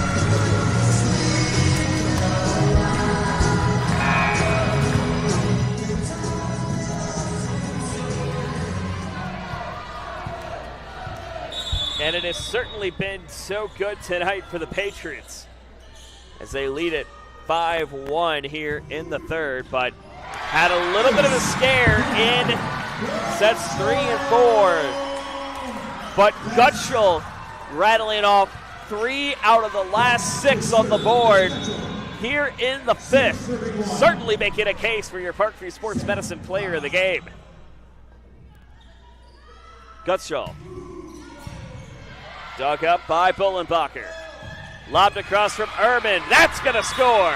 And it has certainly been so good tonight for the Patriots as they lead it 5-1 here in the third, but had a little bit of a scare in sets 3 and 4. But Gutschall rattling off 3 out of the last 6 on the board here in the fifth. Certainly making a case for your Parkview Sports Medicine player of the game. Gutschall. Dug up by Bullenbacher. Lobbed across from Ehrman. That's going to score.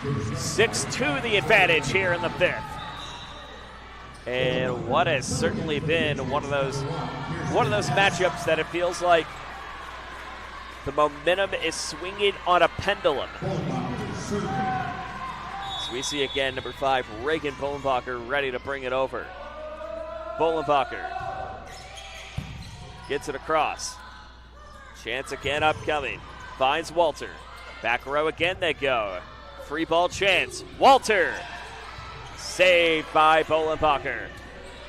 6-2 the advantage here in the fifth. And what has certainly been one of those matchups that it feels like the momentum is swinging on a pendulum. So we see again number 5, Reagan Bullenbacher, ready to bring it over. Bullenbacher gets it across. Chance again upcoming. Finds Walter. Back row again they go. Free ball chance. Walter. Saved by Bullenbacher.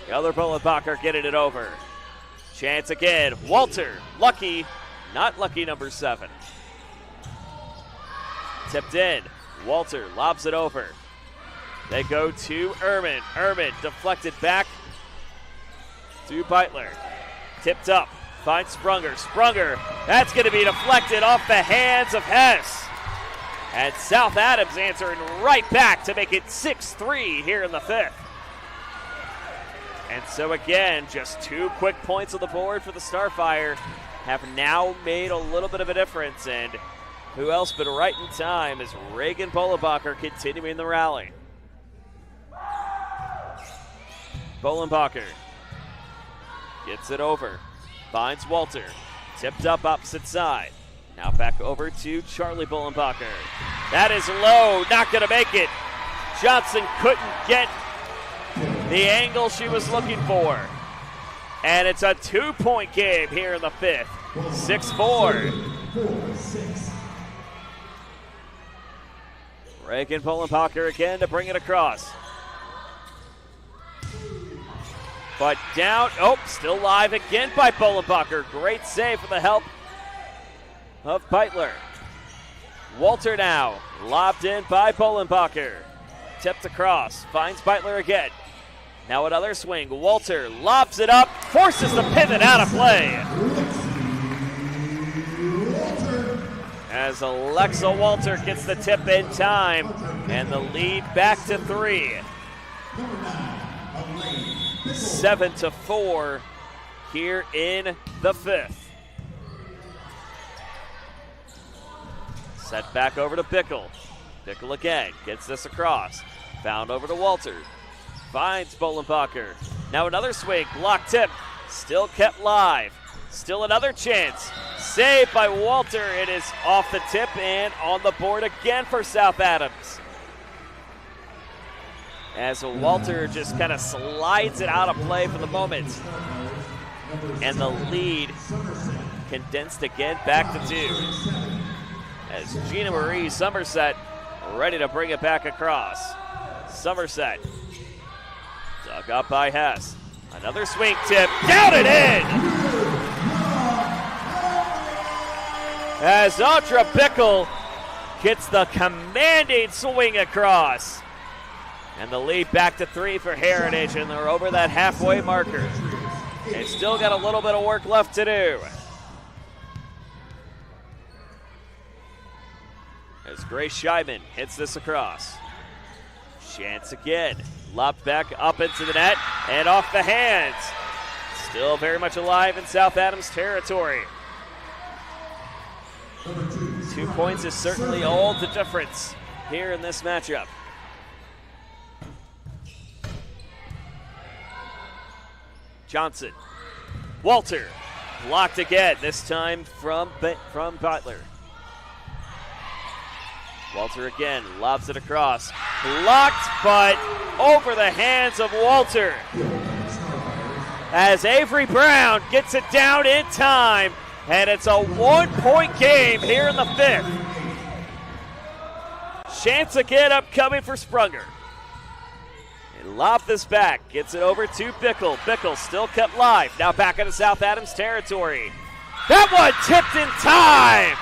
The other Bullenbacher getting it over. Chance again. Walter. Lucky. Not lucky number 7. Tipped in. Walter lobs it over. They go to Ehrman. Ehrman deflected back to Beitler. Tipped up. Finds Sprunger. Sprunger. That's going to be deflected off the hands of Hess. And South Adams answering right back to make it 6-3 here in the fifth. And so again, just 2 quick points on the board for the Starfire have now made a little bit of a difference. And who else but right in time is Reagan Bullenbacher continuing the rally. Bullenbacher gets it over. Finds Walter. Tipped up opposite side. Now back over to Charlie Bullenbacher. That is low. Not going to make it. Johnson couldn't get the angle she was looking for. And it's a 2-point game here in the fifth. 6-4. Reagan Bullenbacher again to bring it across. But down, still live again by Bullenbacher. Great save with the help of Beitler. Walter now, lobbed in by Bullenbacher. Tipped across, finds Beitler again. Now another swing, Walter lobs it up, forces the pivot out of play. As Alexa Walter gets the tip in time, and the lead back to 3. 7-4 here in the fifth. Set back over to Bickle. Bickle again, gets this across. Found over to Walter. Finds Bullenbacher. Now another swing, block tip. Still kept live. Still another chance. Saved by Walter. It is off the tip and on the board again for South Adams. As Walter just kind of slides it out of play for the moment. And the lead condensed again back to 2. As Gina Marie Somerset ready to bring it back across. Somerset dug up by Hess. Another swing tip, down and in! As Audra Bickle gets the commanding swing across. And the lead back to 3 for Heritage, and they're over that halfway marker. They've still got a little bit of work left to do. As Grace Scheiman hits this across. Chance again. Lobbed back up into the net and off the hands. Still very much alive in South Adams territory. 2 points is certainly all the difference here in this matchup. Johnson. Walter. Blocked again, this time from Butler. Walter again lobs it across. Blocked, but over the hands of Walter. As Avery Brown gets it down in time, and it's a 1-point game here in the 5th. Chance again upcoming for Sprunger. And lob this back, gets it over to Bickle. Bickle still kept live, now back into South Adams territory. That one tipped in time!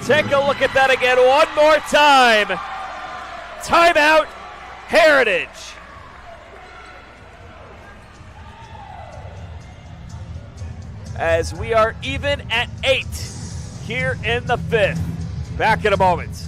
Take a look at that again one more time. Timeout, Heritage. As we are even at 8 here in the 5th. Back in a moment.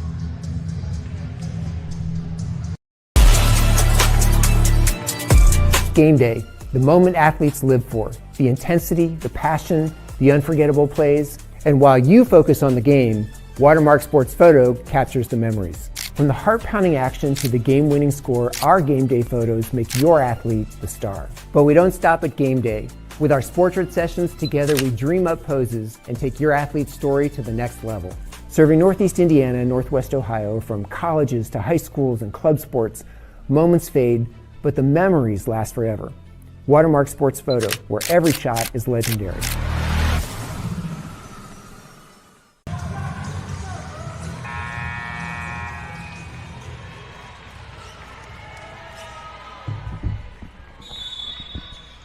Game day, the moment athletes live for, the intensity, the passion, the unforgettable plays, and while you focus on the game, Watermark Sports Photo captures the memories. From the heart-pounding action to the game-winning score, our game day photos make your athlete the star. But we don't stop at game day. With our Sportrait sessions, together we dream up poses and take your athlete's story to the next level. Serving Northeast Indiana and Northwest Ohio, from colleges to high schools and club sports, moments fade, but the memories last forever. Watermark Sports Photo, where every shot is legendary.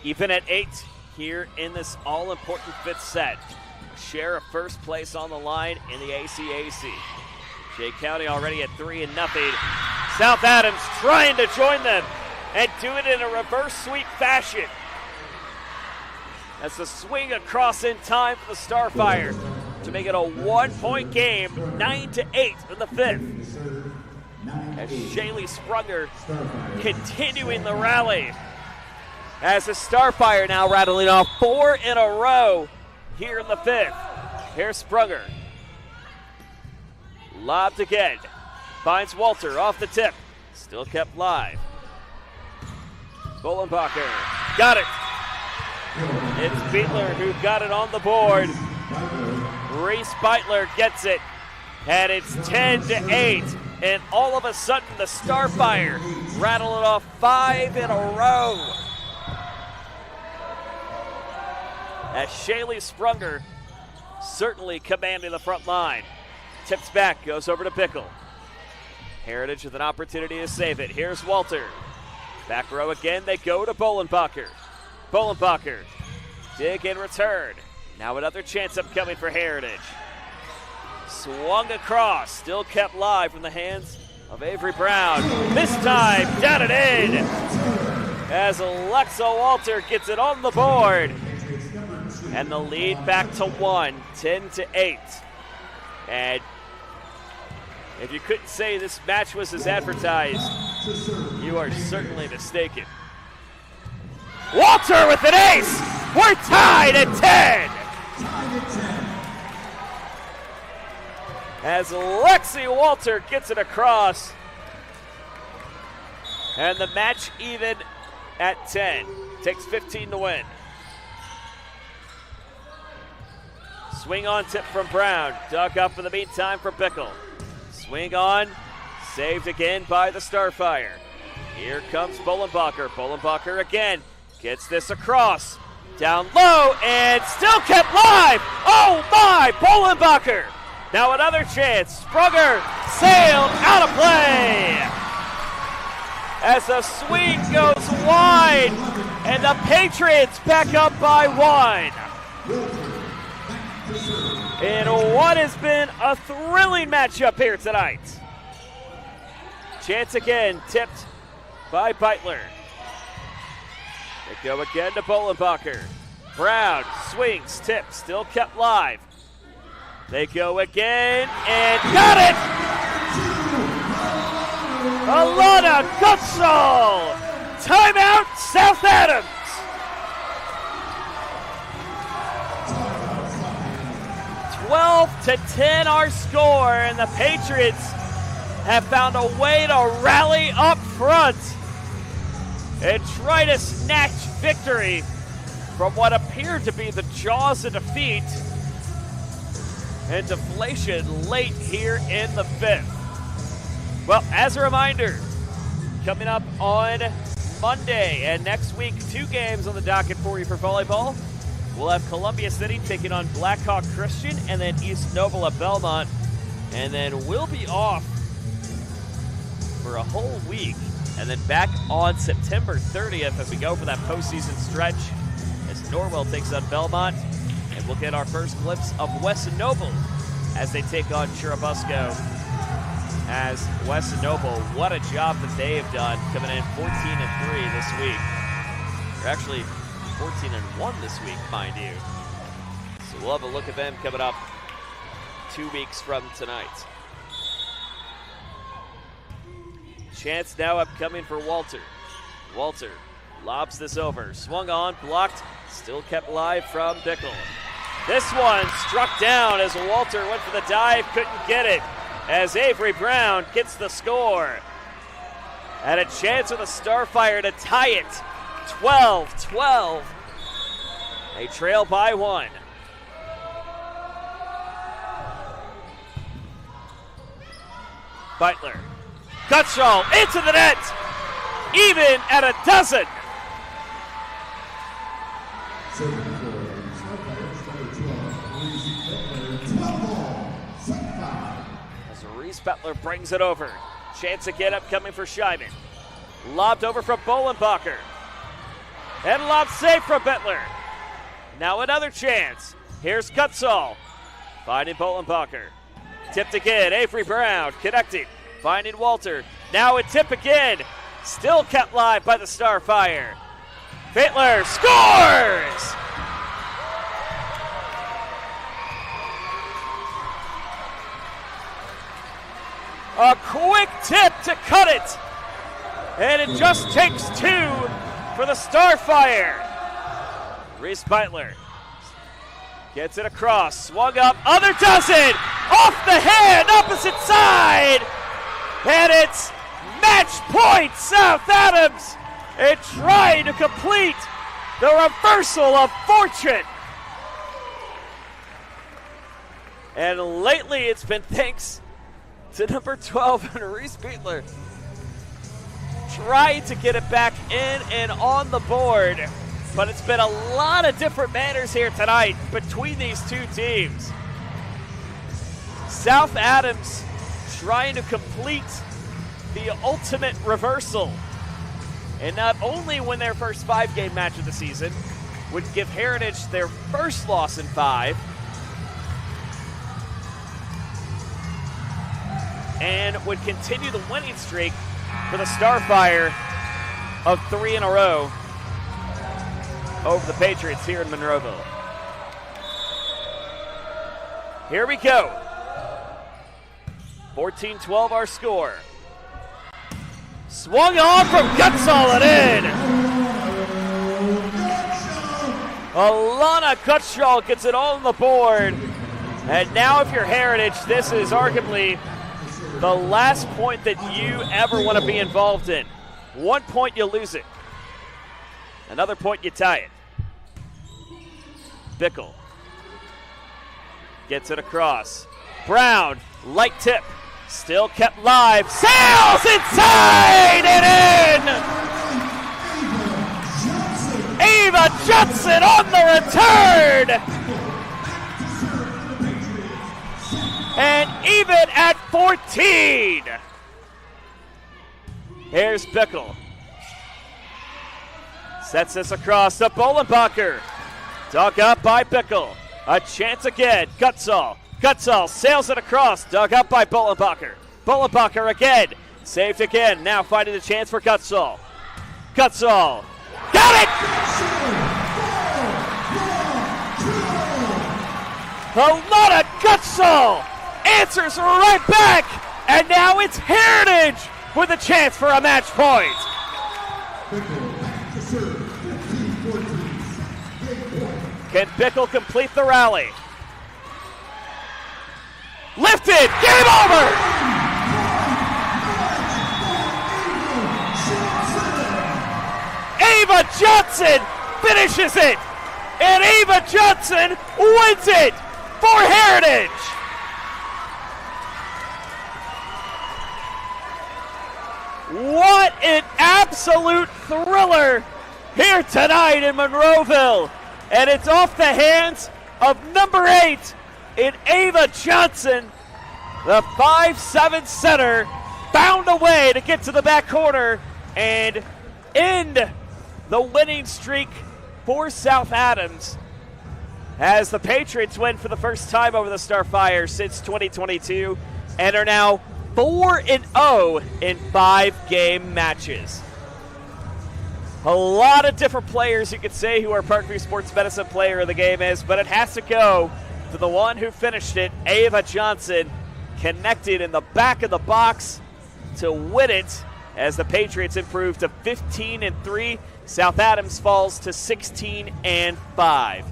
Even at 8 here in this all-important 5th set. Share of first place on the line in the ACAC. Jay County already at 3-0. South Adams trying to join them and do it in a reverse sweep fashion. As the swing across in time for the Starfire to make it a 1-point game, 9-8 in the 5th. As Shaylee Sprunger continuing the rally. As the Starfire now rattling off 4 in a row here in the 5th. Here's Sprunger. Lobbed again. Finds Walter off the tip. Still kept live. Bolenbacher got it. It's Beitler who got it on the board. Reese Beitler gets it. And it's 10-8. And all of a sudden the Starfire rattling off 5 in a row. As Shaylee Sprunger certainly commanding the front line. Tips back, goes over to Bickle. Heritage with an opportunity to save it. Here's Walter. Back row again, they go to Bolenbacher. Bolenbacher, dig in return. Now another chance upcoming for Heritage. Swung across, still kept live from the hands of Avery Brown. This time, down and in. As Alexa Walter gets it on the board. And the lead back to 1, 10-8. And if you couldn't say this match was as advertised, you are certainly mistaken. Walter with an ace! We're tied at 10! As Lexi Walter gets it across. And the match even at 10. Takes 15 to win. Swing on tip from Brown. Dug up in the meantime for Bickle. Swing on. Saved again by the Starfire. Here comes Bolenbacher. Bolenbacher again. Gets this across. Down low and still kept live. Oh my! Bolenbacher. Now another chance. Sprunger sailed out of play. As the swing goes wide. And the Patriots back up by 1. In what has been a thrilling matchup here tonight. Chance again, tipped by Beitler. They go again to Bolenbacher. Brown swings, tips, still kept live. They go again and got it! Alana Gutsall! Timeout, South Adams! 12-10 our score, and the Patriots have found a way to rally up front. and try to snatch victory from what appeared to be the jaws of defeat and deflation late here in the fifth. Well, as a reminder, coming up on Monday and next week, 2 games on the docket for you for volleyball. We'll have Columbia City taking on Blackhawk Christian and then East Noble at Belmont. And then we'll be off for a whole week and then back on September 30th as we go for that postseason stretch as Norwell takes on Belmont. And we'll get our first glimpse of West Noble as they take on Churubusco. As West Noble, what a job that they have done, coming in 14-3 this week. Or actually 14-1 this week, mind you. So we'll have a look at them coming up 2 weeks from tonight. Chance now upcoming for Walter. Walter lobs this over. Swung on, blocked, still kept live from Bickle. This one struck down as Walter went for the dive, couldn't get it. As Avery Brown gets the score. And a chance for the Starfire to tie it. 12-12. They trail by 1. Butler. Gutschall into the net. Even at a dozen. Bettler brings it over. Chance again upcoming for Scheiman. Lobbed over from Bolenbacher. And lob safe from Bettler. Now another chance. Here's Gutschall. Finding Bolenbacher. Tipped again. Avery Brown connecting. Finding Walter. Now a tip again. Still kept live by the Starfire. Bettler scores! A quick tip to cut it. And it just takes 2 for the Starfire. Reese Beitler gets it across. Swung up. Other does it. Off the hand. Opposite side. And it's match point South Adams. And trying to complete the reversal of fortune. And lately it's been thanks to number 12 and Reese Beitler. Tried to get it back in and on the board, but it's been a lot of different manners here tonight between these two teams. South Adams trying to complete the ultimate reversal, and not only win their first 5-game match of the season, would give Heritage their first loss in 5, and would continue the winning streak for the Starfire of 3 in a row over the Patriots here in Monroeville. Here we go. 14-12 our score. Swung on from Gutschall and in. Alana Gutschall gets it all on the board. And now if you're Heritage, this is arguably the last point that you ever want to be involved in. 1 point, you lose it. Another point, you tie it. Bickle gets it across. Brown, light tip, still kept live. Sails inside and in! Ava Judson on the return! And even at 14. Here's Bickle. Sets this across to Bolenbacher. Dug up by Bickle. A chance again. Gutschall. Gutschall sails it across. Dug up by Bolenbacher. Bolenbacher again. Saved again. Now finding the chance for Gutschall. Gutschall. Got it! Alana Gutschall answers right back, and now it's Heritage with a chance for a match point. Can Bickle complete the rally? Lifted, game over! Ava Johnson finishes it, and Ava Johnson wins it for Heritage. What an absolute thriller here tonight in Monroeville. And it's off the hands of number 8 in Ava Johnson. The 5'7" center found a way to get to the back corner and end the winning streak for South Adams as the Patriots win for the first time over the Starfire since 2022 and are now 4-0 in 5-game matches. A lot of different players you could say who our Parkview Sports Medicine player of the game is, but it has to go to the one who finished it, Ava Johnson, connected in the back of the box to win it as the Patriots improve to 15-3. South Adams falls to 16-5.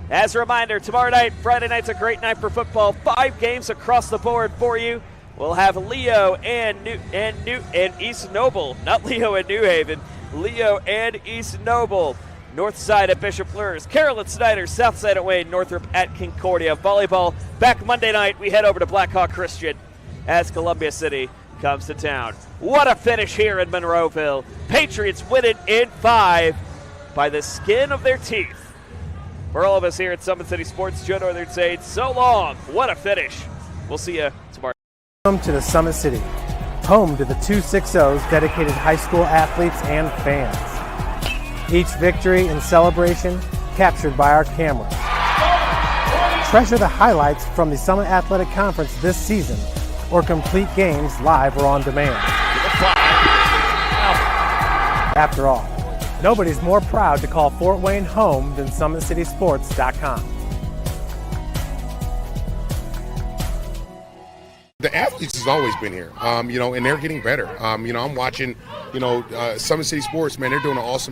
As a reminder, tomorrow night, Friday night's a great night for football. 5 games across the board for you. We'll have Leo and East Noble, not Leo and New Haven. Leo and East Noble. North side at Bishop Luers, Carroll at Snyder, south side at Wayne, Northrop at Concordia. Volleyball back Monday night. We head over to Blackhawk Christian as Columbia City comes to town. What a finish here in Monroeville. Patriots win it in 5 by the skin of their teeth. For all of us here at Summit City Sports, Joe Northern saying so long. What a finish. We'll see you tomorrow. Welcome to the Summit City, home to the 260's dedicated high school athletes and fans. Each victory and celebration captured by our cameras. Treasure the highlights from the Summit Athletic Conference this season or complete games live or on demand. After all, nobody's more proud to call Fort Wayne home than SummitCitySports.com. The athletes has always been here, and they're getting better. I'm watching, Summit City Sports, man, they're doing an awesome